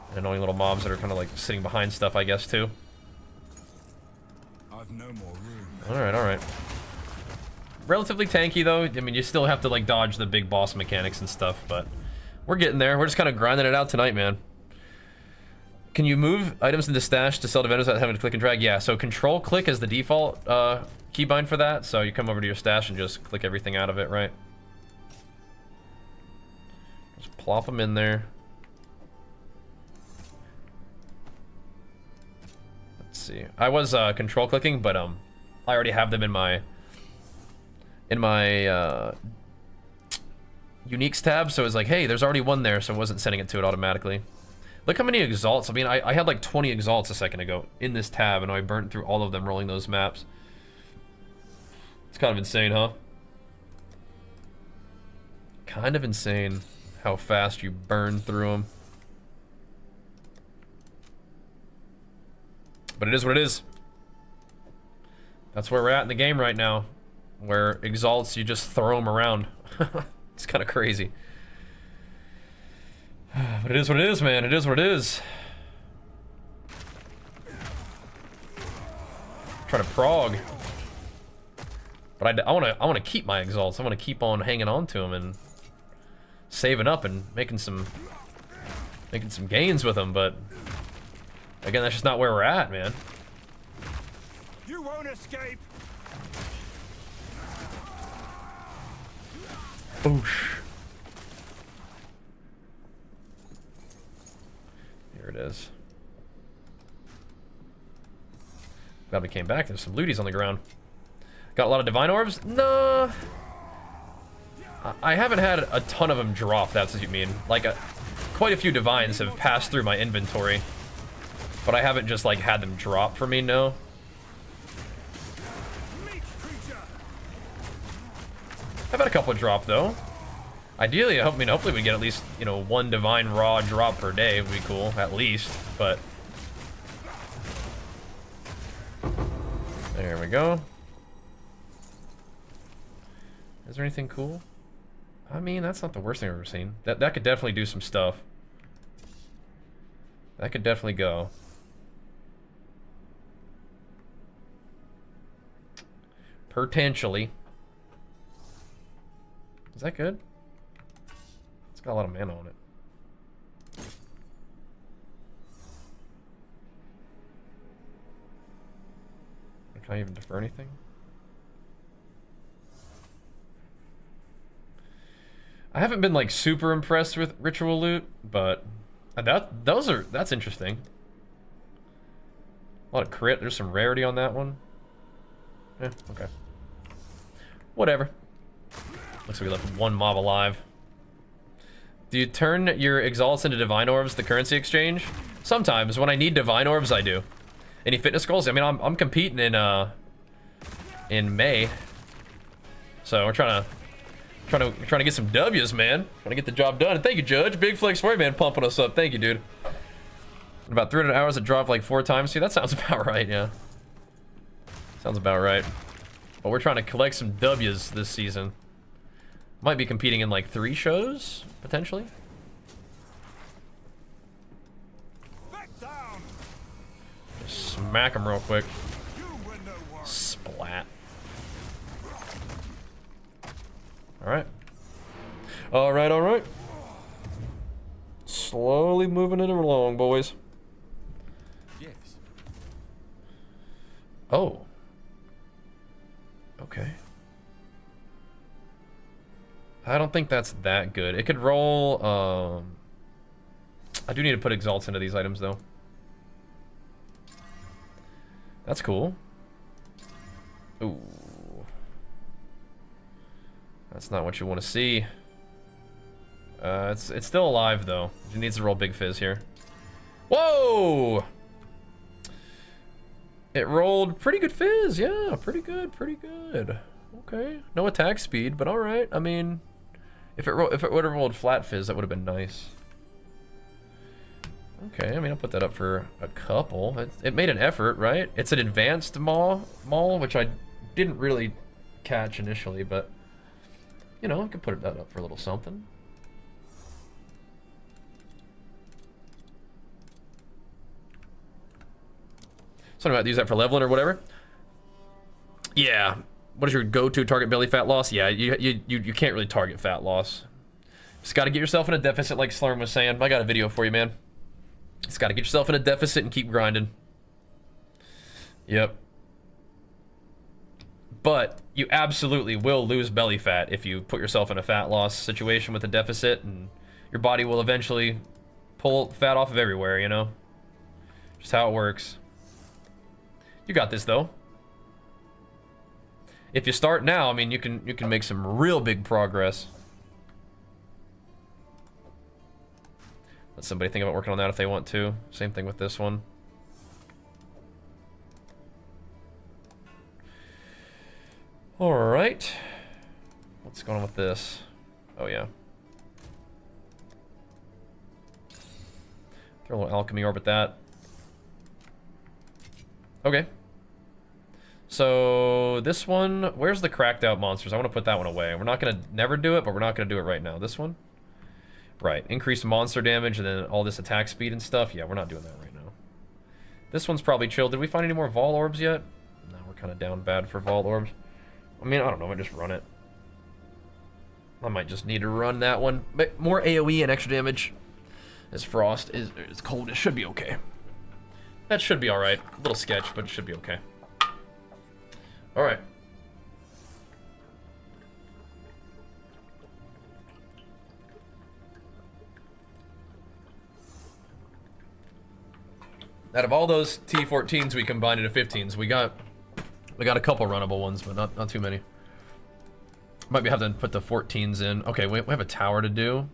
and annoying little mobs that are kind of like sitting behind stuff, I guess, too. No more room. All right. Relatively tanky though. I mean, you still have to like dodge the big boss mechanics and stuff, but we're getting there. We're just kind of grinding it out tonight, man. Can you move items into stash to sell to vendors without having to click and drag? Yeah, so control click is the default keybind for that. So you come over to your stash and just click everything out of it, right? Just plop them in there. See, I was control clicking, but I already have them in my uniques tab, so it's like, hey, there's already one there, so I wasn't sending it to it automatically. Look how many exalts. I mean, I had like 20 exalts a second ago in this tab, and I burnt through all of them rolling those maps. It's kind of insane, huh? Kind of insane how fast you burn through them. But it is what it is. That's where we're at in the game right now. Where exalts, you just throw them around. It's kind of crazy. But it is what it is, man. It is what it is. Try to prog. But I want to keep my exalts. I want to keep on hanging on to them and saving up and making some gains with them, but again, that's just not where we're at, man. You won't escape. Boosh. Here it is. Glad we came back. There's some looties on the ground. Got a lot of divine orbs? No. I haven't had a ton of them drop, that's what you mean. Like, quite a few divines have passed through my inventory. But I haven't just, like, had them drop for me, no. I've had a couple drop, though. Ideally, hopefully we get at least, you know, one divine raw drop per day would be cool, at least, but... There we go. Is there anything cool? I mean, that's not the worst thing I've ever seen. That could definitely do some stuff. That could definitely go. Potentially. Is that good? It's got a lot of mana on it. Can I even defer anything? I haven't been like super impressed with ritual loot, but that's interesting. A lot of crit. There's some rarity on that one. Yeah, okay. Whatever. Looks like we left one mob alive. Do you turn your exalts into divine orbs, the currency exchange? Sometimes when I need divine orbs, I do. Any fitness goals? I mean, I'm competing in May, so we're trying to get some W's, man. Trying to get the job done. And thank you, Judge. Big flex for you, man. Pumping us up. Thank you, dude. About 300 hours, it dropped like 4 times. See, that sounds about right, yeah. Sounds about right. But we're trying to collect some W's this season. Might be competing in like 3 shows, potentially. Just smack him real quick. Splat. Alright. Alright, alright. Slowly moving it along, boys. Yes. Oh. Okay. I don't think that's that good. It could roll, I do need to put exalts into these items, though. That's cool. Ooh. That's not what you want to see. It's still alive, though. It needs to roll big fizz here. Whoa! It rolled pretty good fizz, yeah. Pretty good, pretty good. Okay. No attack speed, but alright. I mean, if it would have rolled flat fizz, that would have been nice. Okay, I mean, I'll put that up for a couple. It made an effort, right? It's an advanced maul, which I didn't really catch initially, but you know, I could put that up for a little something. Something about use that for leveling or whatever. Yeah. What is your go-to target belly fat loss? Yeah, you can't really target fat loss. Just got to get yourself in a deficit, like Slurm was saying. I got a video for you, man. Just got to get yourself in a deficit and keep grinding. Yep. But you absolutely will lose belly fat if you put yourself in a fat loss situation with a deficit, and your body will eventually pull fat off of everywhere, you know? Just how it works. You got this, though. If you start now, I mean, you can make some real big progress. Let somebody think about working on that if they want to. Same thing with this one. All right. What's going on with this? Oh, yeah. Throw a little alchemy orb at that. Okay. So this one, where's the cracked out monsters? I want to put that one away. We're not going to never do it, but we're not going to do it right now. This one? Right. Increased monster damage and then all this attack speed and stuff. Yeah, we're not doing that right now. This one's probably chill. Did we find any more Vol orbs yet? No, we're kind of down bad for Vol orbs. I mean, I don't know. I might just run it. I might just need to run that one. But more AoE and extra damage. As Frost is cold, it should be okay. That should be alright. A little sketch, but it should be okay. Alright. Out of all those T14s we combined into 15s, we got a couple runnable ones, but not too many. Might be having to put the 14s in. Okay, we have a tower to do.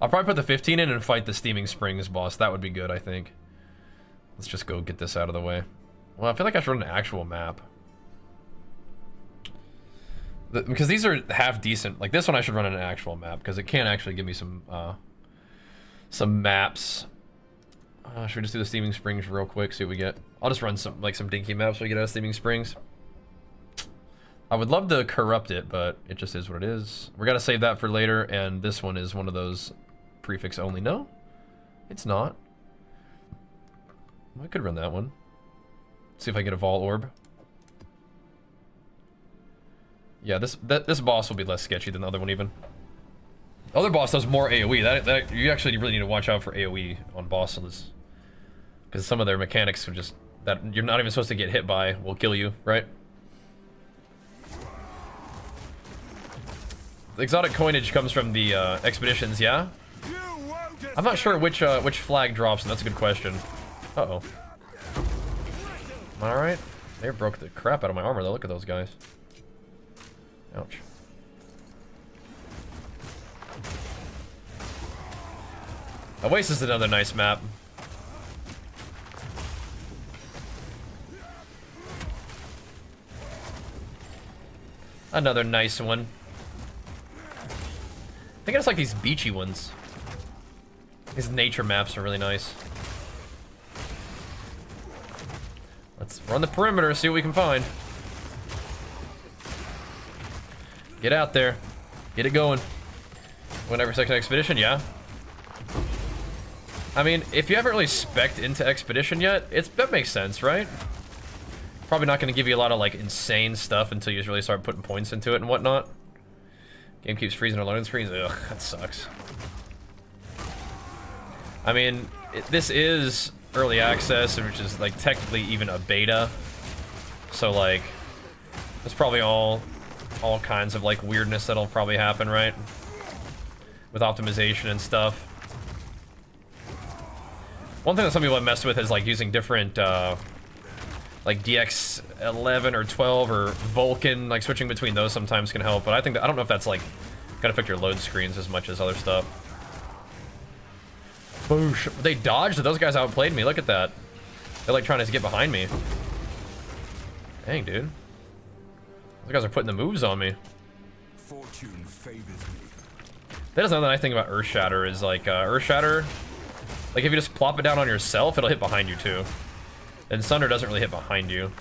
I'll probably put the 15 in and fight the Steaming Springs boss. That would be good, I think. Let's just go get this out of the way. Well, I feel like I should run an actual map. Because these are half decent. Like this one I should run an actual map because it can actually give me some maps. Should we just do the Steaming Springs real quick, see what we get? I'll just run some dinky maps so we get out of Steaming Springs. I would love to corrupt it, but it just is what it is. We're gonna save that for later, and this one is one of those prefix only. No, it's not. I could run that one. See if I get a Vol Orb. Yeah, this boss will be less sketchy than the other one even. The other boss does more AoE. That you actually really need to watch out for AoE on bosses. Because some of their mechanics are just that you're not even supposed to get hit by will kill you, right? The exotic coinage comes from the expeditions, yeah? I'm not sure which flag drops, and that's a good question. Uh-oh. Alright. They broke the crap out of my armor, though. Look at those guys. Ouch. Oasis is another nice map. Another nice one. I think it's like these beachy ones. These nature maps are really nice. Let's run the perimeter, see what we can find. Get out there. Get it going. Win every second expedition, yeah. I mean, if you haven't really spec'd into expedition yet, that makes sense, right? Probably not going to give you a lot of like insane stuff until you really start putting points into it and whatnot. Game keeps freezing our loading screens. Ugh, that sucks. I mean, this is early access, which is like technically even a beta. So like, there's probably all kinds of like weirdness that'll probably happen, right? With optimization and stuff. One thing that some people have messed with is like using different like DX11 or 12 or Vulcan, like switching between those sometimes can help, but I don't know if that's like gonna affect your load screens as much as other stuff. Boosh. They dodged? Those guys outplayed me. Look at that. They're like trying to get behind me. Dang, dude. Those guys are putting the moves on me. Fortune favors me. That is another nice thing about Earthshatter is like Earthshatter, like if you just plop it down on yourself, it'll hit behind you too. And Sunder doesn't really hit behind you.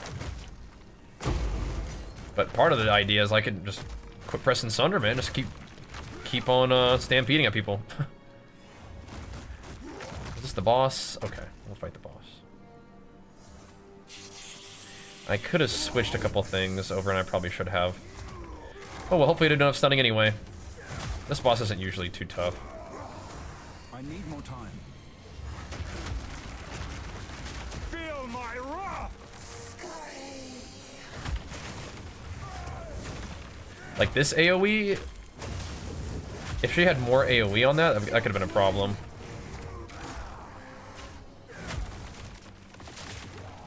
But part of the idea is I can just quit pressing Sunder, man. Just keep on stampeding at people. Is this the boss? Okay, we'll fight the boss. I could have switched a couple things over, and I probably should have. Oh, well, hopefully I did enough stunning anyway. This boss isn't usually too tough. I need more time. Feel my wrath! Like this AoE, if she had more AoE on that could have been a problem.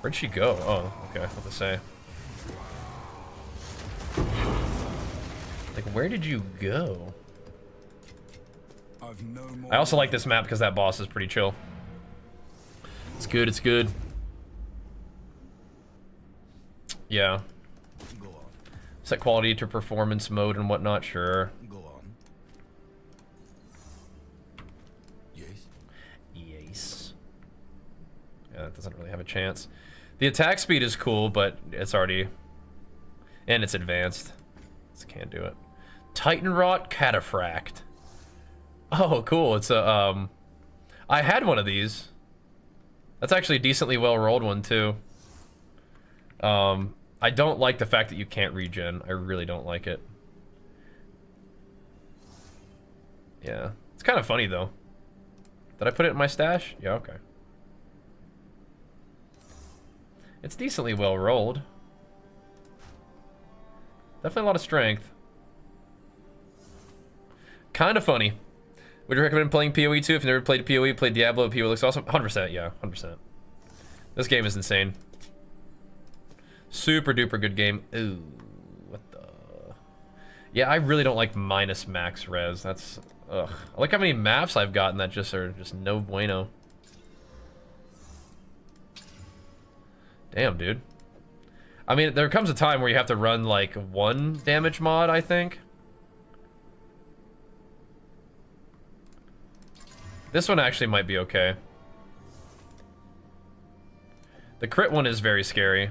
Where'd she go? Oh, okay, what to say. Like, where did you go? I've no more. I also like this map because that boss is pretty chill. It's good, it's good. Yeah. Go on. Set quality to performance mode and whatnot, sure. Go on. Yes. Yes. Yeah, that doesn't really have a chance. The attack speed is cool, but it's already... And it's advanced. Just can't do it. Titanrot Cataphract. Oh, cool. It's a, I had one of these. That's actually a decently well-rolled one, too. I don't like the fact that you can't regen. I really don't like it. Yeah. It's kind of funny, though. Did I put it in my stash? Yeah, okay. It's decently well-rolled. Definitely a lot of strength. Kind of funny. Would you recommend playing PoE too? If you've never played PoE, played Diablo, PoE looks awesome. 100%, yeah, 100%. This game is insane. Super duper good game. Ooh, what the... Yeah, I really don't like minus max res. That's, ugh. I like how many maps I've gotten that just are just no bueno. Damn, dude. I mean, there comes a time where you have to run like 1 damage mod, I think. This one actually might be okay. The crit one is very scary.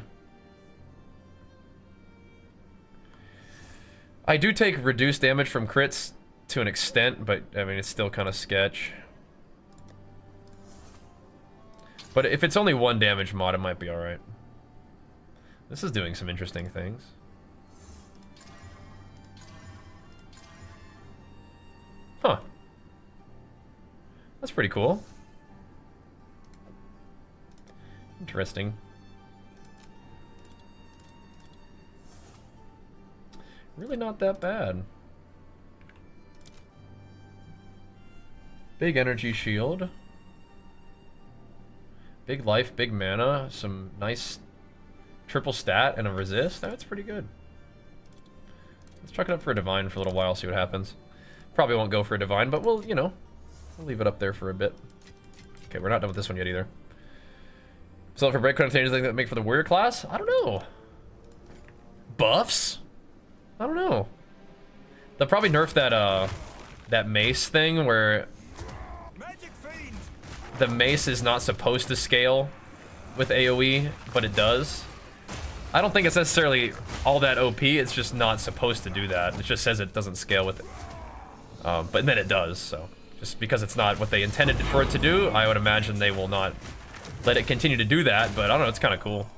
I do take reduced damage from crits to an extent, but I mean, it's still kind of sketch. But if it's only 1 damage mod, it might be alright. This is doing some interesting things. Huh. That's pretty cool. Interesting. Really not that bad. Big energy shield. Big life, big mana, some nice triple stat and a resist. That's pretty good. Let's chuck it up for a divine for a little while, see what happens. Probably won't go for a divine, but we'll, you know, we'll leave it up there for a bit. Okay, we're not done with this one yet either. So for breakcode changes that make for the warrior class? I don't know. Buffs? I don't know. They'll probably nerf that that mace thing where the mace is not supposed to scale with AoE, but it does. I don't think it's necessarily all that OP, it's just not supposed to do that. It just says it doesn't scale with it. But then it does, so. Just because it's not what they intended for it to do, I would imagine they will not let it continue to do that, but I don't know, it's kind of cool.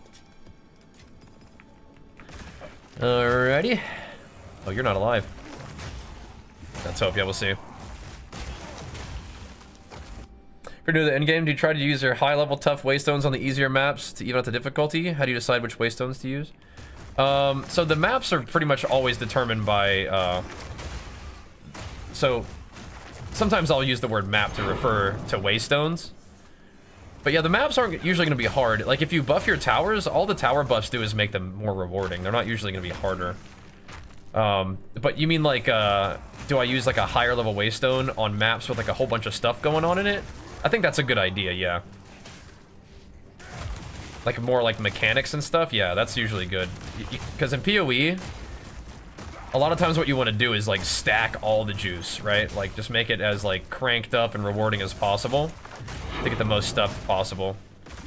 Alrighty. Oh, you're not alive. Let's hope, yeah, we'll see. If you're new to the endgame, do you try to use your high-level tough waystones on the easier maps to even out the difficulty? How do you decide which waystones to use? So the maps are pretty much always determined by, so sometimes I'll use the word map to refer to waystones. But yeah, the maps aren't usually going to be hard. Like if you buff your towers, all the tower buffs do is make them more rewarding. They're not usually going to be harder. But you mean like, do I use like a higher level waystone on maps with like a whole bunch of stuff going on in it? I think that's a good idea, yeah. Like more like mechanics and stuff, yeah, that's usually good. Because in PoE, a lot of times what you want to do is like stack all the juice, right? Like just make it as like cranked up and rewarding as possible to get the most stuff possible.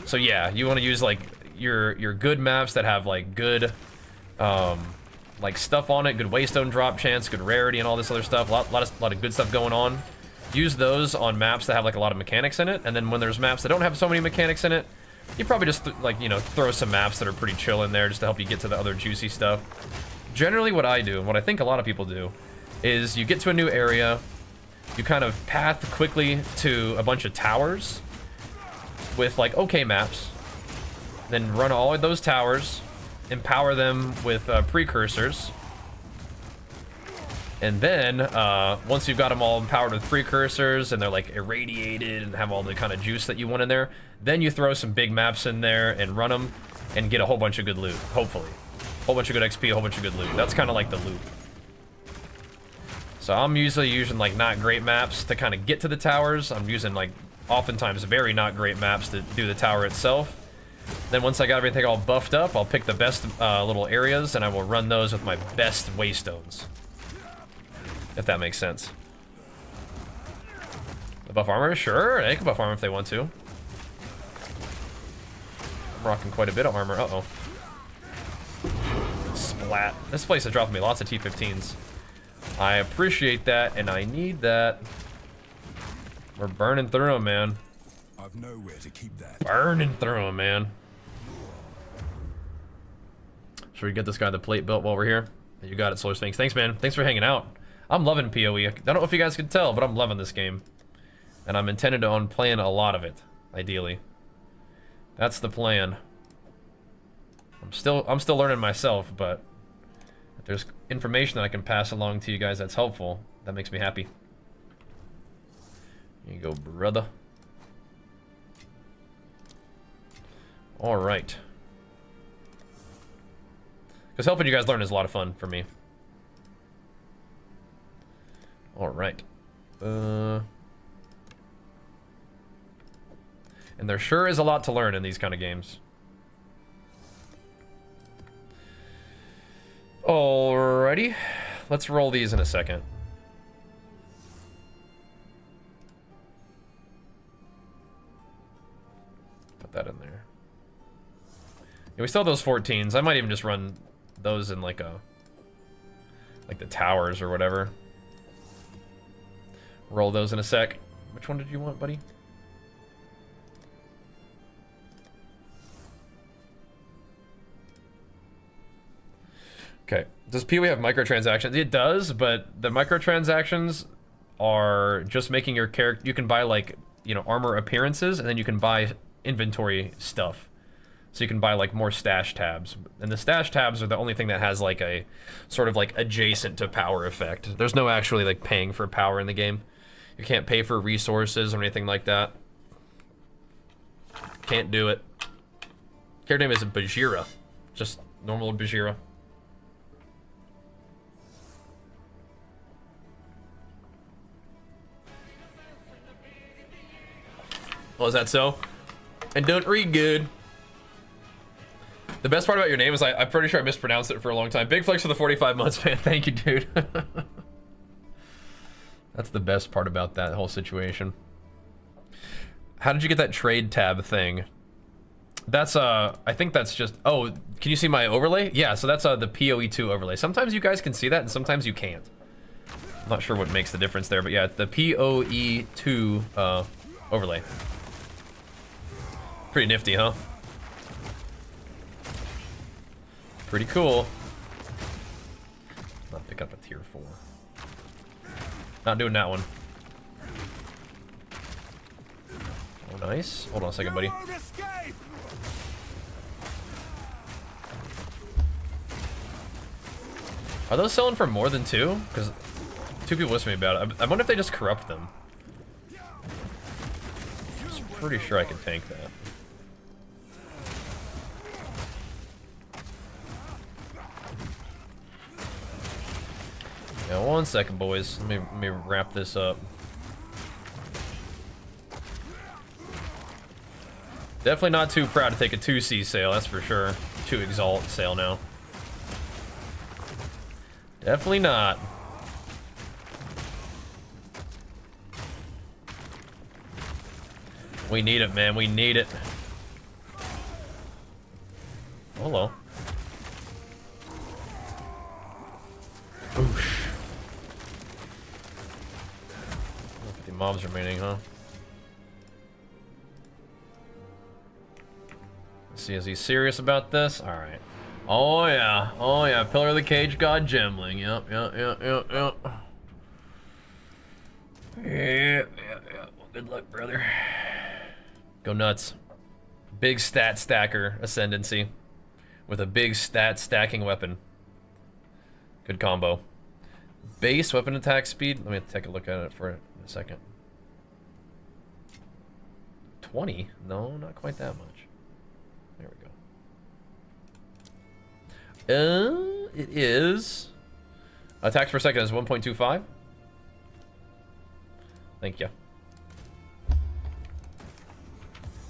So yeah, you want to use like your good maps that have like good like stuff on it, good waystone drop chance, good rarity and all this other stuff, a lot of good stuff going on. Use those on maps that have like a lot of mechanics in it, and then when there's maps that don't have so many mechanics in it, you probably just like, you know, throw some maps that are pretty chill in there just to help you get to the other juicy stuff. Generally what I do, and what I think a lot of people do, is you get to a new area, you kind of path quickly to a bunch of towers with like okay maps, then run all of those towers, empower them with precursors, and then once you've got them all empowered with precursors and they're like irradiated and have all the kind of juice that you want in there, then you throw some big maps in there and run them and get a whole bunch of good loot, hopefully. A whole bunch of good XP, a whole bunch of good loot. That's kind of like the loop. So I'm usually using like not great maps to kind of get to the towers. I'm using like oftentimes very not great maps to do the tower itself. Then once I got everything all buffed up, I'll pick the best little areas and I will run those with my best waystones. If that makes sense. The buff armor? Sure, they can buff armor if they want to. I'm rocking quite a bit of armor. Uh-oh. Splat. This place has dropped me lots of T15s. I appreciate that, and I need that. We're burning through them, man. I've nowhere to keep that. Burning through them, man. Should we get this guy the plate built while we're here? You got it, Solar Sphinx. Thanks, man. Thanks for hanging out. I'm loving PoE. I don't know if you guys can tell, but I'm loving this game. And I'm intended on playing a lot of it, ideally. That's the plan. I'm still learning myself, but if there's information that I can pass along to you guys that's helpful, that makes me happy. Here you go, brother. All right. Because helping you guys learn is a lot of fun for me. All right. And there sure is a lot to learn in these kind of games. Alrighty. Let's roll these in a second. Put that in there. Yeah, we still have those 14s. I might even just run those in like the towers or whatever. Roll those in a sec. Which one did you want, buddy? Okay. Does PoE have microtransactions? It does, but the microtransactions are just making your character. You can buy like, you know, armor appearances, and then you can buy inventory stuff. So you can buy like more stash tabs, and the stash tabs are the only thing that has like a sort of like adjacent to power effect. There's no actually like paying for power in the game. You can't pay for resources or anything like that. Can't do it. Character name is Bajheera, just normal Bajheera. Oh, is that so? And don't read good. The best part about your name is I'm pretty sure I mispronounced it for a long time. Big flex for the 45 months, man. Thank you, dude. That's the best part about that whole situation. How did you get that trade tab thing? That's, I think that's just, oh, can you see my overlay? Yeah, so that's the PoE2 overlay. Sometimes you guys can see that and sometimes you can't. I'm not sure what makes the difference there, but yeah, it's the PoE2 overlay. Pretty nifty, huh? Pretty cool. Not pick up a tier 4. Not doing that one. Oh, nice. Hold on a second, buddy. Are those selling for more than 2? Because 2 people asked me about it. I wonder if they just corrupt them. I'm pretty sure I can tank that. Yeah, 1 second, boys. Let me wrap this up. Definitely not too proud to take a 2C sale, that's for sure. 2 Exalt sale now. Definitely not. We need it, man. We need it. Hello. Boosh. 50 mobs remaining, huh? Let's see, is he serious about this? Alright. Oh yeah. Oh yeah. Pillar of the Cage God Gemling. Yep. Yeah. Well, good luck, brother. Go nuts. Big stat stacker Ascendency with a big stat stacking weapon. Good combo. Base weapon attack speed. Let me take a look at it for a second. 20? No, not quite that much. There we go. It is. Attacks per second is 1.25. Thank you.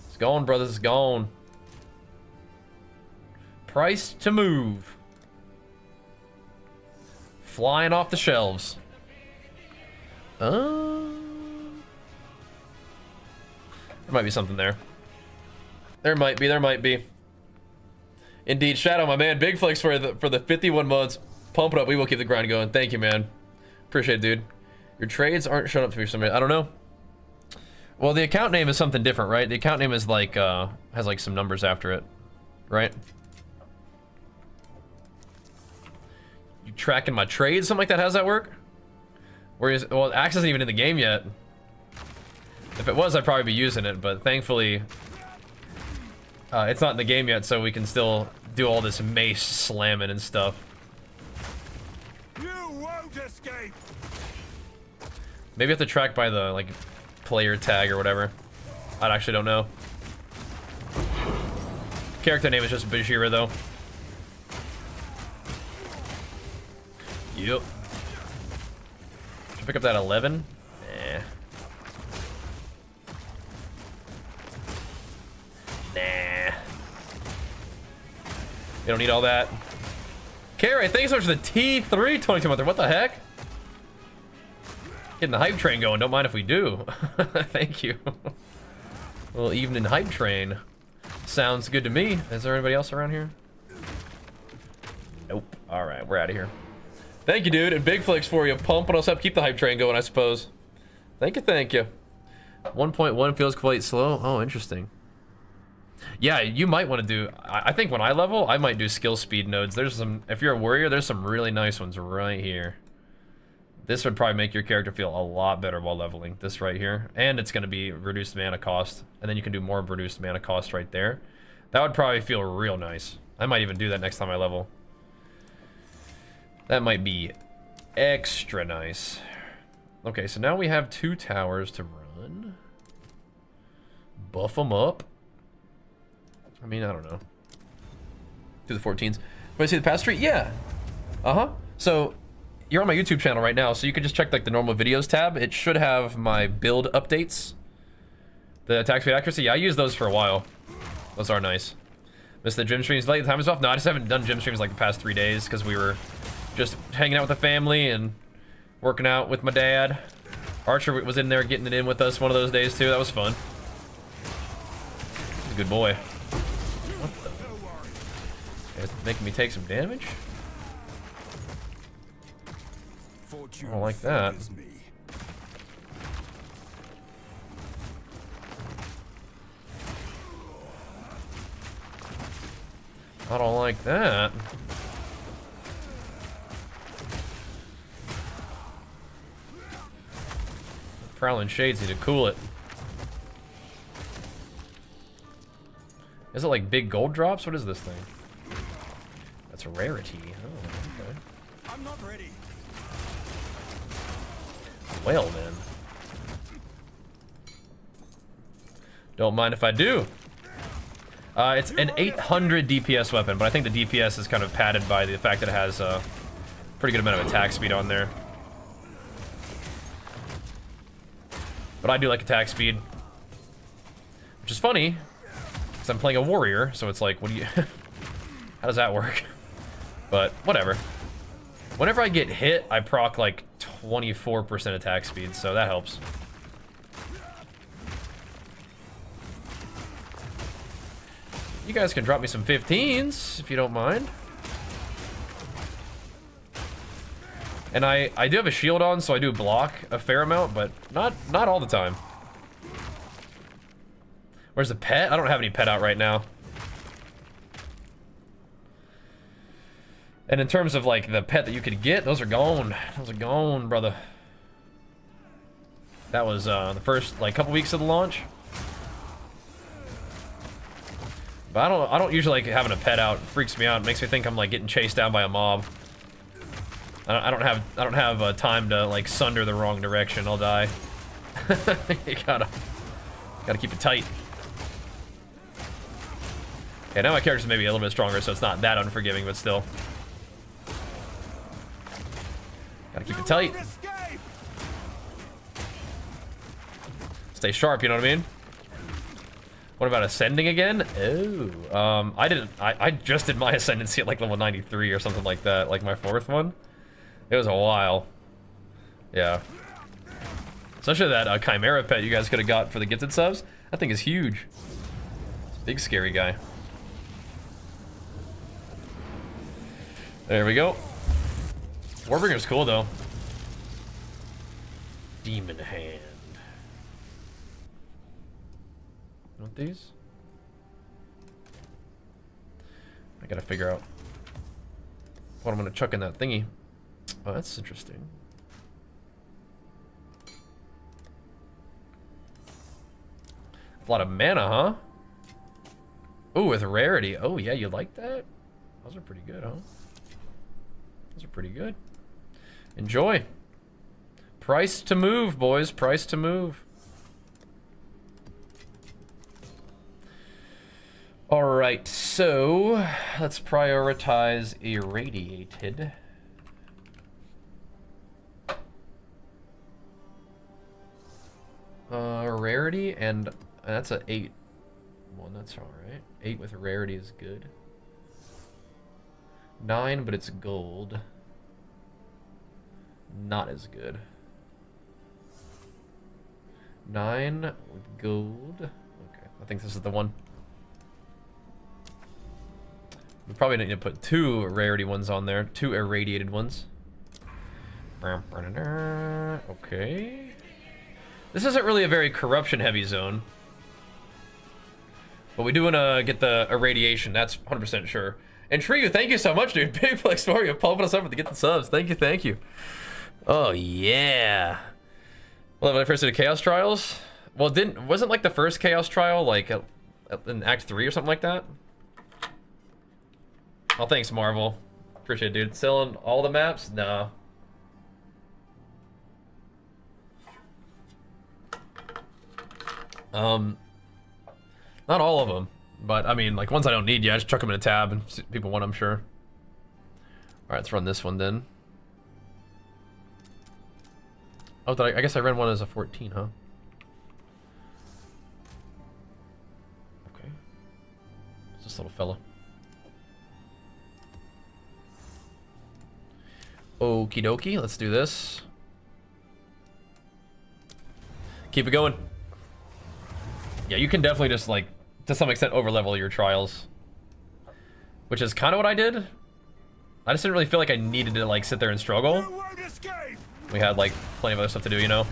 It's gone, brothers. It's gone. Price to move. Flying off the shelves. There might be something there. There might be. Indeed, Shadow, my man. Big flex for the 51 months. Pump it up. We will keep the grind going. Thank you, man. Appreciate it, dude. Your trades aren't showing up to me for some reason. I don't know. Well, the account name is something different, right? The account name is like, has like some numbers after it, right? You tracking my trades, something like that? How does that work? Whereas, well, Axe isn't even in the game yet. If it was, I'd probably be using it, but thankfully, it's not in the game yet, so we can still do all this mace slamming and stuff. You won't escape. Maybe I have to track by the, like, player tag or whatever. I actually don't know. Character name is just Bajheera, though. Yep. Should I pick up that 11? Nah. Nah. You don't need all that. Carrie, thanks so much for the T3 22 month. What the heck? Getting the hype train going. Don't mind if we do. Thank you. A little evening hype train. Sounds good to me. Is there anybody else around here? Nope. All right, we're out of here. Thank you, dude. And big flicks for you. Pumping us up. Keep the hype train going, I suppose. Thank you, thank you. 1.1 feels quite slow. Oh, interesting. Yeah, you might want to do. I think when I level, I might do skill speed nodes. There's some. If you're a warrior, there's some really nice ones right here. This would probably make your character feel a lot better while leveling. This right here, and it's going to be reduced mana cost, and then you can do more reduced mana cost right there. That would probably feel real nice. I might even do that next time I level. That might be extra nice. Okay, so now we have 2 towers to run. Buff them up. I mean, I don't know. Do the 14s. Want to see the past street? Yeah. Uh-huh. So, you're on my YouTube channel right now, so you can just check like the normal videos tab. It should have my build updates. The attack speed accuracy. Yeah, I used those for a while. Those are nice. Missed the gym streams late. The time is off. No, I just haven't done gym streams like the past 3 days because we were just hanging out with the family and working out with my dad. Archer was in there getting it in with us one of those days too. That was fun. He's a good boy. It's making me take some damage? I don't like that. I don't like that. Prowling Shades need to cool it. Is it like big gold drops? What is this thing? That's a rarity. Oh, okay. I'm not ready. Well then. Don't mind if I do. It's an 800 DPS weapon, but I think the DPS is kind of padded by the fact that it has a pretty good amount of attack speed on there. But I do like attack speed. Which is funny, because I'm playing a warrior, so it's like, what do you... How does that work? But, whatever. Whenever I get hit, I proc like 24% attack speed, so that helps. You guys can drop me some 15s, if you don't mind. And I do have a shield on, so I do block a fair amount, but not all the time. Where's the pet? I don't have any pet out right now. And in terms of like the pet that you could get, those are gone. Those are gone, brother. That was the first like couple weeks of the launch. But I don't usually like having a pet out. It freaks me out. It makes me think I'm like getting chased down by a mob. I don't have time to like sunder the wrong direction. I'll die. You gotta keep it tight. Okay, now my character's maybe a little bit stronger, so it's not that unforgiving, but still. Gotta keep it tight. Stay sharp, you know what I mean? What about ascending again? Oh, I just did my ascendancy at like level 93 or something like that, like my 4th one. It was a while. Yeah. Especially that Chimera pet you guys could have got for the gifted subs. That thing is huge. It's a big scary guy. There we go. Warbringer's cool though. Demon Hand. Want these? I gotta figure out what I'm gonna chuck in that thingy. Oh, that's interesting. A lot of mana, huh? Oh, with rarity. Oh, yeah, you like that? Those are pretty good, huh? Those are pretty good. Enjoy. Price to move, boys. Price to move. Alright, so let's prioritize Irradiated. Rarity, and that's a 8 one, that's alright. 8 with rarity is good. 9, but it's gold. Not as good. 9 with gold. Okay, I think this is the one. We probably need to put 2 rarity ones on there. 2 irradiated ones. Okay. This isn't really a very corruption heavy zone. But we do want to get the irradiation. That's 100% sure. And Trio, thank you so much, dude. Big flex for you, pumping us up to get the subs. Thank you, thank you. Oh yeah. Well, when I first did Chaos Trials, well, wasn't like the first Chaos Trial like in Act 3 or something like that? Oh, thanks, Marvel. Appreciate it, dude. Selling all the maps? Nah. Not all of them, but I mean, like ones I don't need, yeah, I just chuck them in a tab and see people want them, sure. All right, let's run this one then. Oh, I guess I ran one as a 14, huh? Okay. What's this little fella? Okie dokie, let's do this. Keep it going. Yeah, you can definitely just like, to some extent, overlevel your trials. Which is kind of what I did. I just didn't really feel like I needed to like sit there and struggle. We had like plenty of other stuff to do, you know?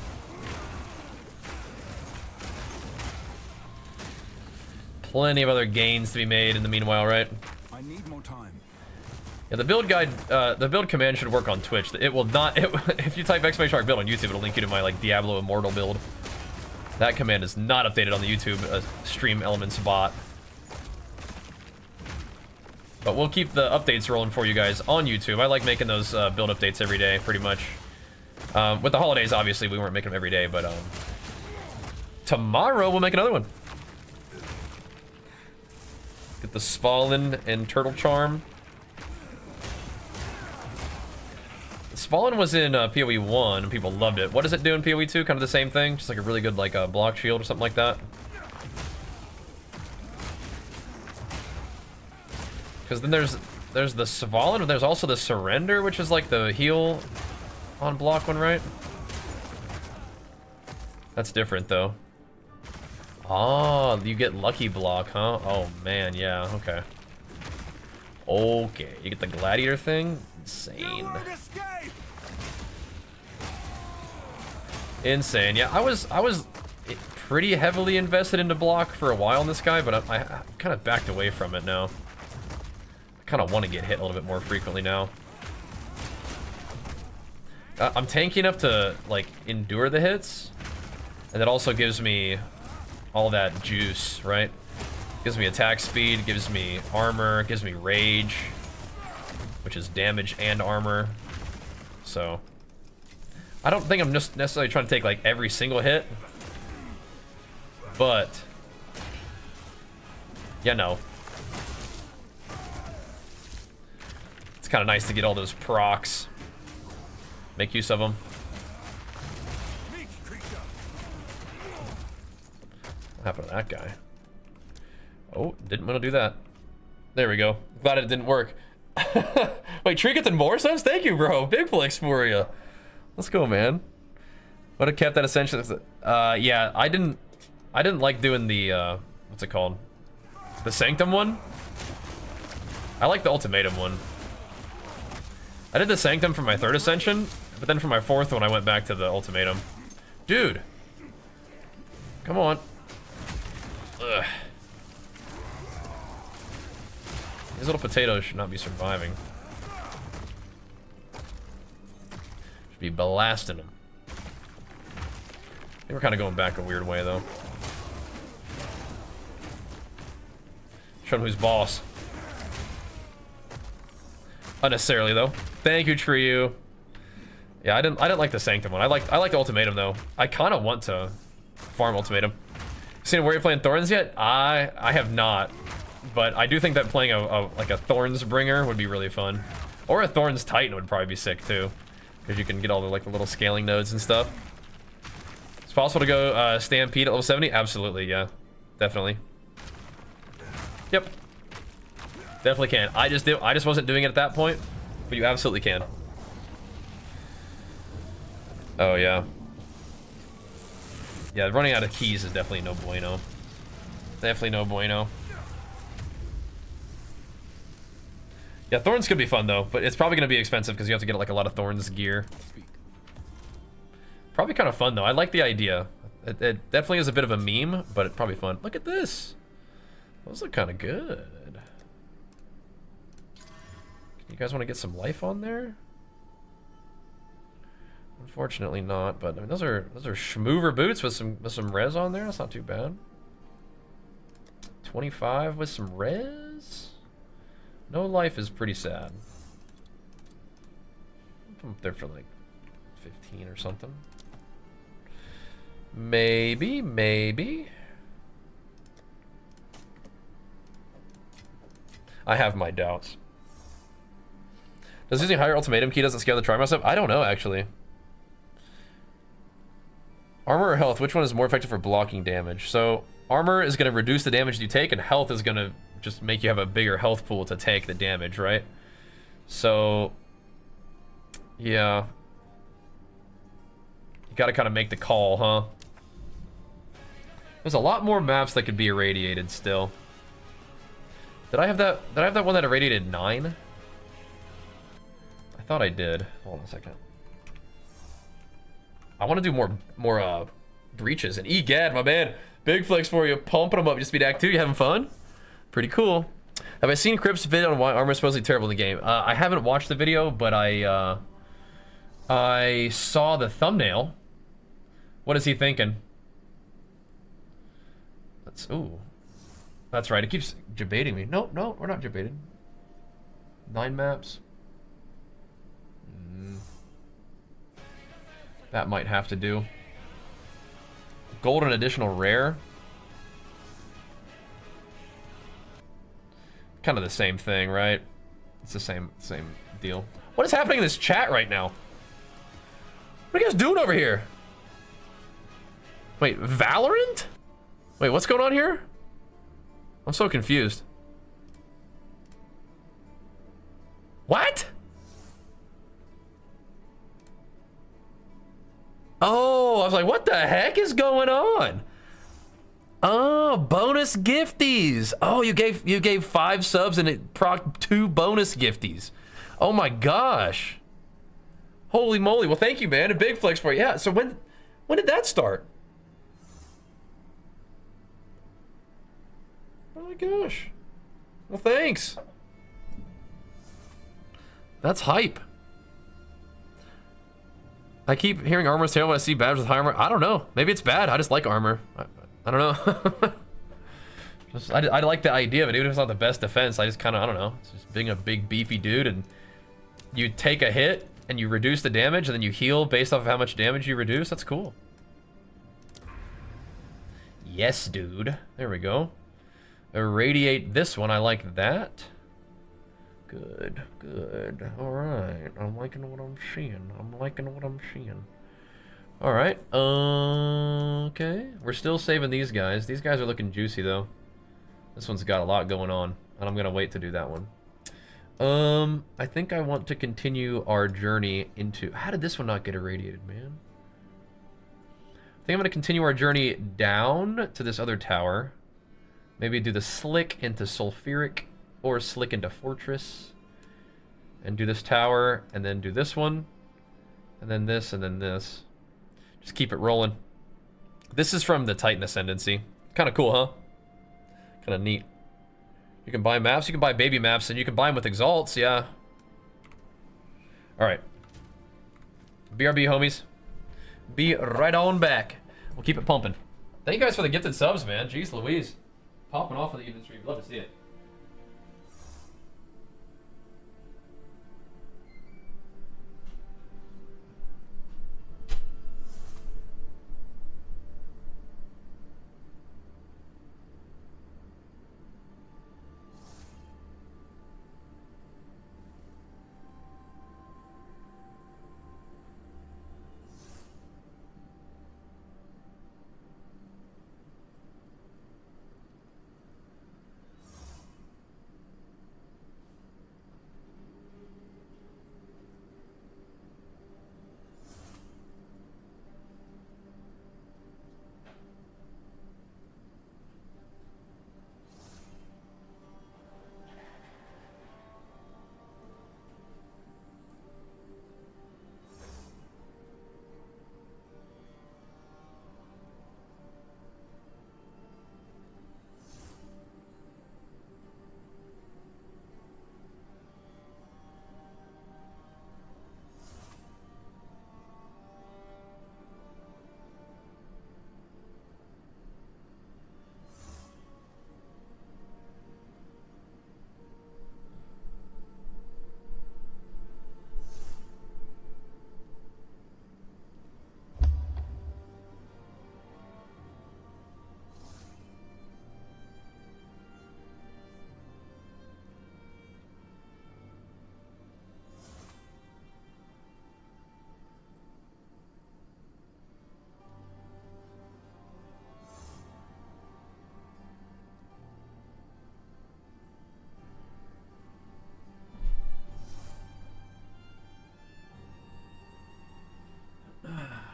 Plenty of other gains to be made in the meanwhile, right? I need more time. Yeah, the build guide, the build command should work on Twitch. It will not, if you type !build on YouTube, it'll link you to my like Diablo Immortal build. That command is not updated on the YouTube stream elements bot. But we'll keep the updates rolling for you guys on YouTube. I like making those build updates every day, pretty much. With the holidays, obviously, we weren't making them every day, but tomorrow we'll make another one. Get the Svalin and Turtle Charm. Svalin was in PoE 1 and people loved it. What does it do in PoE 2? Kind of the same thing? Just like a really good like block shield or something like that? Because then there's the Svalin, but there's also the Surrender, which is like the heal on block one, right? That's different though. Oh, you get lucky block, huh? Oh man, yeah, okay. Okay, you get the Gladiator thing? Insane. Insane. Yeah, I was pretty heavily invested into block for a while in this guy, but I kind of backed away from it now. I kind of want to get hit a little bit more frequently now. I'm tanky enough to like endure the hits, and that also gives me all that juice, right? Gives me attack speed, gives me armor, gives me rage, which is damage and armor. So I don't think I'm just necessarily trying to take like every single hit, but yeah, no. It's kind of nice to get all those procs. Make use of them. What happened to that guy? Oh, didn't want to do that. There we go. Glad it didn't work. Wait, Trinkets and more subs? Thank you, bro. Big flex for you. Let's go, man. Would have kept that Ascension. Yeah, I didn't like doing the what's it called? The Sanctum one. I like the Ultimatum one. I did the Sanctum for my 3rd Ascension, but then for my 4th one I went back to the Ultimatum. Dude. Come on. Ugh. These little potatoes should not be surviving. Should be blasting them. I think we're kind of going back a weird way, though. Show them who's boss. Unnecessarily, though. Thank you, Trio. Yeah, I didn't like the Sanctum one. I like the Ultimatum, though. I kind of want to farm Ultimatum. Seen where you're playing Thorns yet? I have not. But I do think that playing like a Thorns Bringer would be really fun. Or a Thorns Titan would probably be sick too. Because you can get all the like the little scaling nodes and stuff. It's possible to go Stampede at level 70? Absolutely, yeah. Definitely. Yep. Definitely can. I just wasn't doing it at that point. But you absolutely can. Oh yeah. Yeah, running out of keys is definitely no bueno. Definitely no bueno. Yeah, Thorns could be fun though, but it's probably gonna be expensive because you have to get like a lot of Thorns gear. Probably kind of fun though. I like the idea. It definitely is a bit of a meme, but it's probably fun. Look at this. Those look kind of good. You guys want to get some life on there? Unfortunately not, but I mean those are schmoover boots with some res on there. That's not too bad. 25 with some res. No life is pretty sad. I'm up there for like 15 or something. Maybe. I have my doubts. Does using higher ultimatum key doesn't scale the trimester up? I don't know actually. Armor or health, which one is more effective for blocking damage? So armor is going to reduce the damage you take, and health is going to just make you have a bigger health pool to take the damage, right? So yeah, you got to kind of make the call, huh? There's a lot more maps that could be irradiated still. Did I have that one that irradiated 9? I thought I did. Hold on a second. I want to do more breaches. And egad, my man, big flex for you, pumping them up. Just beat Act 2. You having fun? Pretty cool. Have I seen Crip's video on why armor is supposedly terrible in the game? I haven't watched the video, but I saw the thumbnail. What is he thinking? That's right. It keeps debating me. No, we're not debating. 9 maps. That might have to do. Golden additional rare. Kind of the same thing, right? It's the same deal. What is happening in this chat right now? What are you guys doing over here? Wait, Valorant? Wait, what's going on here? I'm so confused. What? Oh, I was like, what the heck is going on? Oh, bonus gifties. Oh, you gave 5 subs and it proc 2 bonus gifties. Oh my gosh. Holy moly. Well, thank you, man. A big flex for you. Yeah, so when did that start? Oh my gosh. Well, thanks. That's hype. I keep hearing armor's terrible when I see badges with high armor. I don't know. Maybe it's bad. I just like armor. I don't know. I like the idea of it. Even if it's not the best defense, I just kind of, I don't know. It's just being a big beefy dude and you take a hit and you reduce the damage and then you heal based off of how much damage you reduce. That's cool. Yes, dude. There we go. Irradiate this one. I like that. Good. Alright. I'm liking what I'm seeing. Alright. Okay. We're still saving these guys. These guys are looking juicy, though. This one's got a lot going on. And I'm going to wait to do that one. I think I want to continue our journey into... How did this one not get irradiated, man? I think I'm going to continue our journey down to this other tower. Maybe do the slick into sulfuric. Or slick into fortress. And do this tower. And then do this one. And then this. And then this. Just keep it rolling. This is from the Titan Ascendency. Kind of cool, huh? Kind of neat. You can buy maps. You can buy baby maps. And you can buy them with exalts. Yeah. Alright. BRB, homies. Be right on back. We'll keep it pumping. Thank you guys for the gifted subs, man. Jeez Louise. Popping off on the evening stream. Love to see it.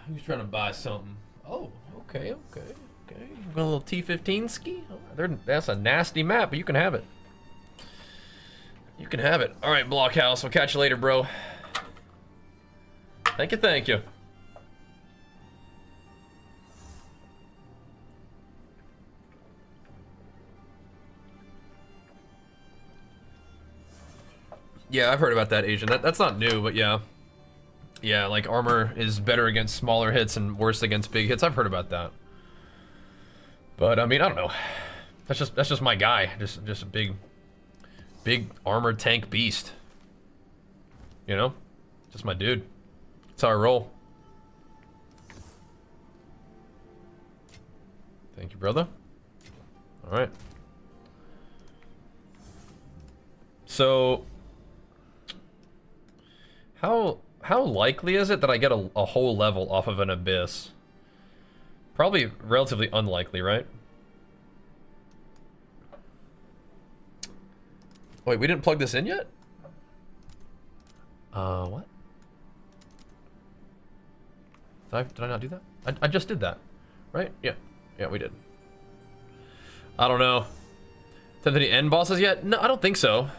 Who's trying to buy something? Oh, okay. Got a little T15 ski? Oh, that's a nasty map, but you can have it. You can have it. All right, Blockhouse. We'll catch you later, bro. Thank you. Yeah, I've heard about that, Asian. That's not new, but yeah. Yeah, like armor is better against smaller hits and worse against big hits. I've heard about that. But I mean, I don't know. That's just my guy. Just a big armored tank beast. You know? Just my dude. That's how I roll. Thank you, brother. All right. So how likely is it that I get a whole level off of an abyss? Probably relatively unlikely, right? Wait, we didn't plug this in yet? What? Did I not do that? I just did that, right? Yeah, we did. I don't know. Did any end bosses yet? No, I don't think so.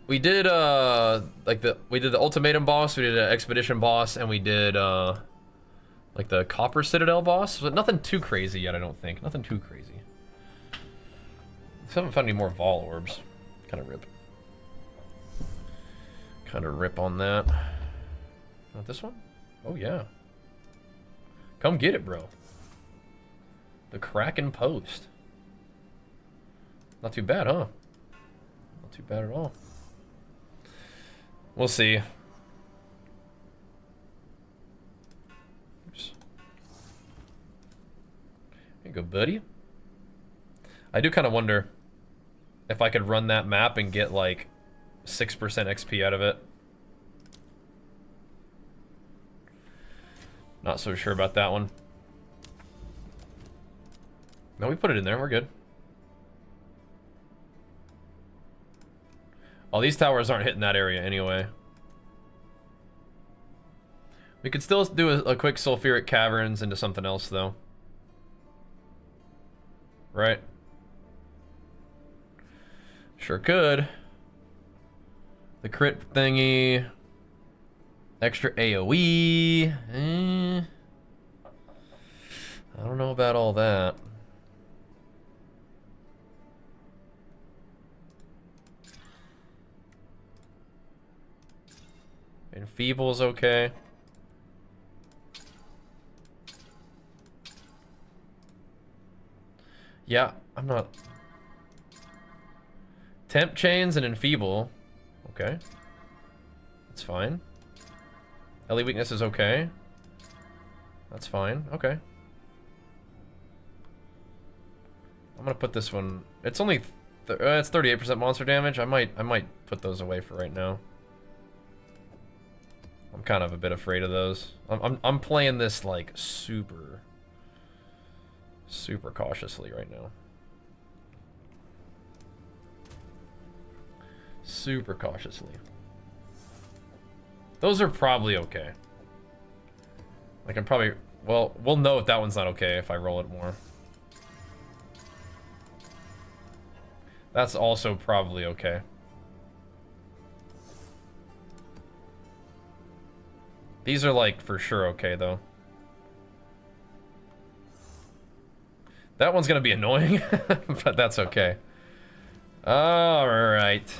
We did we did the ultimatum boss, we did an expedition boss, and we did like the Copper Citadel boss, but nothing too crazy yet, I don't think. Nothing too crazy. Still haven't found any more Vol orbs. Kind of rip. Kind of rip on that. Not this one? Oh yeah. Come get it, bro. The Kraken Post. Not too bad, huh? Not too bad at all. We'll see. Oops. There you go, buddy. I do kind of wonder if I could run that map and get like 6% XP out of it. Not so sure about that one. No, we put it in there. We're good. Oh, these towers aren't hitting that area anyway. We could still do a quick sulfuric caverns into something else, though. Right? Sure could. The crit thingy. Extra AoE. I don't know about all that. Enfeeble's okay. Yeah, I'm not. Temp chains and enfeeble. Okay. That's fine. LE weakness is okay. That's fine. Okay. I'm gonna put this one. It's only it's 38% monster damage. I might put those away for right now. I'm kind of a bit afraid of those. I'm playing this like super cautiously right now. Super cautiously. Those are probably okay. Like I'm probably, well, we'll know if that one's not okay if I roll it more. That's also probably okay. These are like for sure okay though. That one's gonna be annoying, but that's okay. All right.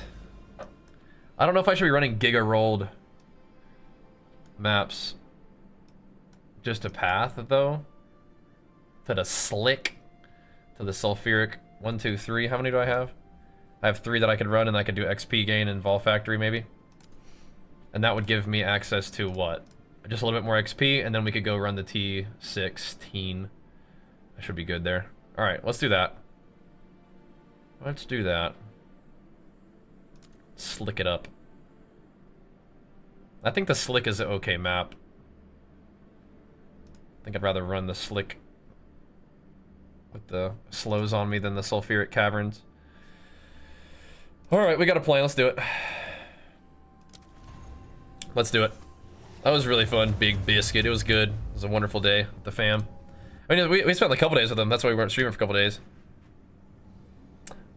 I don't know if I should be running Giga rolled maps just to path though. To the slick, to the sulfuric. 1, 2, 3. How many do I have? I have 3 that I could run, and I could do XP gain in Vol Factory maybe. And that would give me access to what? Just a little bit more XP, and then we could go run the T16. I should be good there. All right, let's do that. Let's do that. Slick it up. I think the slick is an okay map. I think I'd rather run the slick with the slows on me than the sulfuric caverns. All right, we got a plan. Let's do it. Let's do it. That was really fun, Big Biscuit. It was good. It was a wonderful day with the fam. I mean, we spent like a couple days with them. That's why we weren't streaming for a couple days.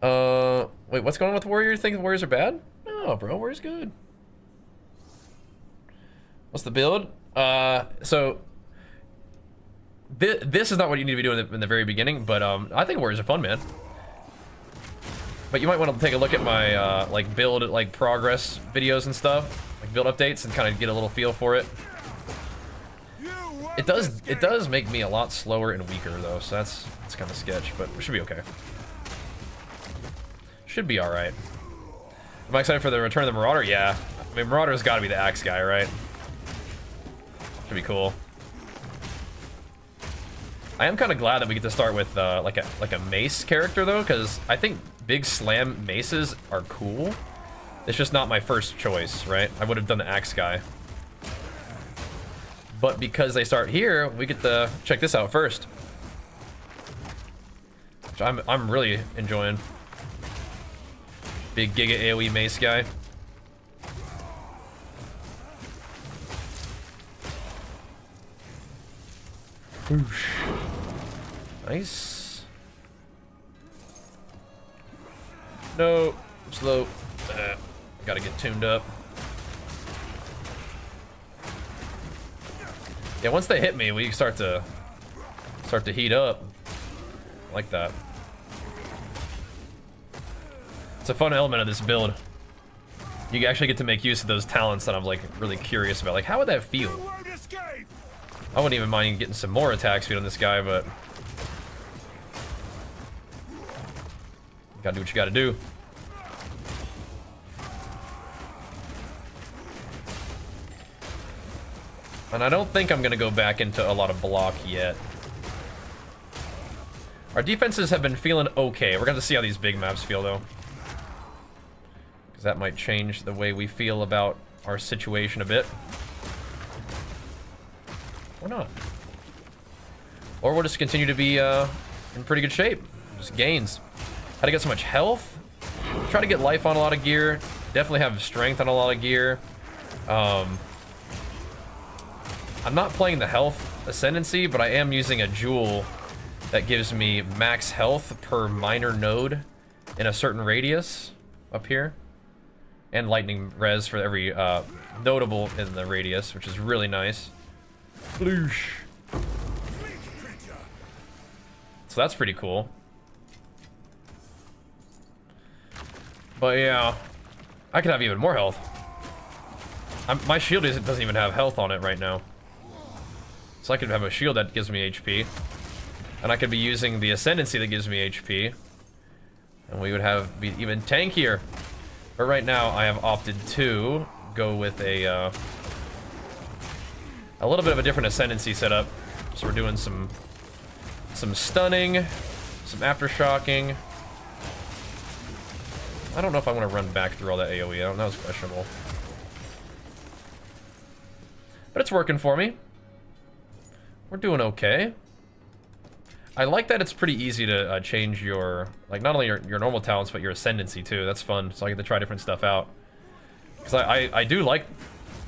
Wait, what's going on with Warrior? You think the Warriors are bad? No, bro, Warriors good. What's the build? So this is not what you need to be doing in the very beginning, but I think Warriors are fun, man. But you might want to take a look at my like build like progress videos and stuff, like build updates, and kind of get a little feel for it. It does make me a lot slower and weaker though, so that's kind of sketch, but it should be okay. Should be all right. Am I excited for the return of the Marauder? Yeah. I mean, Marauder's got to be the axe guy, right? Should be cool. I am kind of glad that we get to start with like a mace character though, because I think big slam maces are cool. It's just not my first choice, right? I would have done the axe guy. But because they start here, we get to check this out first. Which I'm really enjoying. Big Giga AoE mace guy. Whoosh. Nice. No, I'm slow. Gotta get tuned up. Yeah, once they hit me, we start to heat up. I like that. It's a fun element of this build. You actually get to make use of those talents that I'm like really curious about. Like, how would that feel? I wouldn't even mind getting some more attack speed on this guy, but you gotta do what you gotta do. And I don't think I'm gonna go back into a lot of block yet. Our defenses have been feeling okay. We're gonna see how these big maps feel though. Because that might change the way we feel about our situation a bit. Or not. Or we'll just continue to be in pretty good shape. Just gains. How to get so much health. Try to get life on a lot of gear. Definitely have strength on a lot of gear. I'm not playing the health Ascendency, but I am using a jewel that gives me max health per minor node in a certain radius up here. And lightning res for every notable in the radius, which is really nice. Bloosh. So that's pretty cool. But yeah, I could have even more health. My shield doesn't even have health on it right now. So I could have a shield that gives me HP. And I could be using the Ascendency that gives me HP. And we would be even tankier. But right now I have opted to go with a little bit of a different Ascendency setup. So we're doing some stunning, some aftershocking. I don't know if I want to run back through all that AoE. That was questionable. But it's working for me. We're doing okay. I like that it's pretty easy to change your, like, not only your normal talents, but your Ascendency too. That's fun, so I get to try different stuff out. Because I do like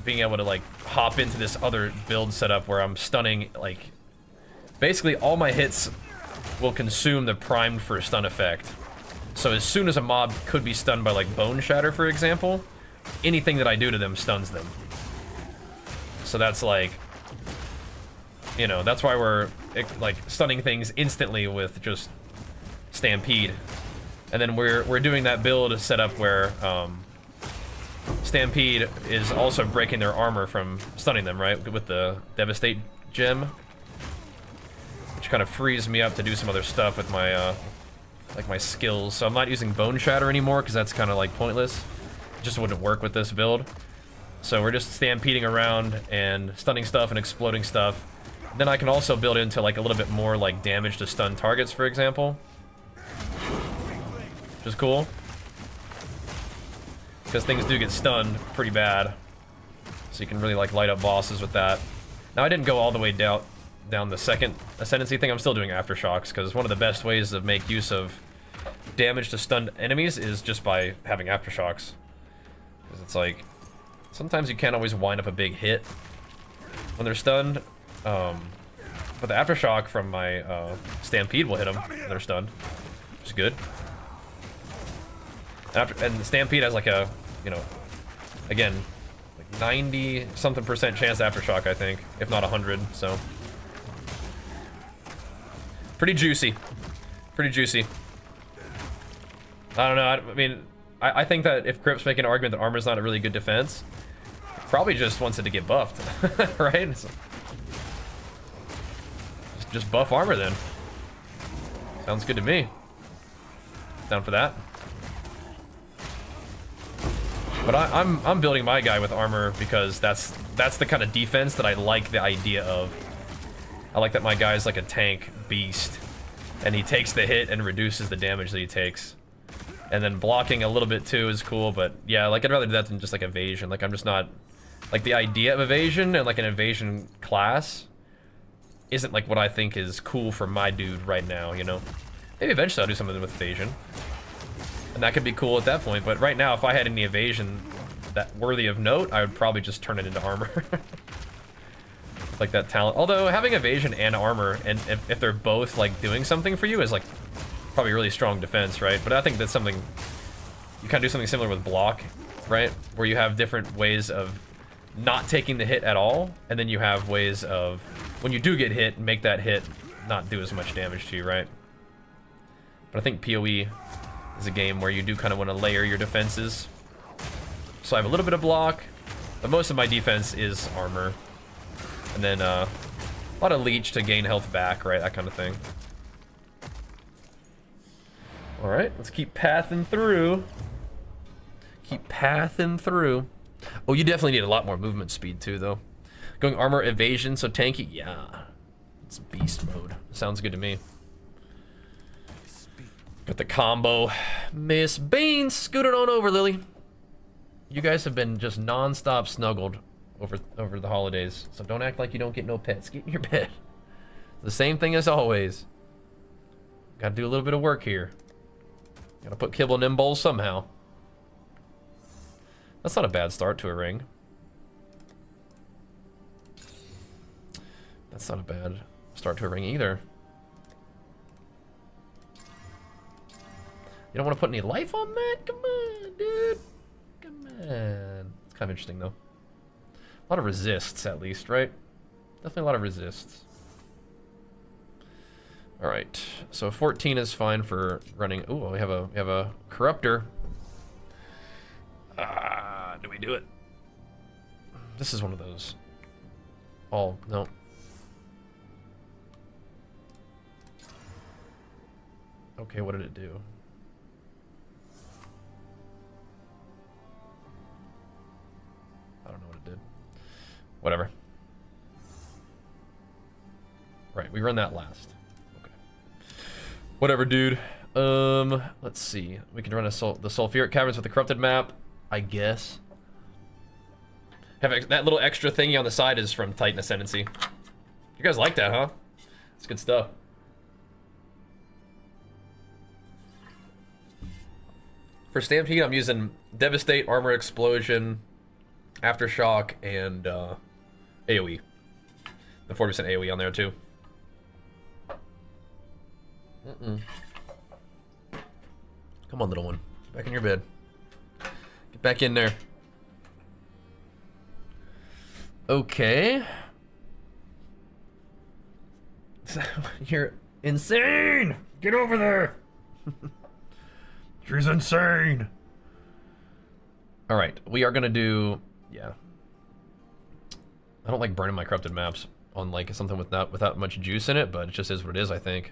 being able to, like, hop into this other build setup where I'm stunning, like, basically all my hits will consume the primed for stun effect. So as soon as a mob could be stunned by, like, Bone Shatter, for example, anything that I do to them stuns them. So that's like, you know, that's why we're like stunning things instantly with just Stampede. And then we're doing that build setup where Stampede is also breaking their armor from stunning them, right? With the Devastate gem. Which kind of frees me up to do some other stuff with my like my skills. So I'm not using Bone Shatter anymore because that's kind of like pointless. It just wouldn't work with this build. So we're just stampeding around and stunning stuff and exploding stuff. Then I can also build into like a little bit more like damage to stun targets, for example. Which is cool. Because things do get stunned pretty bad. So you can really like light up bosses with that. Now I didn't go all the way down the second Ascendency thing. I'm still doing aftershocks because one of the best ways to make use of damage to stunned enemies is just by having aftershocks. Because it's like, sometimes you can't always wind up a big hit. when they're stunned. But the aftershock from my Stampede will hit them when they're stunned, which is good. And the Stampede has like a, you know, again, like 90-something% chance aftershock, I think, if not 100. So pretty juicy, pretty juicy. I don't know. I mean, I think that if Crypt's making an argument that armor's not a really good defense, probably just wants it to get buffed, right? So, just buff armor then. Sounds good to me. Down for that. But I'm building my guy with armor because that's the kind of defense that I like the idea of. I like that my guy's like a tank beast, and he takes the hit and reduces the damage that he takes. And then blocking a little bit too is cool, but yeah, like I'd rather do that than just like evasion. Like I'm just not, like the idea of evasion and like an evasion class isn't like what I think is cool for my dude right now, you know? Maybe eventually I'll do something with evasion. And that could be cool at that point, but right now if I had any evasion that worthy of note, I would probably just turn it into armor. Like that talent. Although having evasion and armor, and if they're both like doing something for you, is like probably really strong defense, right? But I think that's something, you kind of do something similar with block, right? Where you have different ways of not taking the hit at all, and then you have ways of, when you do get hit, make that hit not do as much damage to you, right? But I think PoE is a game where you do kind of want to layer your defenses. So I have a little bit of block, but most of my defense is armor. And then a lot of leech to gain health back, right? That kind of thing. Alright, let's keep pathing through. Keep pathing through. Oh, you definitely need a lot more movement speed too, though. Going armor evasion, so tanky, yeah. It's beast mode. Sounds good to me. Got the combo. Miss Beans, scoot it on over, Lily. You guys have been just non-stop snuggled over the holidays, so don't act like you don't get no pets. Get in your bed. The same thing as always. Gotta do a little bit of work here. Gotta put kibble in them bowls somehow. That's not a bad start to a ring. That's not a bad start to a ring either. You don't want to put any life on that? Come on, dude. Come on. It's kind of interesting, though. A lot of resists, at least, right? Definitely a lot of resists. All right. So 14 is fine for running. Ooh, we have a corruptor. Do we do it? This is one of those. Oh, no. Okay, what did it do? I don't know what it did. Whatever. Right, we run that last. Okay. Whatever, dude. Let's see. We can run the sulfuric caverns with the corrupted map, I guess. Have that little extra thingy on the side is from Titan Ascendency. You guys like that, huh? It's good stuff. For Stampede, I'm using Devastate, Armor Explosion, Aftershock, and AoE. The 40% AoE on there too. Come on, little one. Back in your bed. Get back in there. Okay. You're insane! Get over there! She's insane! Alright, we are gonna do... yeah. I don't like burning my corrupted maps on like something without much juice in it, but it just is what it is, I think.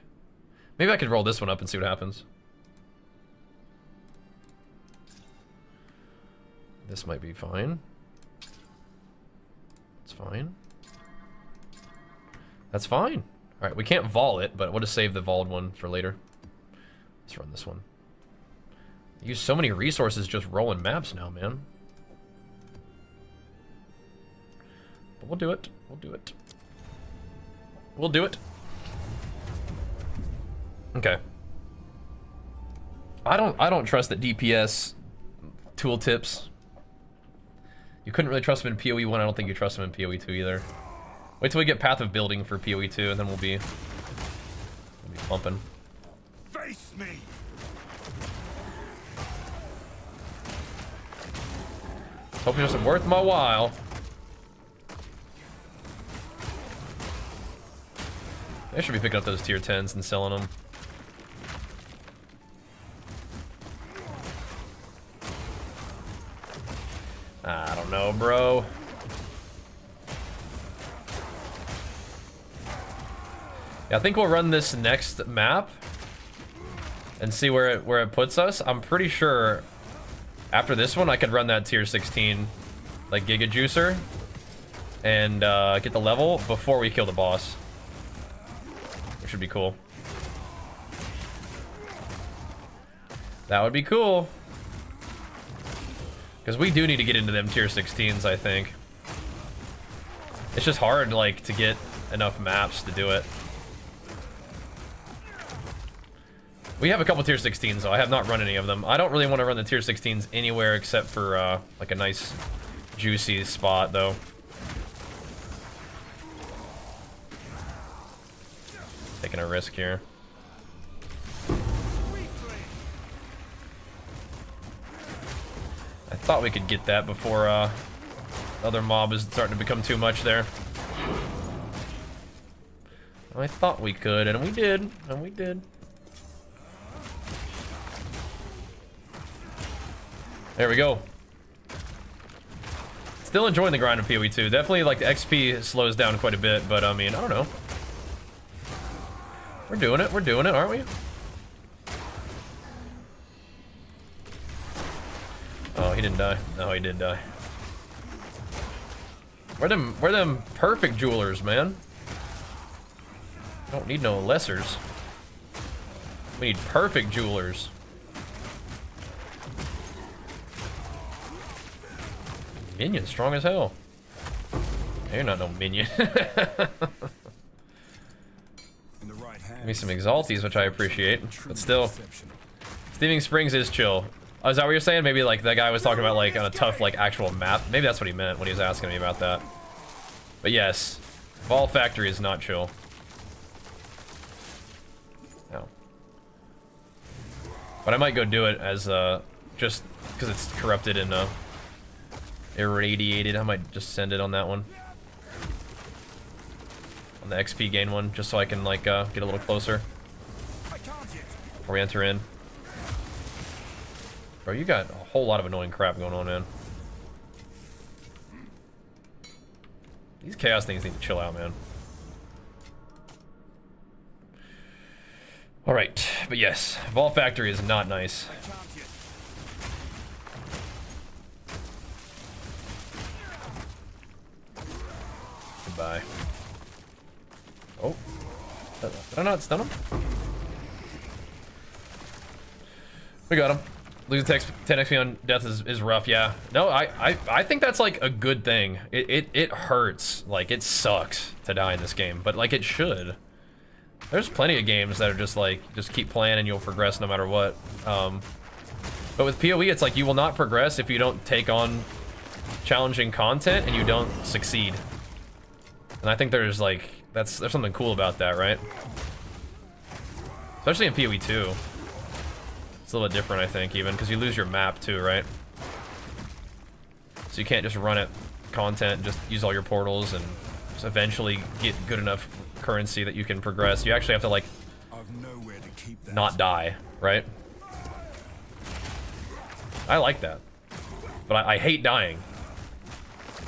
Maybe I could roll this one up and see what happens. This might be fine. It's fine. That's fine. Alright, we can't vol it, but we'll just save the volled one for later. Let's run this one. I use so many resources just rolling maps now, man. But we'll do it. We'll do it. We'll do it. Okay. I don't trust the DPS tooltips. You couldn't really trust them in PoE 1. I don't think you trust them in PoE 2 either. Wait till we get Path of Building for PoE 2, and then we'll be pumping. Face me. Hope it's just worth my while. I should be picking up those tier 10s and selling them. I don't know, bro. Yeah, I think we'll run this next map and see where it puts us. I'm pretty sure after this one I could run that tier 16 like Giga Juicer and get the level before we kill the boss. Which would be cool. That would be cool. Because we do need to get into them tier 16s, I think. It's just hard, like, to get enough maps to do it. We have a couple tier 16s, though. I have not run any of them. I don't really want to run the tier 16s anywhere except for, like, a nice, juicy spot, though. Taking a risk here. I thought we could get that before the other mob is starting to become too much there. I thought we could, and we did, and we did. There we go. Still enjoying the grind of PoE 2. Definitely, like, the XP slows down quite a bit, but I mean, I don't know. We're doing it, aren't we? Oh, he didn't die. No, he did die. We're them perfect jewelers, man. Don't need no lessers. We need perfect jewelers. Minion, strong as hell. You're not no minion. Give me some exalties, which I appreciate, but still. Steaming Springs is chill. Oh, is that what you're saying? Maybe like that guy was talking about like on a tough like actual map. Maybe that's what he meant when he was asking me about that. But yes, Ball Factory is not chill. No. But I might go do it as just because it's corrupted and irradiated. I might just send it on that one. On the XP gain one, just so I can like get a little closer before we enter in. Bro, you got a whole lot of annoying crap going on, man. These chaos things need to chill out, man. Alright, but yes, Vault Factory is not nice. Goodbye. Oh. Did I not stun him? We got him. Losing 10 XP on death is rough, yeah. No, I think that's like a good thing. It hurts. Like, it sucks to die in this game, but like it should. There's plenty of games that are just like, just keep playing and you'll progress no matter what. But with PoE, it's like you will not progress if you don't take on challenging content and you don't succeed. And I think there's like, there's something cool about that, right? Especially in PoE 2. It's a little bit different, I think, even, because you lose your map too, right? So you can't just run it content and just use all your portals and just eventually get good enough currency that you can progress. You actually have to, like, not die, right? I like that. But I hate dying.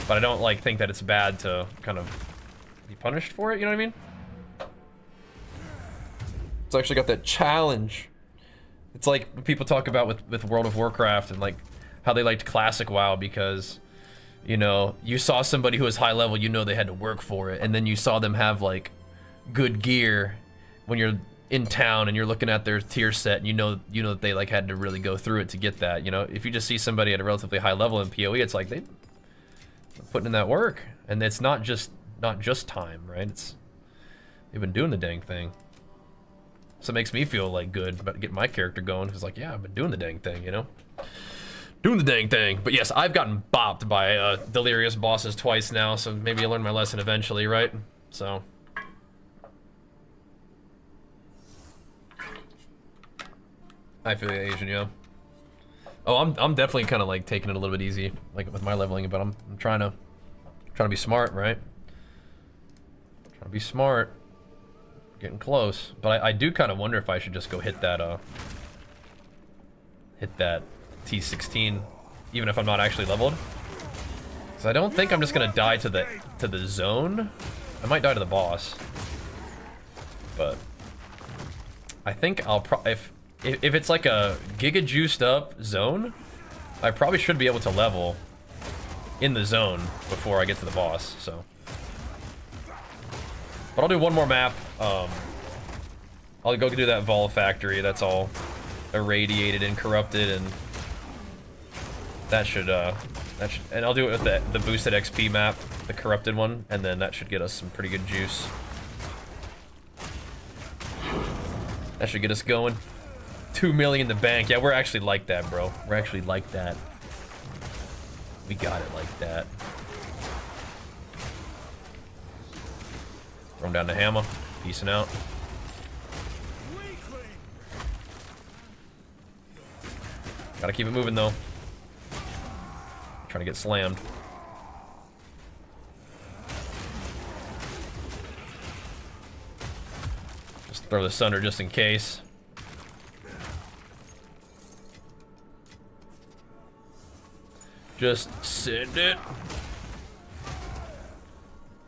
But I don't, like, think that it's bad to kind of be punished for it, you know what I mean? It's actually got that challenge. It's like what people talk about with World of Warcraft and like how they liked classic WoW because, you know, you saw somebody who was high level, you know they had to work for it, and then you saw them have like good gear when you're in town and you're looking at their tier set and you know that they like had to really go through it to get that, you know? If you just see somebody at a relatively high level in PoE, it's like they're putting in that work, and it's not just time, right? They've been doing the dang thing. So it makes me feel like good about getting my character going, because like, yeah, I've been doing the dang thing, you know? Doing the dang thing. But yes, I've gotten bopped by delirious bosses twice now, so maybe I learn my lesson eventually, right? So. I feel Asian, yeah. Oh, I'm definitely kind of like taking it a little bit easy, like with my leveling, but I'm trying to be smart, right? Trying to be smart. Getting close, but I do kind of wonder if I should just go hit that T15, even if I'm not actually leveled. Because I don't think I'm just gonna die to the zone. I might die to the boss, but I think I'll if it's like a giga juiced up zone, I probably should be able to level in the zone before I get to the boss. So, but I'll do one more map. I'll go do that Vol factory. That's all irradiated and corrupted, and that should, and I'll do it with the boosted XP map, the corrupted one, and then that should get us some pretty good juice. That should get us going. 2 million in the bank. Yeah, we're actually like that, bro. We're actually like that. We got it like that. Throw him down to hammer. Peacing out. Gotta keep it moving though. Trying to get slammed. Just throw the Sunder just in case. Just send it.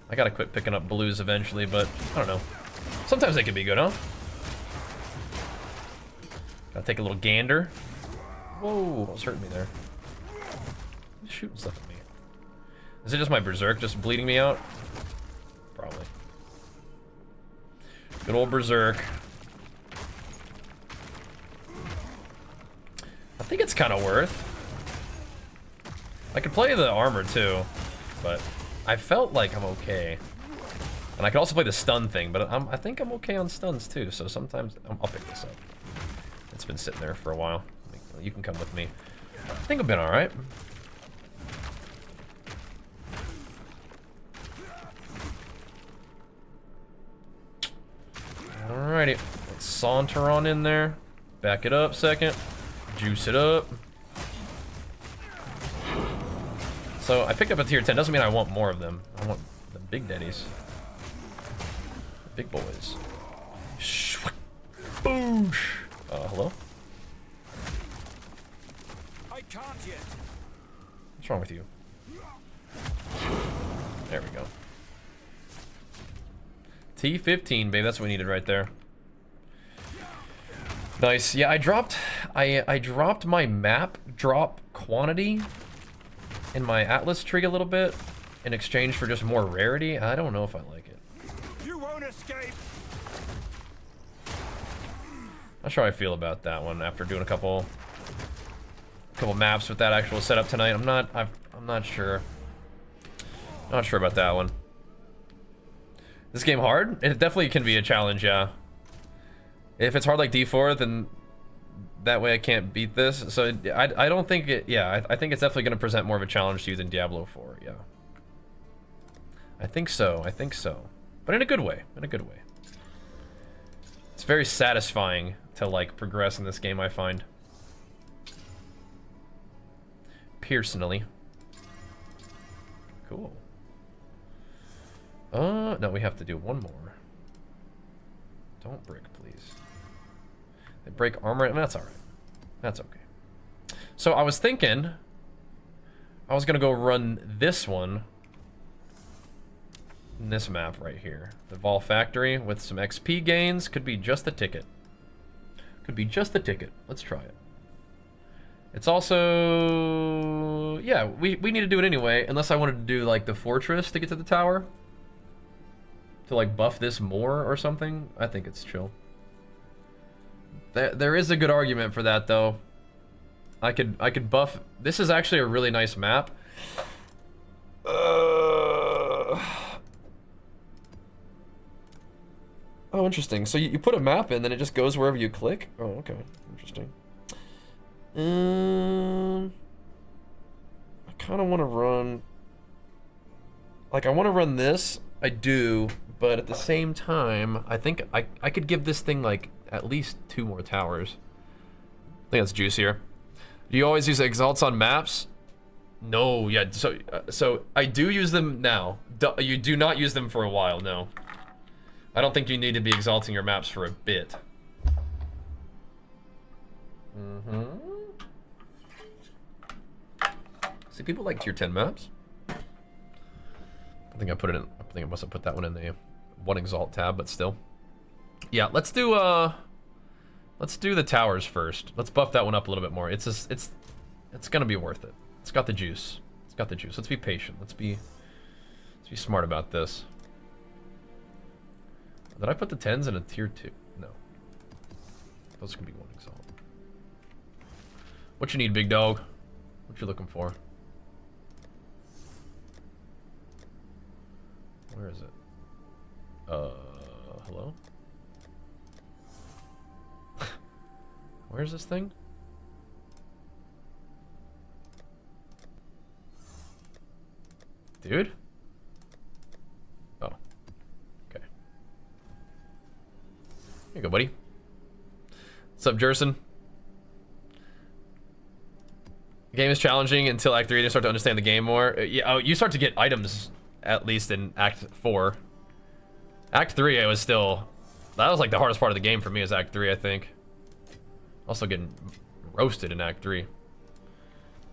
I gotta quit picking up blues eventually, but I don't know. Sometimes they can be good, huh? Gotta take a little gander. Whoa, almost hurt me there. He's shooting stuff at me. Is it just my berserk just bleeding me out? Probably. Good old berserk. I think it's kind of worth. I could play the armor too, but I felt like I'm okay. And I could also play the stun thing, but I think I'm okay on stuns too, so sometimes I'll pick this up. It's been sitting there for a while. You can come with me. I think I've been alright. Alrighty. Let's saunter on in there. Back it up second. Juice it up. So I picked up a tier 10. Doesn't mean I want more of them. I want the big daddies. The big boys. Boosh. Hello? I can't yet. What's wrong with you? There we go. T15, babe. That's what we needed right there. Nice. Yeah, I dropped my map drop quantity in my Atlas tree a little bit in exchange for just more rarity. I don't know if I like it. You won't escape. Not sure how I feel about that one after doing a couple maps with that actual setup tonight. I'm not sure. Not sure about that one. This game hard? It definitely can be a challenge, yeah. If it's hard like D4, then that way I can't beat this. So I don't think it, yeah, I think it's definitely going to present more of a challenge to you than Diablo 4, yeah. I think so, But in a good way, It's very satisfying to like progress in this game, I find. Personally. Cool. No, we have to do one more. Don't break, please. They break armor, and that's alright. That's okay. So I was thinking I was gonna go run this one in this map right here. The Vol Factory with some XP gains. Could be just the ticket. Could be just the ticket. Let's try it. It's also... yeah, we need to do it anyway, unless I wanted to do like the fortress to get to the tower. To like buff this more or something. I think it's chill. There is a good argument for that though. I could buff. This is actually a really nice map. Oh, interesting. So you put a map in, then it just goes wherever you click. Oh, okay, interesting. kind of want to run... Like, I want to run this. I do. But at the same time, I think I could give this thing, like, at least 2 more towers. I think that's juicier. Do you always use exalts on maps? No, yeah, so I do use them now. You do not use them for a while, no. I don't think you need to be exalting your maps for a bit. See, people like tier 10 maps. I think I put it in, I think I must have put that one in the 1 exalt tab, but still. Yeah, let's do the towers first. Let's buff that one up a little bit more. It's gonna be worth it. It's got the juice. It's got the juice. Let's be patient. Let's be smart about this. Did I put the 10s in a tier 2? No. Those can be 1 exalt. What you need, big dog? What you looking for? Where is it? Hello? Where's this thing? Dude? Oh. Okay. Here you go, buddy. What's up, Jerson? The game is challenging until Act 3 to start to understand the game more. Yeah, oh, you start to get items, at least in Act 4. Act 3, I was still... That was like the hardest part of the game for me, is Act 3, I think. Also getting roasted in Act 3.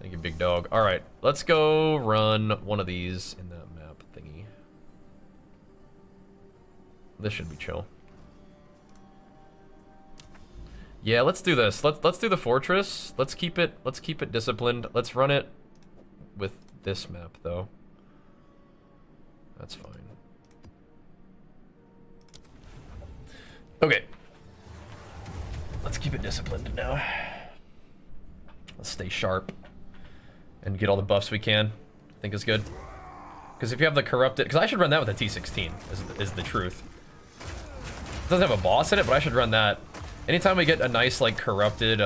Thank you, big dog. Alright, let's go run one of these in that map thingy. This should be chill. Yeah, let's do this. Let's do the fortress. Let's keep it disciplined. Let's run it with this map though. That's fine. Okay. Let's keep it disciplined now. Let's stay sharp and get all the buffs we can. I think is good. Because if you have the corrupted, because I should run that with a T16 is the truth. It doesn't have a boss in it, but I should run that. Anytime we get a nice, like, corrupted,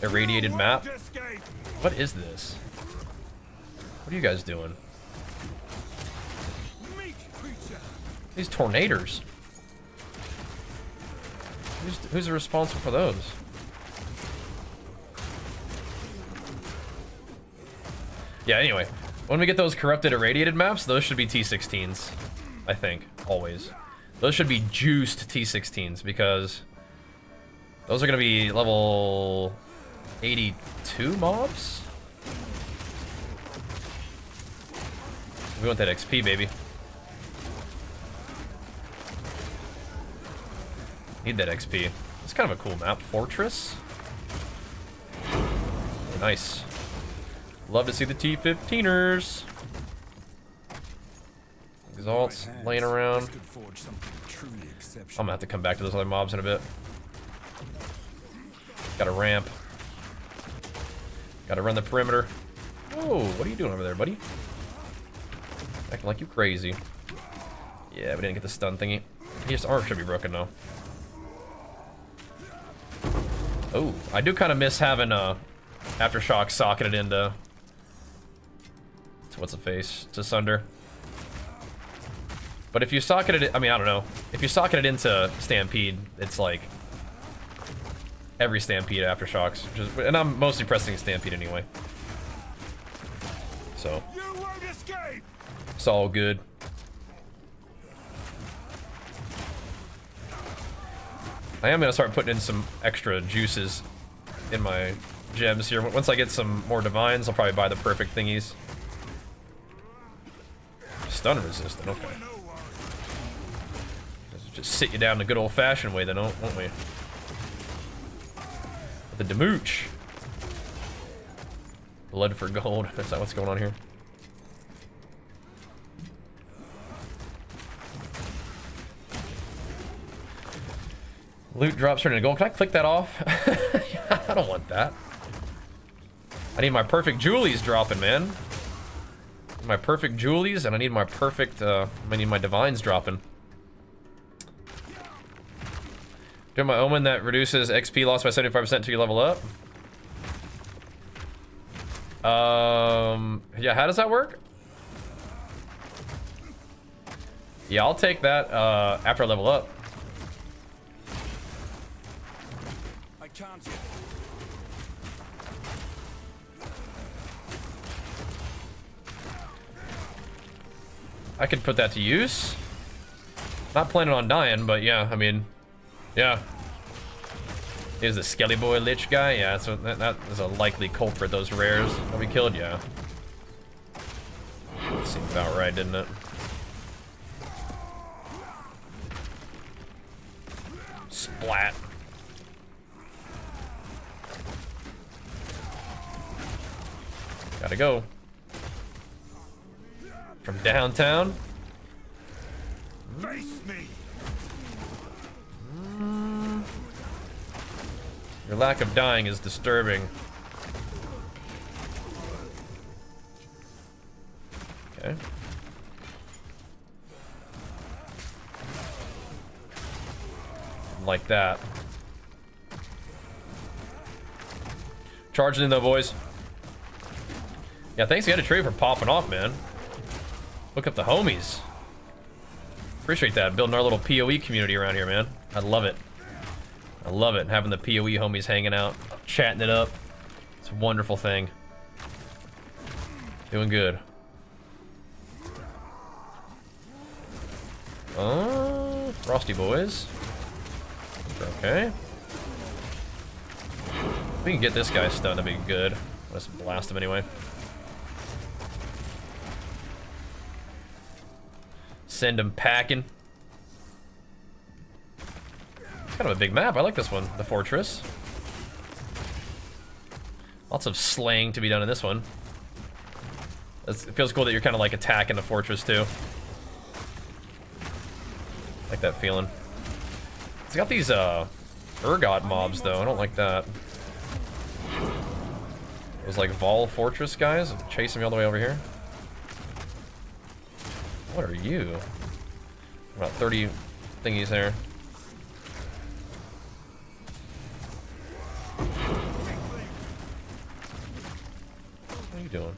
irradiated map. What is this? What are you guys doing? These tornadoes. Who's responsible for those? Yeah, anyway. When we get those corrupted irradiated maps, those should be T16s. I think. Always. Those should be juiced T16s, because those are going to be level 82 mobs? We want that XP, baby. Need that XP. It's kind of a cool map. Fortress. Nice. Love to see the T15ers. Exalts laying around. I'm gonna have to come back to those other mobs in a bit. Got a ramp. Gotta run the perimeter. Whoa, what are you doing over there, buddy? Acting like you crazy. Yeah, we didn't get the stun thingy. His arm should be broken though. Oh, I do kind of miss having Aftershock socketed into what's the face to Sunder. But if you socket it, I mean, I don't know. If you socket it into Stampede, it's like every Stampede Aftershocks. And I'm mostly pressing Stampede anyway. So it's all good. I am gonna start putting in some extra juices in my gems here. Once I get some more divines, I'll probably buy the perfect thingies. Stun resistant, okay. Just sit you down the good old-fashioned way, then, won't we? The Demooch. Blood for gold. Is that what's going on here? Loot drops turn into gold. Can I click that off? I don't want that. I need my perfect Julies dropping, man. My perfect Julies, and I need my perfect, I need my divines dropping. Do my omen that reduces XP loss by 75% until you level up. Yeah, how does that work? Yeah, I'll take that after I level up. I can't. I could put that to use. Not planning on dying, but yeah, I mean, yeah. Is the Skelly Boy Lich guy? Yeah, so that is a likely culprit, those rares that we killed, yeah. Seemed about right, didn't it? Splat. Gotta go. From downtown. Face me. Your lack of dying is disturbing. Okay. Like that. Charging in though, boys. Yeah, thanks again to Trey for popping off, man. Look up the homies. Appreciate that. Building our little PoE community around here, man. I love it. I love it. Having the PoE homies hanging out, chatting it up. It's a wonderful thing. Doing good. Frosty boys. Okay. If we can get this guy stunned, that'd be good. Let's blast him anyway. Send him packing. Kind of a big map. I like this one. The fortress. Lots of slaying to be done in this one. It feels cool that you're kind of like attacking the fortress too. Like that feeling. It's got these Urgot mobs though. I don't like that. Those like Vol Fortress guys chasing me all the way over here. What are you? About 30 thingies there. What are you doing?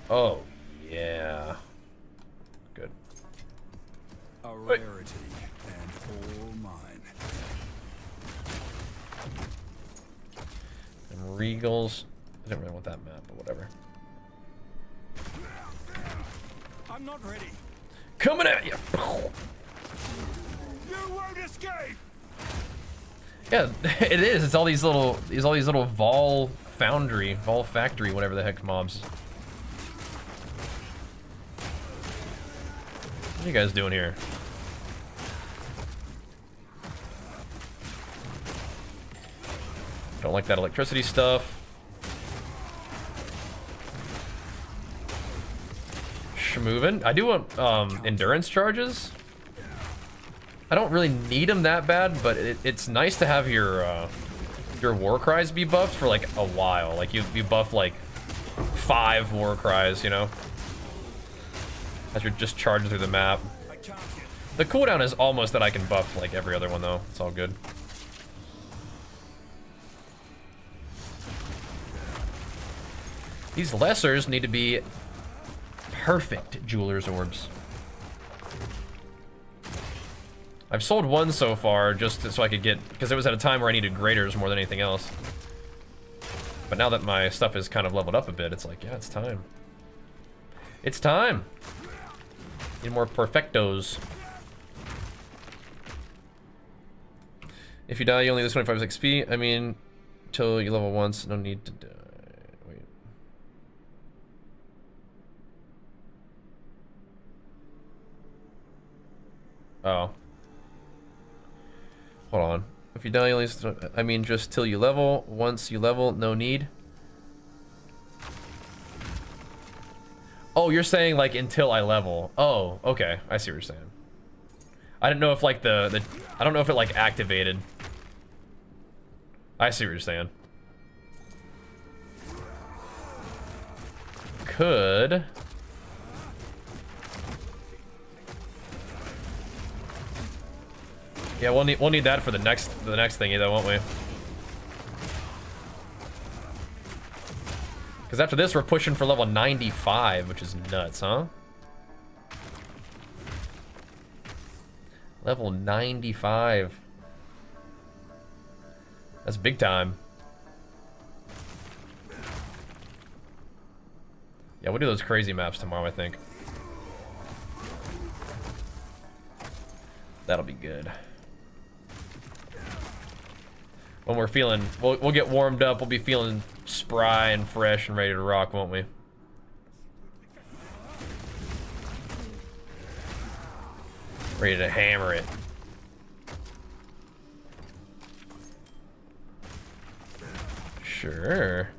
Oh, yeah. Good. A rarity and all mine. And Regals. I didn't really want that map, but whatever. I'm not ready. Coming at you. You won't escape. Yeah, it is. It's all these little Vol Foundry, Vol Factory, whatever the heck mobs. What are you guys doing here? Don't like that electricity stuff. Schmovin'. I do want endurance charges. I don't really need them that bad, but it's nice to have your war cries be buffed for like a while. Like you buff like 5 war cries, you know, as you're just charging through the map. The cooldown is almost that I can buff like every other one though. It's all good. These lessers need to be perfect jeweler's orbs. I've sold one so far just so I could get, because it was at a time where I needed graders more than anything else. But now that my stuff is kind of leveled up a bit, it's like, yeah, it's time. It's time. Need more perfectos. If you die, you only lose 25 XP. I mean, till you level once, no need to die. Wait. Oh. Hold on. If you die, you only lose, I mean, just till you level. Once you level, no need. Oh, you're saying like until I level. Oh, okay. I see what you're saying. I didn't know if like I don't know if it like activated. I see what you're saying. Could. Yeah, we'll need that for the next thingy though, won't we? Because after this, we're pushing for level 95, which is nuts, huh? Level 95. That's big time. Yeah, we'll do those crazy maps tomorrow, I think. That'll be good. When we're feeling, we'll get warmed up, we'll be feeling spry and fresh and ready to rock, won't we? Ready to hammer it. Sure.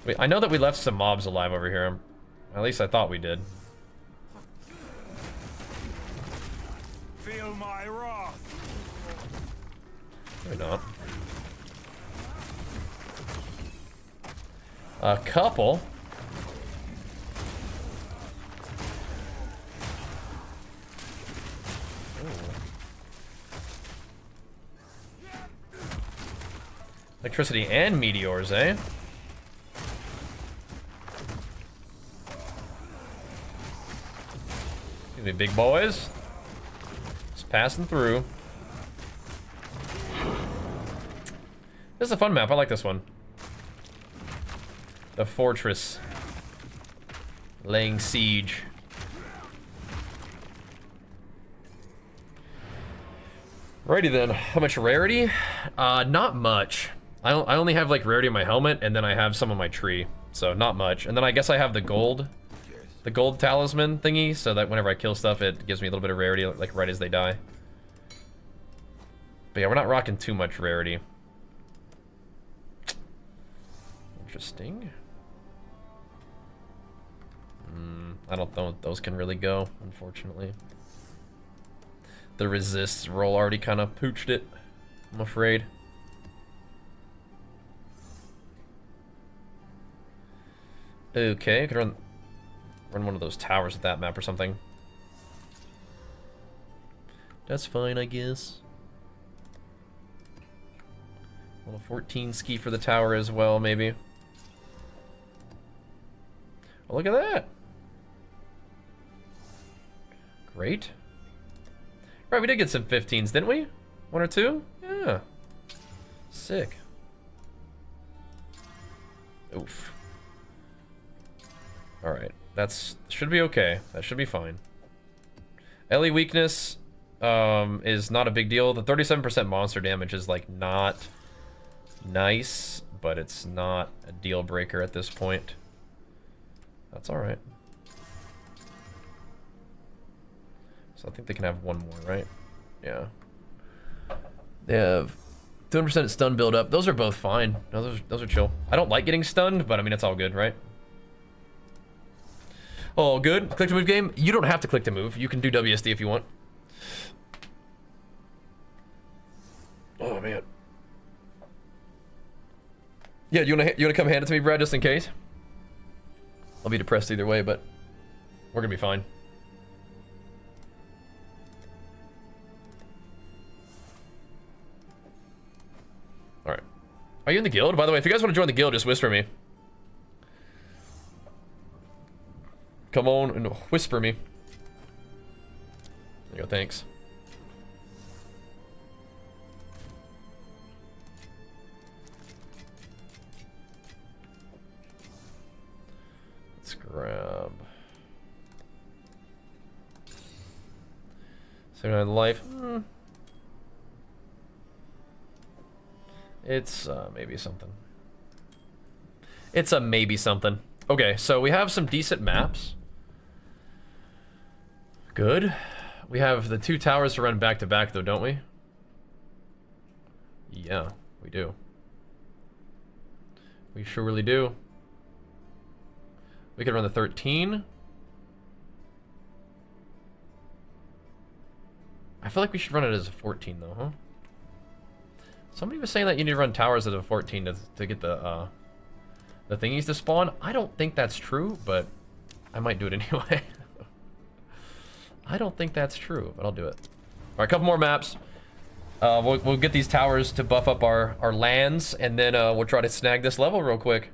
Wait, I know that we left some mobs alive over here. At least I thought we did. Feel my wrath. Maybe not. A couple. Electricity and meteors, eh? Excuse me, big boys. Just passing through. This is a fun map. I like this one. The fortress. Laying siege. Righty then. How much rarity? Not much. I only have like rarity in my helmet, and then I have some on my tree. So not much. And then I guess I have the gold. The gold talisman thingy, so that whenever I kill stuff, it gives me a little bit of rarity, like right as they die. But yeah, we're not rocking too much rarity. Interesting. I don't know if those can really go, unfortunately. The resists roll already kind of pooched it, I'm afraid. Okay, I could run one of those towers with that map or something. That's fine, I guess. Level 14 ski for the tower as well, maybe. Oh, look at that. Great. Right, we did get some 15s, didn't we? One or two? Yeah. Sick. Oof. Alright, that's should be okay. That should be fine. LE weakness is not a big deal. The 37% monster damage is like not nice, but it's not a deal breaker at this point. That's alright. So I think they can have one more, right? Yeah. They have 200% stun build up. Those are both fine. No, those are chill. I don't like getting stunned, but I mean, it's all good, right? All good. Click to move game. You don't have to click to move. You can do WSD if you want. Oh man. Yeah, you wanna come hand it to me, Brad, just in case? I'll be depressed either way, but we're gonna be fine. Alright. Are you in the guild? By the way, if you guys want to join the guild, just whisper me. Come on and whisper me. There you go, thanks. Let's grab 79 life. It's maybe something. It's a maybe something. Okay, so we have some decent maps. Good. We have the two towers to run back to back though, don't we? Yeah, we do. We surely do. We could run the 13. I feel like we should run it as a 14 though, huh? Somebody was saying that you need to run towers as a 14 to get the thingies to spawn. I don't think that's true, but I might do it anyway. I don't think that's true, but I'll do it. All right, a couple more maps. We'll get these towers to buff up our lands, and then we'll try to snag this level real quick.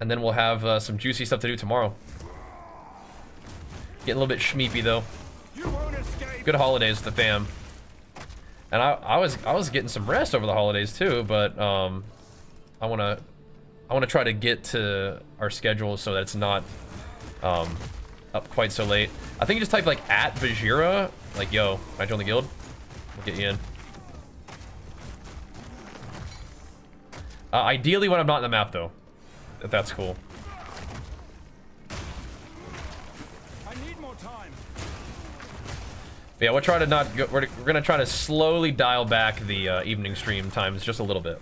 And then we'll have some juicy stuff to do tomorrow. Getting a little bit schmeepy though. Good holidays with the fam. And I was getting some rest over the holidays too, but I wanna try to get to our schedule so that it's not up quite so late. I think you just type like at Bajheera, like yo, can I join the guild? We'll get you in. Ideally when I'm not in the map though, if that's cool. I need more time. But yeah, we'll try to not go, we're gonna try to slowly dial back the evening stream times just a little bit,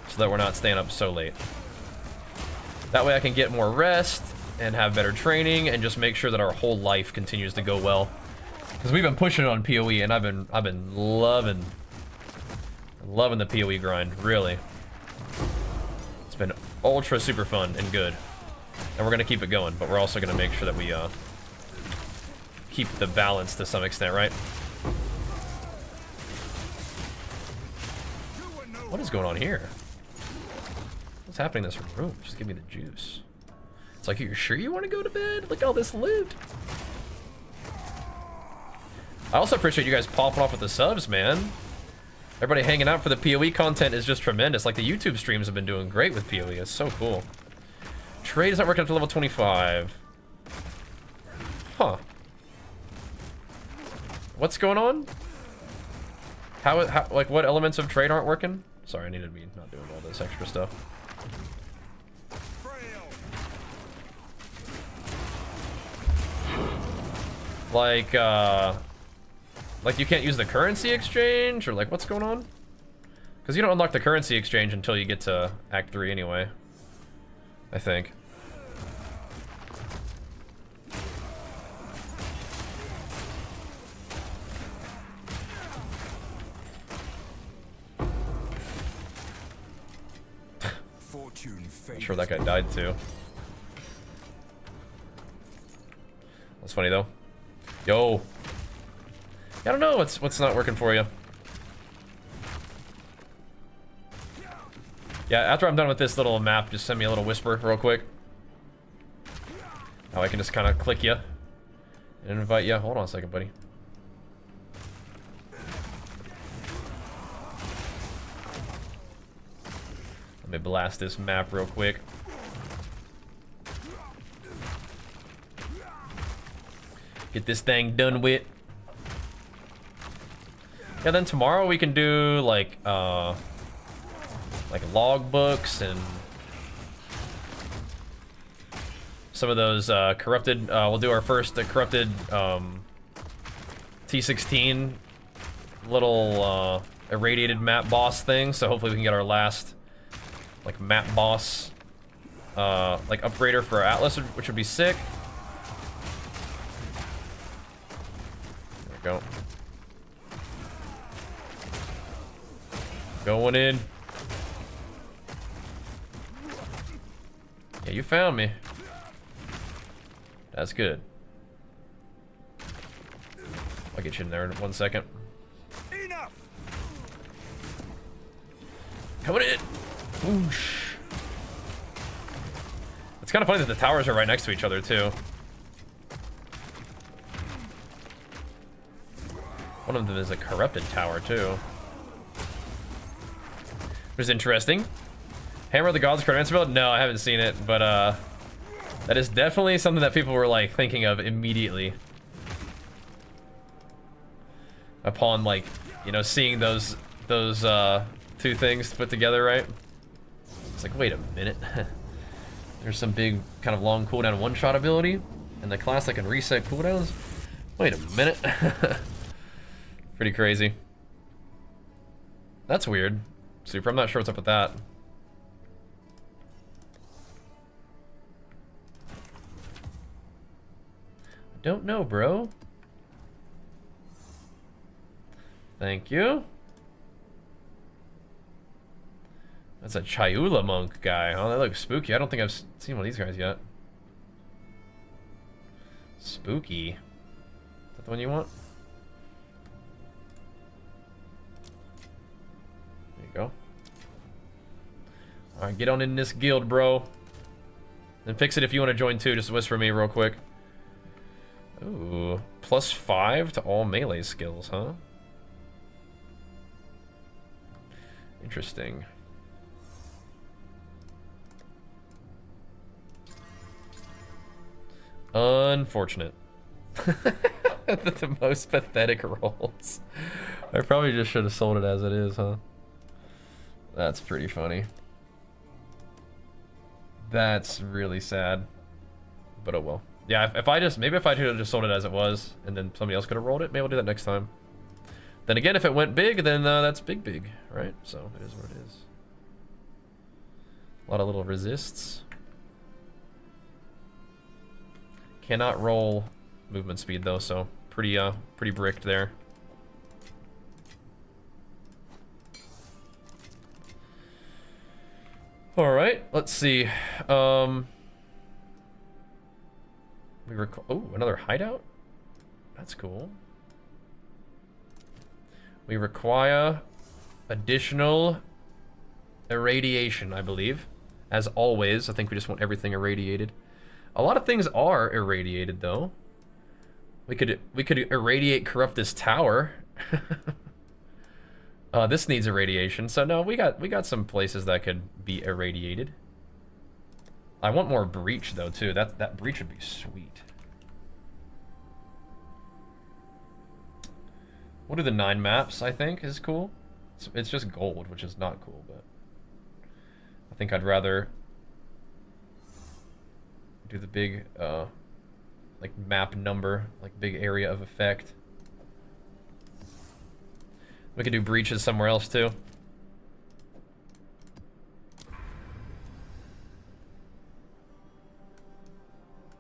so that we're not staying up so late. That way I can get more rest and have better training and just make sure that our whole life continues to go well. Because we've been pushing it on PoE and I've been loving the PoE grind, really. It's been ultra super fun and good. And we're gonna keep it going, but we're also gonna make sure that we keep the balance to some extent, right? What is going on here? What's happening in this room? Just give me the juice. It's like, you're sure you want to go to bed? Look at all this loot. I also appreciate you guys popping off with the subs, man. Everybody hanging out for the PoE content is just tremendous. Like, the YouTube streams have been doing great with PoE. It's so cool. Trade is not working up to level 25. Huh. What's going on? How like, what elements of trade aren't working? Sorry, I needed to be not doing all this extra stuff. Like you can't use the currency exchange, or like, what's going on? Because you don't unlock the currency exchange until you get to Act 3 anyway, I think. I'm sure that guy died too. That's funny though. Yo. I don't know what's not working for you. Yeah, after I'm done with this little map, just send me a little whisper real quick. Now I can just kind of click you and invite you. Hold on a second, buddy. Let me blast this map real quick. Get this thing done with. Yeah, then tomorrow we can do like log books and some of those corrupted. We'll do our first corrupted T15 little irradiated map boss thing. So hopefully we can get our last like map boss like upgrader for Atlas, which would be sick. There we go. Going in. Yeah, you found me. That's good. I'll get you in there in 1 second. Enough. Coming in. Whoosh. It's kind of funny that the towers are right next to each other too. One of them is a corrupted tower too. Which is interesting. Hammer of the Gods Chronomancer build? No, I haven't seen it, but that is definitely something that people were like thinking of immediately. Upon like, you know, seeing those two things put together, right? It's like, wait a minute. There's some big kind of long cooldown one-shot ability and the class that can reset cooldowns. Wait a minute. Pretty crazy. That's weird. Super, I'm not sure what's up with that. Don't know, bro. Thank you. That's a Chayula monk guy. Oh, that looks spooky. I don't think I've seen one of these guys yet. Spooky. Is that the one you want? There you go. Alright, get on in this guild, bro. And fix it if you want to join too. Just whisper me real quick. Ooh, +5 to all melee skills, huh? Interesting. Unfortunate. The most pathetic rolls. I probably just should have sold it as it is, huh? That's pretty funny. That's really sad. But oh well. Yeah, if I just, maybe if I could have just sold it as it was, and then somebody else could have rolled it, maybe I'll do that next time. Then again, if it went big, then that's big, right? So it is what it is. A lot of little resists. Cannot roll movement speed though, so pretty bricked there. All right, let's see. Oh, another hideout? That's cool. We require additional irradiation, I believe. As always, I think we just want everything irradiated. A lot of things are irradiated though. We could irradiate corrupt this tower. This needs irradiation, so no, we got some places that could be irradiated. I want more breach though too. That breach would be sweet. What are the 9 maps? I think is cool. It's just gold, which is not cool, but I think I'd rather do the big like map number, like big area of effect. We could do breaches somewhere else too.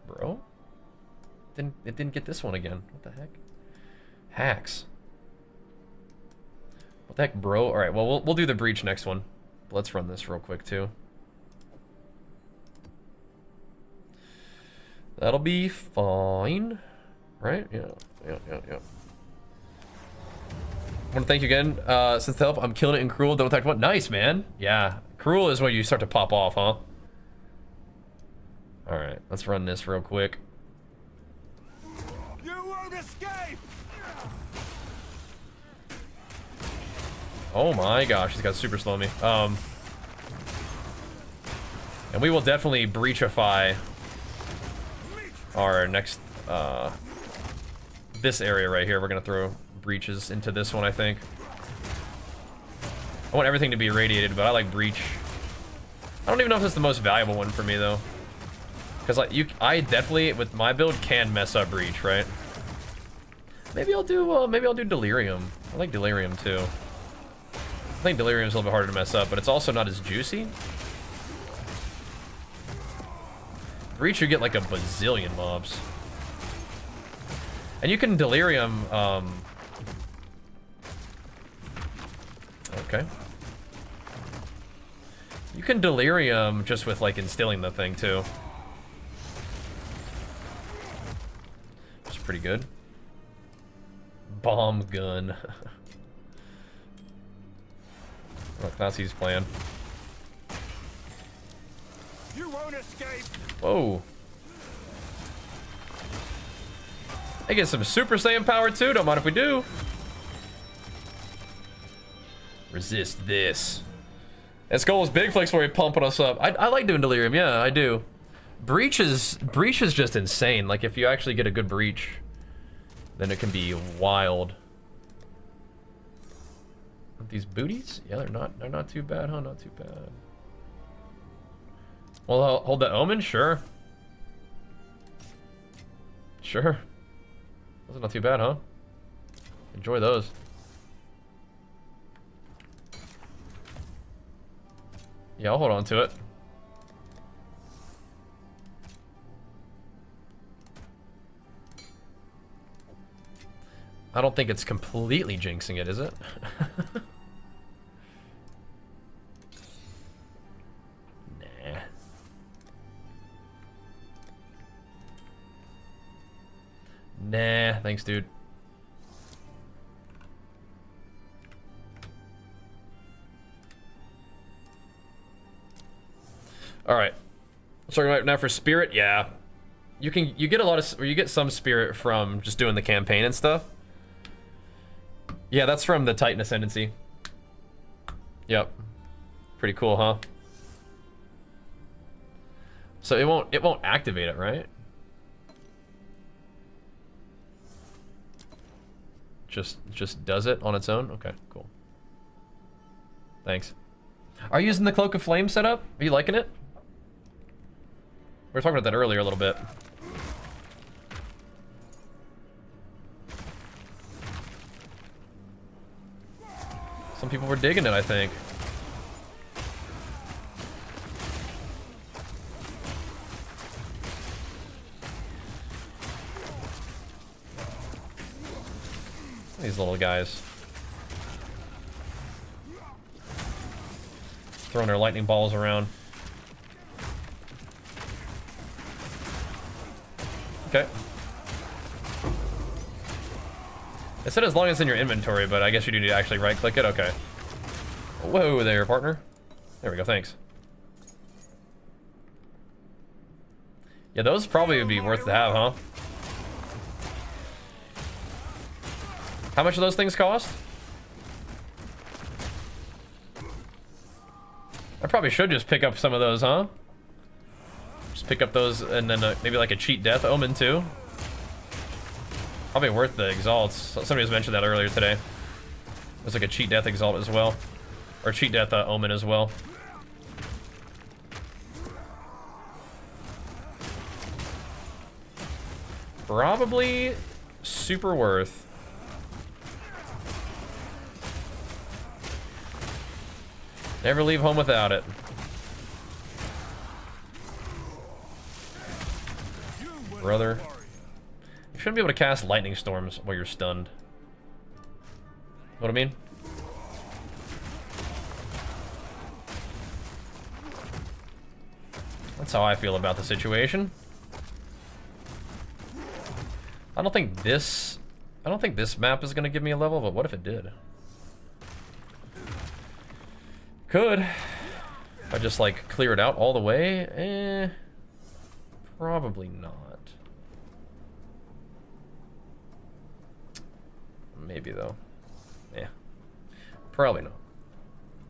Bro? It didn't get this one again. What the heck? Hacks. What the heck, bro? Alright, well, we'll do the breach next one. But let's run this real quick too. That'll be fine. Right? Yeah. I want to thank you again, since the help. I'm killing it in Cruel. Don't attack what? Nice, man. Yeah. Cruel is when you start to pop off, huh? Alright, let's run this real quick. You won't escape! Oh my gosh, he's got super slow me. And we will definitely breachify our next, this area right here. We're gonna throw breaches into this one, I think. I want everything to be irradiated, but I like breach. I don't even know if it's the most valuable one for me though, because like I definitely with my build can mess up breach, right? Maybe I'll do delirium. I like delirium too. I think delirium's a little bit harder to mess up, but it's also not as juicy. Breach, you get like a bazillion mobs, and you can delirium. Okay. You can delirium just with like instilling the thing too. It's pretty good. Bomb gun. Look, that's his plan. You won't escape. Whoa. I get some Super Saiyan power too. Don't mind if we do. Resist this. And Skull is big flex for you, pumping us up. I like doing delirium. Yeah, I do. Breach is just insane. Like if you actually get a good breach, then it can be wild. These booties? Yeah, they're not too bad, huh? Not too bad. Well, I'll hold that omen, sure. Sure. Those are not too bad, huh? Enjoy those. Yeah, I'll hold on to it. I don't think it's completely jinxing it, is it? Nah. Nah, thanks, dude. All right, Starting right now for spirit, yeah. You get a lot of, or you get some spirit from just doing the campaign and stuff. Yeah, that's from the Titan Ascendency. Yep. Pretty cool, huh? So it won't activate it, right? Just does it on its own? Okay, cool. Thanks. Are you using the Cloak of Flame setup? Are you liking it? We were talking about that earlier a little bit. Some people were digging it, I think. These little guys. Throwing their lightning balls around. Okay. It said as long as it's in your inventory, but I guess you do need to actually right-click it. Okay. Whoa there, partner. There we go, thanks. Yeah, those probably would be worth to have, huh? How much do those things cost? I probably should just pick up some of those, huh? Just pick up those and then maybe like a cheat death omen too. Probably worth the exalts. Somebody just mentioned that earlier today. There's like a cheat death exalt as well. Or cheat death omen as well. Probably super worth. Never leave home without it. Brother. You shouldn't be able to cast lightning storms while you're stunned. Know what I mean? That's how I feel about the situation. I don't think this map is gonna give me a level, but what if it did? Could. If I just like clear it out all the way? Probably not. Maybe though. Yeah. Probably not.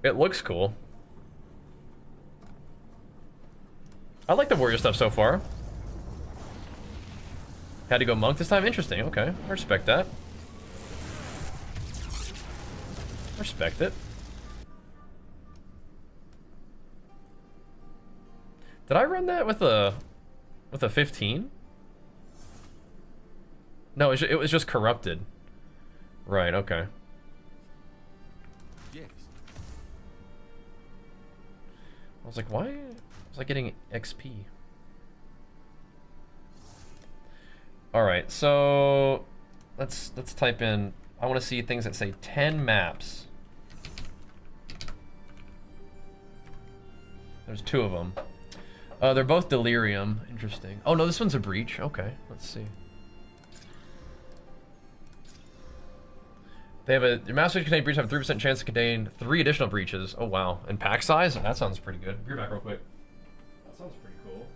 It looks cool. I like the warrior stuff so far. Had to go monk this time? Interesting, okay. I respect that. Respect it. Did I run that with a 15? No, it was just corrupted. Right, okay. Yes. I was like, why was I getting XP? Alright, so let's type in, I want to see things that say 10 maps. There's 2 of them. They're both delirium. Interesting. Oh no, this one's a breach. Okay, let's see. They have your master contained breach have a 3% chance to contain 3 additional breaches. Oh wow. And pack size? That sounds pretty good. Be right back real quick. That sounds pretty cool.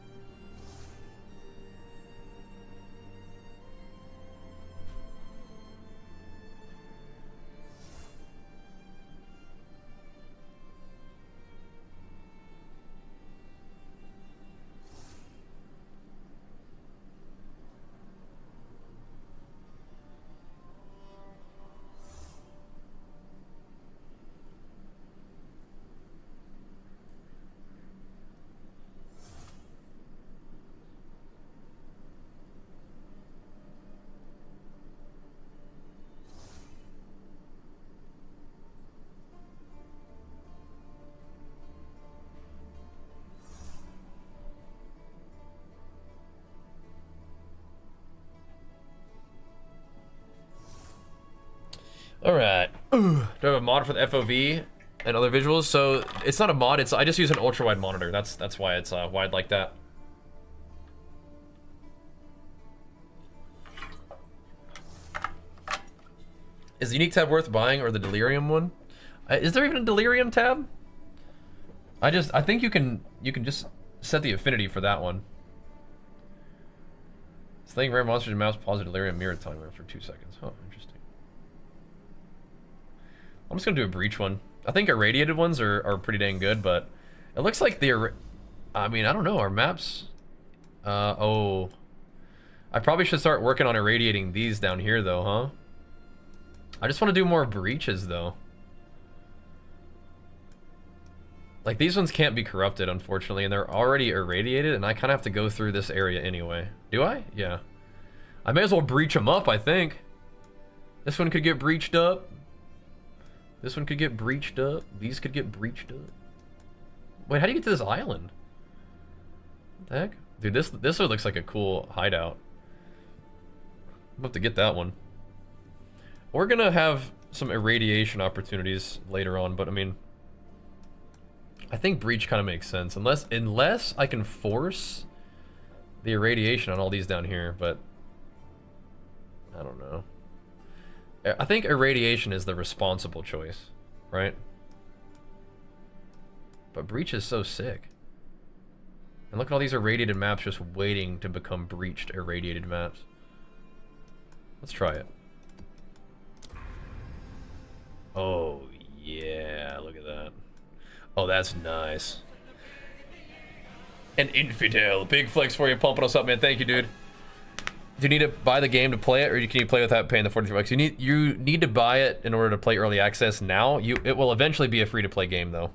Alright. Do I have a mod for the FOV and other visuals? So it's not a mod, I just use an ultra wide monitor. That's why it's wide like that. Is the unique tab worth buying or the delirium one? Is there even a delirium tab? I think you can just set the affinity for that one. Slaying rare monsters and maps pause delirium mirror timer for 2 seconds. Oh, interesting. I'm just gonna do a breach one. I think irradiated ones are pretty dang good, but it looks like they're. I mean, I don't know. Our maps. Oh. I probably should start working on irradiating these down here, though, huh? I just want to do more breaches, though. Like, these ones can't be corrupted, unfortunately, and they're already irradiated, and I kind of have to go through this area anyway. Do I? Yeah. I may as well breach them up, I think. This one could get breached up. This one could get breached up. These could get breached up. Wait, how do you get to this island? What the heck? Dude, this one looks like a cool hideout. I'm about to get that one. We're gonna have some irradiation opportunities later on, but I mean, I think breach kind of makes sense, unless I can force the irradiation on all these down here, but I don't know. I think irradiation is the responsible choice, right? But breach is so sick. And look at all these irradiated maps just waiting to become breached irradiated maps. Let's try it. Oh, yeah, look at that. Oh, that's nice. An infidel. Big flex for you, pumping us up, man. Thank you, dude. Do you need to buy the game to play it, or can you play without paying the 43 bucks? You need to buy it in order to play early access now. It will eventually be a free-to-play game, though.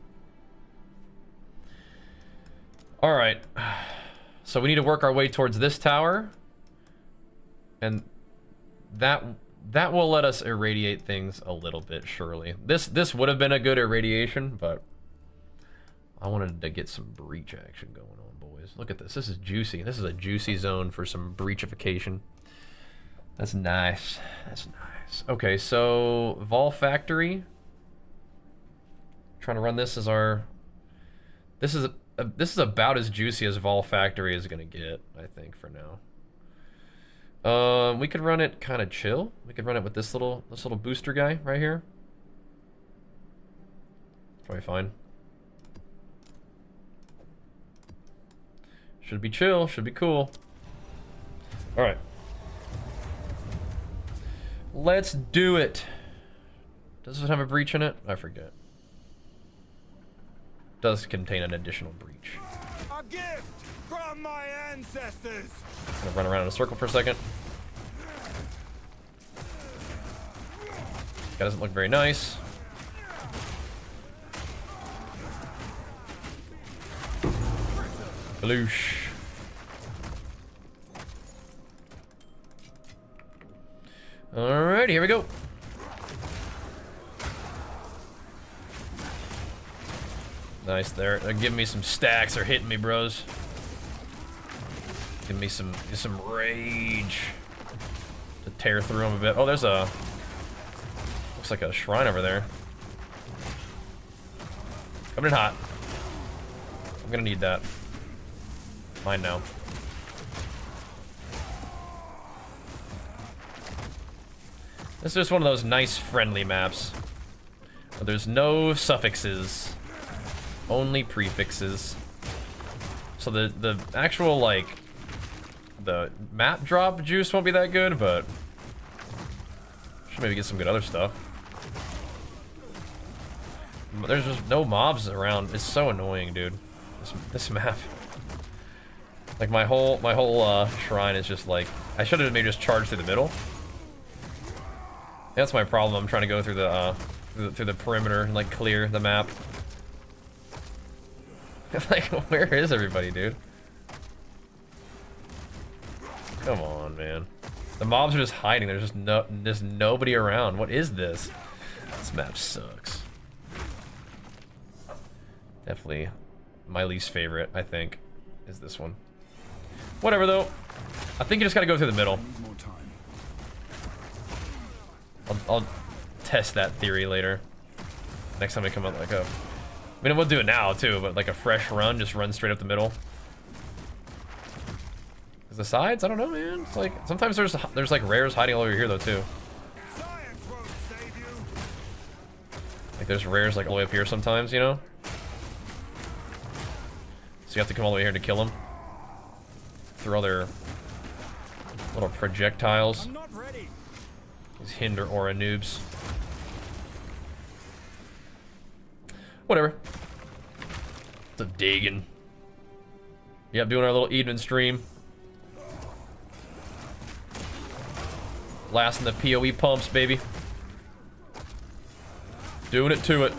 All right. So we need to work our way towards this tower, and that will let us irradiate things a little bit, surely. This would have been a good irradiation, but I wanted to get some breach action going on, boys. Look at this. This is juicy. This is a juicy zone for some breachification. That's nice. That's nice. Okay, so Vol Factory. Trying to run this as our. This is about as juicy as Vol Factory is gonna get, I think, for now. We could run it kind of chill. We could run it with this little booster guy right here. Probably fine. Should be chill. Should be cool. All right. Let's do it. Does this have a breach in it? I forget. Does contain an additional breach. A gift from my ancestors. I'm gonna run around in a circle for a second. That doesn't look very nice. Baloosh. Alright, here we go. Nice there. They're giving me some stacks. They're hitting me, bros. Give me some rage to tear through them a bit. Oh, there's a looks like a shrine over there. Coming in hot. I'm gonna need that. Mine now. This is just one of those nice friendly maps where there's no suffixes, only prefixes. So the actual, like, the map drop juice won't be that good, but should maybe get some good other stuff. There's just no mobs around. It's so annoying, dude. This map. Like my whole shrine is just like, I should have maybe just charged through the middle. That's my problem. I'm trying to go through the perimeter and like clear the map. Like, where is everybody, dude? Come on, man. The mobs are just hiding. There's just nobody around. What is this? This map sucks. Definitely my least favorite, I think, is this one. Whatever, though. I think you just gotta go through the middle. I'll test that theory later. Next time we come up like a... I mean, we'll do it now, too, but like a fresh run, just run straight up the middle. Cause the sides, I don't know, man. It's like, sometimes there's like rares hiding all over here, though, too. Like, there's rares like all the way up here sometimes, you know? So you have to come all the way here to kill them. Through all their little projectiles. I'm not ready. These hinder aura noobs. Whatever. It's a Dagon. Yep, doing our little evening stream. Lasting the PoE pumps, baby. Doing it to it.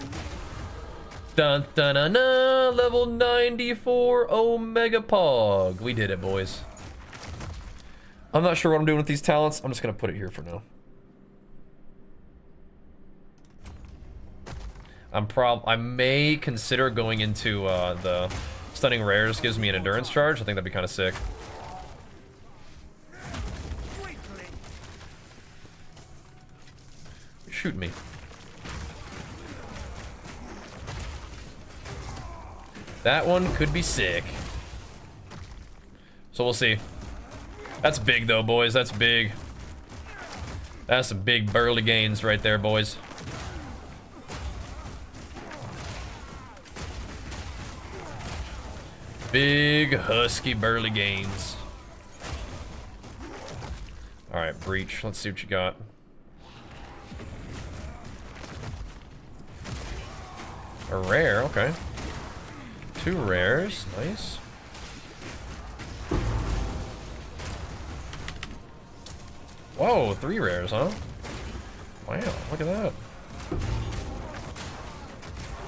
Dun dun dun dun, level 94 Omega Pog. We did it, boys. I'm not sure what I'm doing with these talents. I'm just gonna put it here for now. I may consider going into the stunning rares. Gives me an endurance charge. I think that'd be kind of sick. Shoot me. That one could be sick. So we'll see. That's big though, boys. That's big. That's some big burly gains right there, boys. Big husky burly gains. Alright, breach. Let's see what you got. A rare, okay. 2 rares, nice. Whoa, 3 rares, huh? Wow, look at that.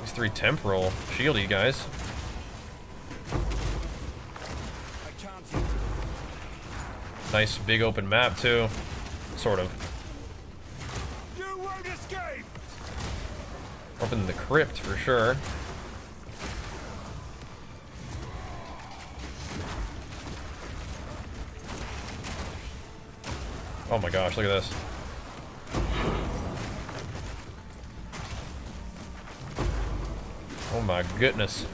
These 3 temporal shieldy guys. Nice big open map too. Sort of. You won't escape. Up in the crypt for sure. Oh my gosh, look at this. Oh my goodness.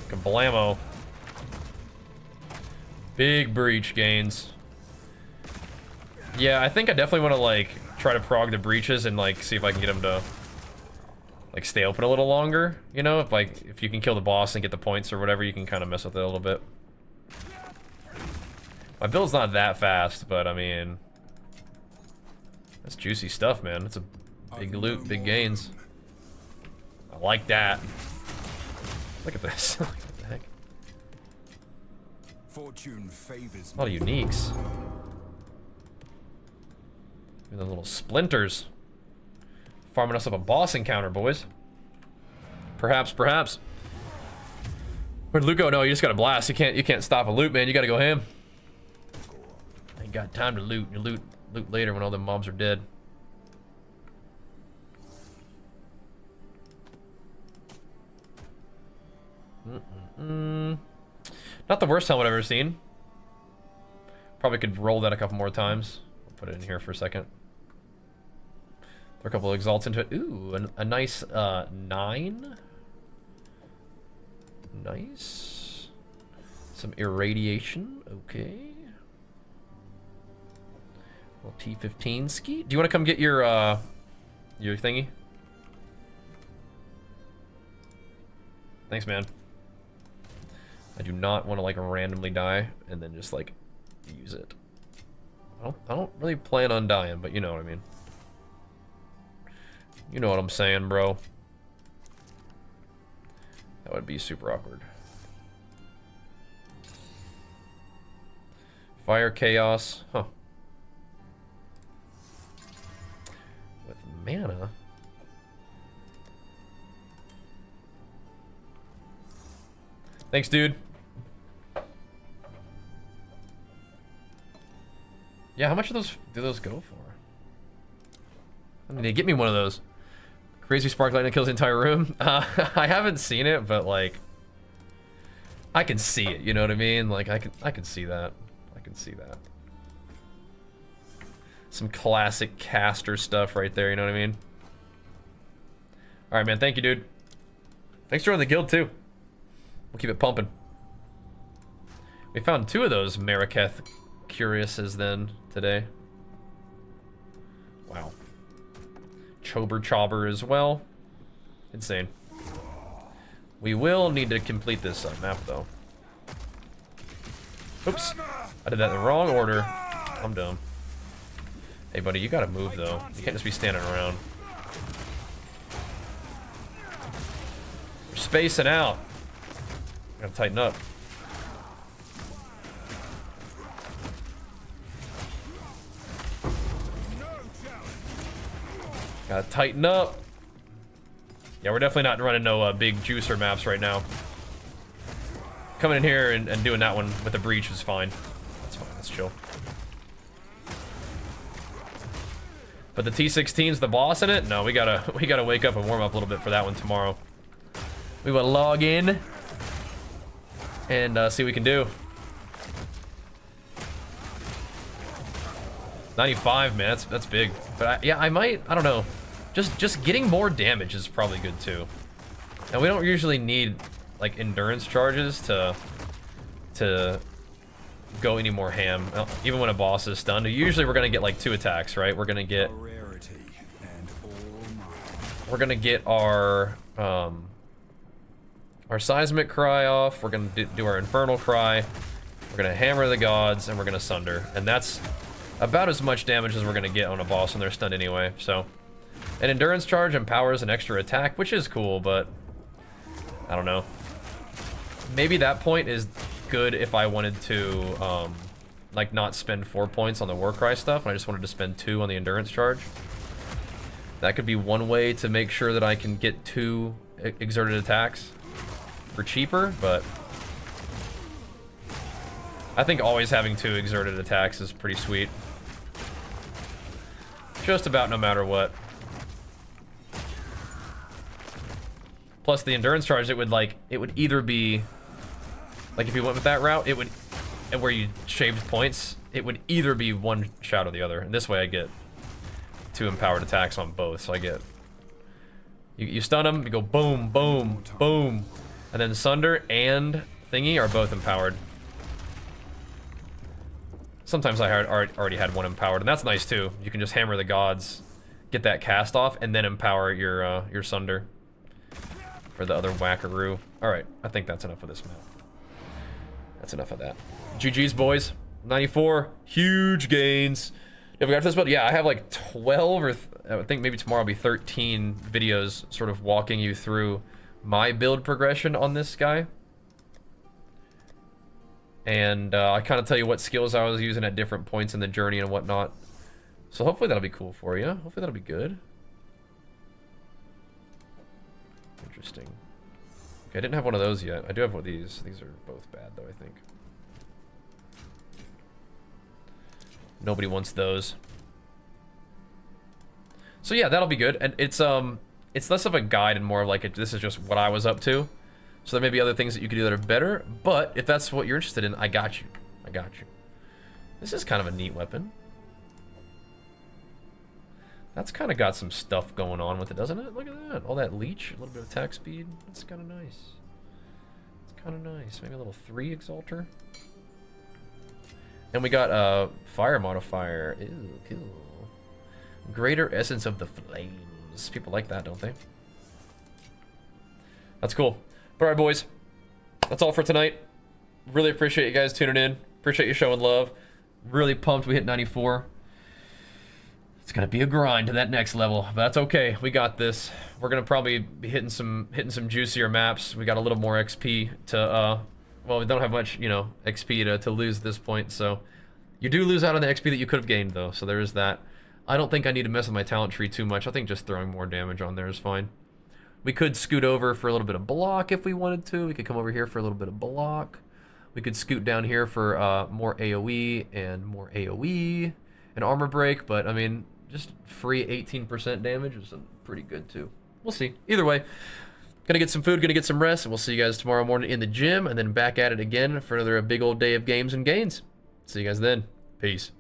Kablamo. Big breach gains. Yeah, I think I definitely want to like try to prog the breaches and like see if I can get them to like stay open a little longer, you know? If you can kill the boss and get the points or whatever, you can kind of mess with it a little bit. My build's not that fast, but I mean, that's juicy stuff, man. It's a big loot, big gains. I like that. Look at this. What the heck? Fortune favors A lot of uniques. Look at the little splinters. Farming us up a boss encounter, boys. Perhaps, perhaps. Where'd loot go? No, you just gotta blast. You can't stop a loot, man. You gotta go ham. Ain't got time to loot. You loot later when all the mobs are dead. Not the worst helmet I've ever seen. Probably could roll that a couple more times. I'll put it in here for a second. Throw a couple of exalts into it. Ooh, a nice 9. Nice. Some irradiation. Okay. Little T15 ski. Do you want to come get your thingy? Thanks, man. I do not want to like randomly die and then just like use it. I don't really plan on dying, but you know what I mean. You know what I'm saying, bro. That would be super awkward. Fire chaos, huh? With mana. Thanks, dude. Yeah, how much do those go for? I mean, get me one of those. Crazy spark lightning kills the entire room. I haven't seen it, but like, I can see it. You know what I mean? Like, I can see that. I can see that. Some classic caster stuff right there. You know what I mean? All right, man. Thank you, dude. Thanks for joining the guild too. We'll keep it pumping. We found 2 of those Maraketh Curiouses then today. Wow. Chober Chobber as well. Insane. We will need to complete this map, though. Oops. I did that in the wrong order. I'm dumb. Hey, buddy, you gotta move, though. You can't just be standing around. We're spacing out. Gotta tighten up. Gotta tighten up. Yeah, we're definitely not running no big juicer maps right now. Coming in here and doing that one with the breach is fine. That's fine, that's chill. But the T15's the boss in it? No, we gotta wake up and warm up a little bit for that one tomorrow. We will log in and see what we can do. 95, man, that's big. But yeah, I don't know. Just getting more damage is probably good too. And we don't usually need like endurance charges to go any more ham. Well, even when a boss is stunned, usually we're gonna get like 2 attacks, right? We're gonna get our seismic cry off. We're gonna do our infernal cry. We're gonna hammer the gods, and we're gonna sunder. And that's about as much damage as we're gonna get on a boss when they're stunned anyway. So, an endurance charge empowers an extra attack, which is cool, but I don't know. Maybe that point is good if I wanted to, like, not spend 4 points on the Warcry stuff, and I just wanted to spend 2 on the endurance charge. That could be one way to make sure that I can get 2 exerted attacks for cheaper, but I think always having 2 exerted attacks is pretty sweet. Just about no matter what. Plus the endurance charge, it would either be, like if you went with that route, it would, and where you shaved points, it would either be one shot or the other. And this way I get 2 empowered attacks on both, so I get, you stun them, you go boom, boom, boom, and then Sunder and Thingy are both empowered. Sometimes I already had one empowered, and that's nice too. You can just hammer the gods, get that cast off, and then empower your Sunder for the other wackaroo. All right, I think that's enough of this map. That's enough of that. GG's, boys. 94, huge gains. Have we got to this build? Yeah, I have like 12 or I think maybe tomorrow will be 13 videos sort of walking you through my build progression on this guy. And I kind of tell you what skills I was using at different points in the journey and whatnot. So hopefully that'll be cool for you. Hopefully that'll be good. Interesting. Okay, I didn't have one of those yet. I do have one of these. These are both bad though, I think. Nobody wants those. So yeah, that'll be good. And it's less of a guide and more of like this is just what I was up to. So there may be other things that you could do that are better, but if that's what you're interested in, I got you. I got you. This is kind of a neat weapon. That's kind of got some stuff going on with it, doesn't it? Look at that. All that leech, a little bit of attack speed. That's kind of nice. It's kind of nice. Maybe a little 3 exalter. And we got fire modifier. Ew, cool. Greater essence of the flames. People like that, don't they? That's cool. But alright, boys. That's all for tonight. Really appreciate you guys tuning in. Appreciate you showing love. Really pumped we hit 94. It's gonna be a grind to that next level, but that's okay. We got this. We're gonna probably be hitting some juicier maps. We got a little more XP to well, we don't have much, you know, XP to lose at this point, so you do lose out on the XP that you could have gained though, so there is that. I don't think I need to mess with my talent tree too much. I think just throwing more damage on there is fine. We could scoot over for a little bit of block if we wanted to. We could come over here for a little bit of block. We could scoot down here for more AoE and more AoE and armor break, but I mean, just free 18% damage is pretty good too. We'll see. Either way, gonna get some food, gonna get some rest, and we'll see you guys tomorrow morning in the gym, and then back at it again for another big old day of games and gains. See you guys then. Peace.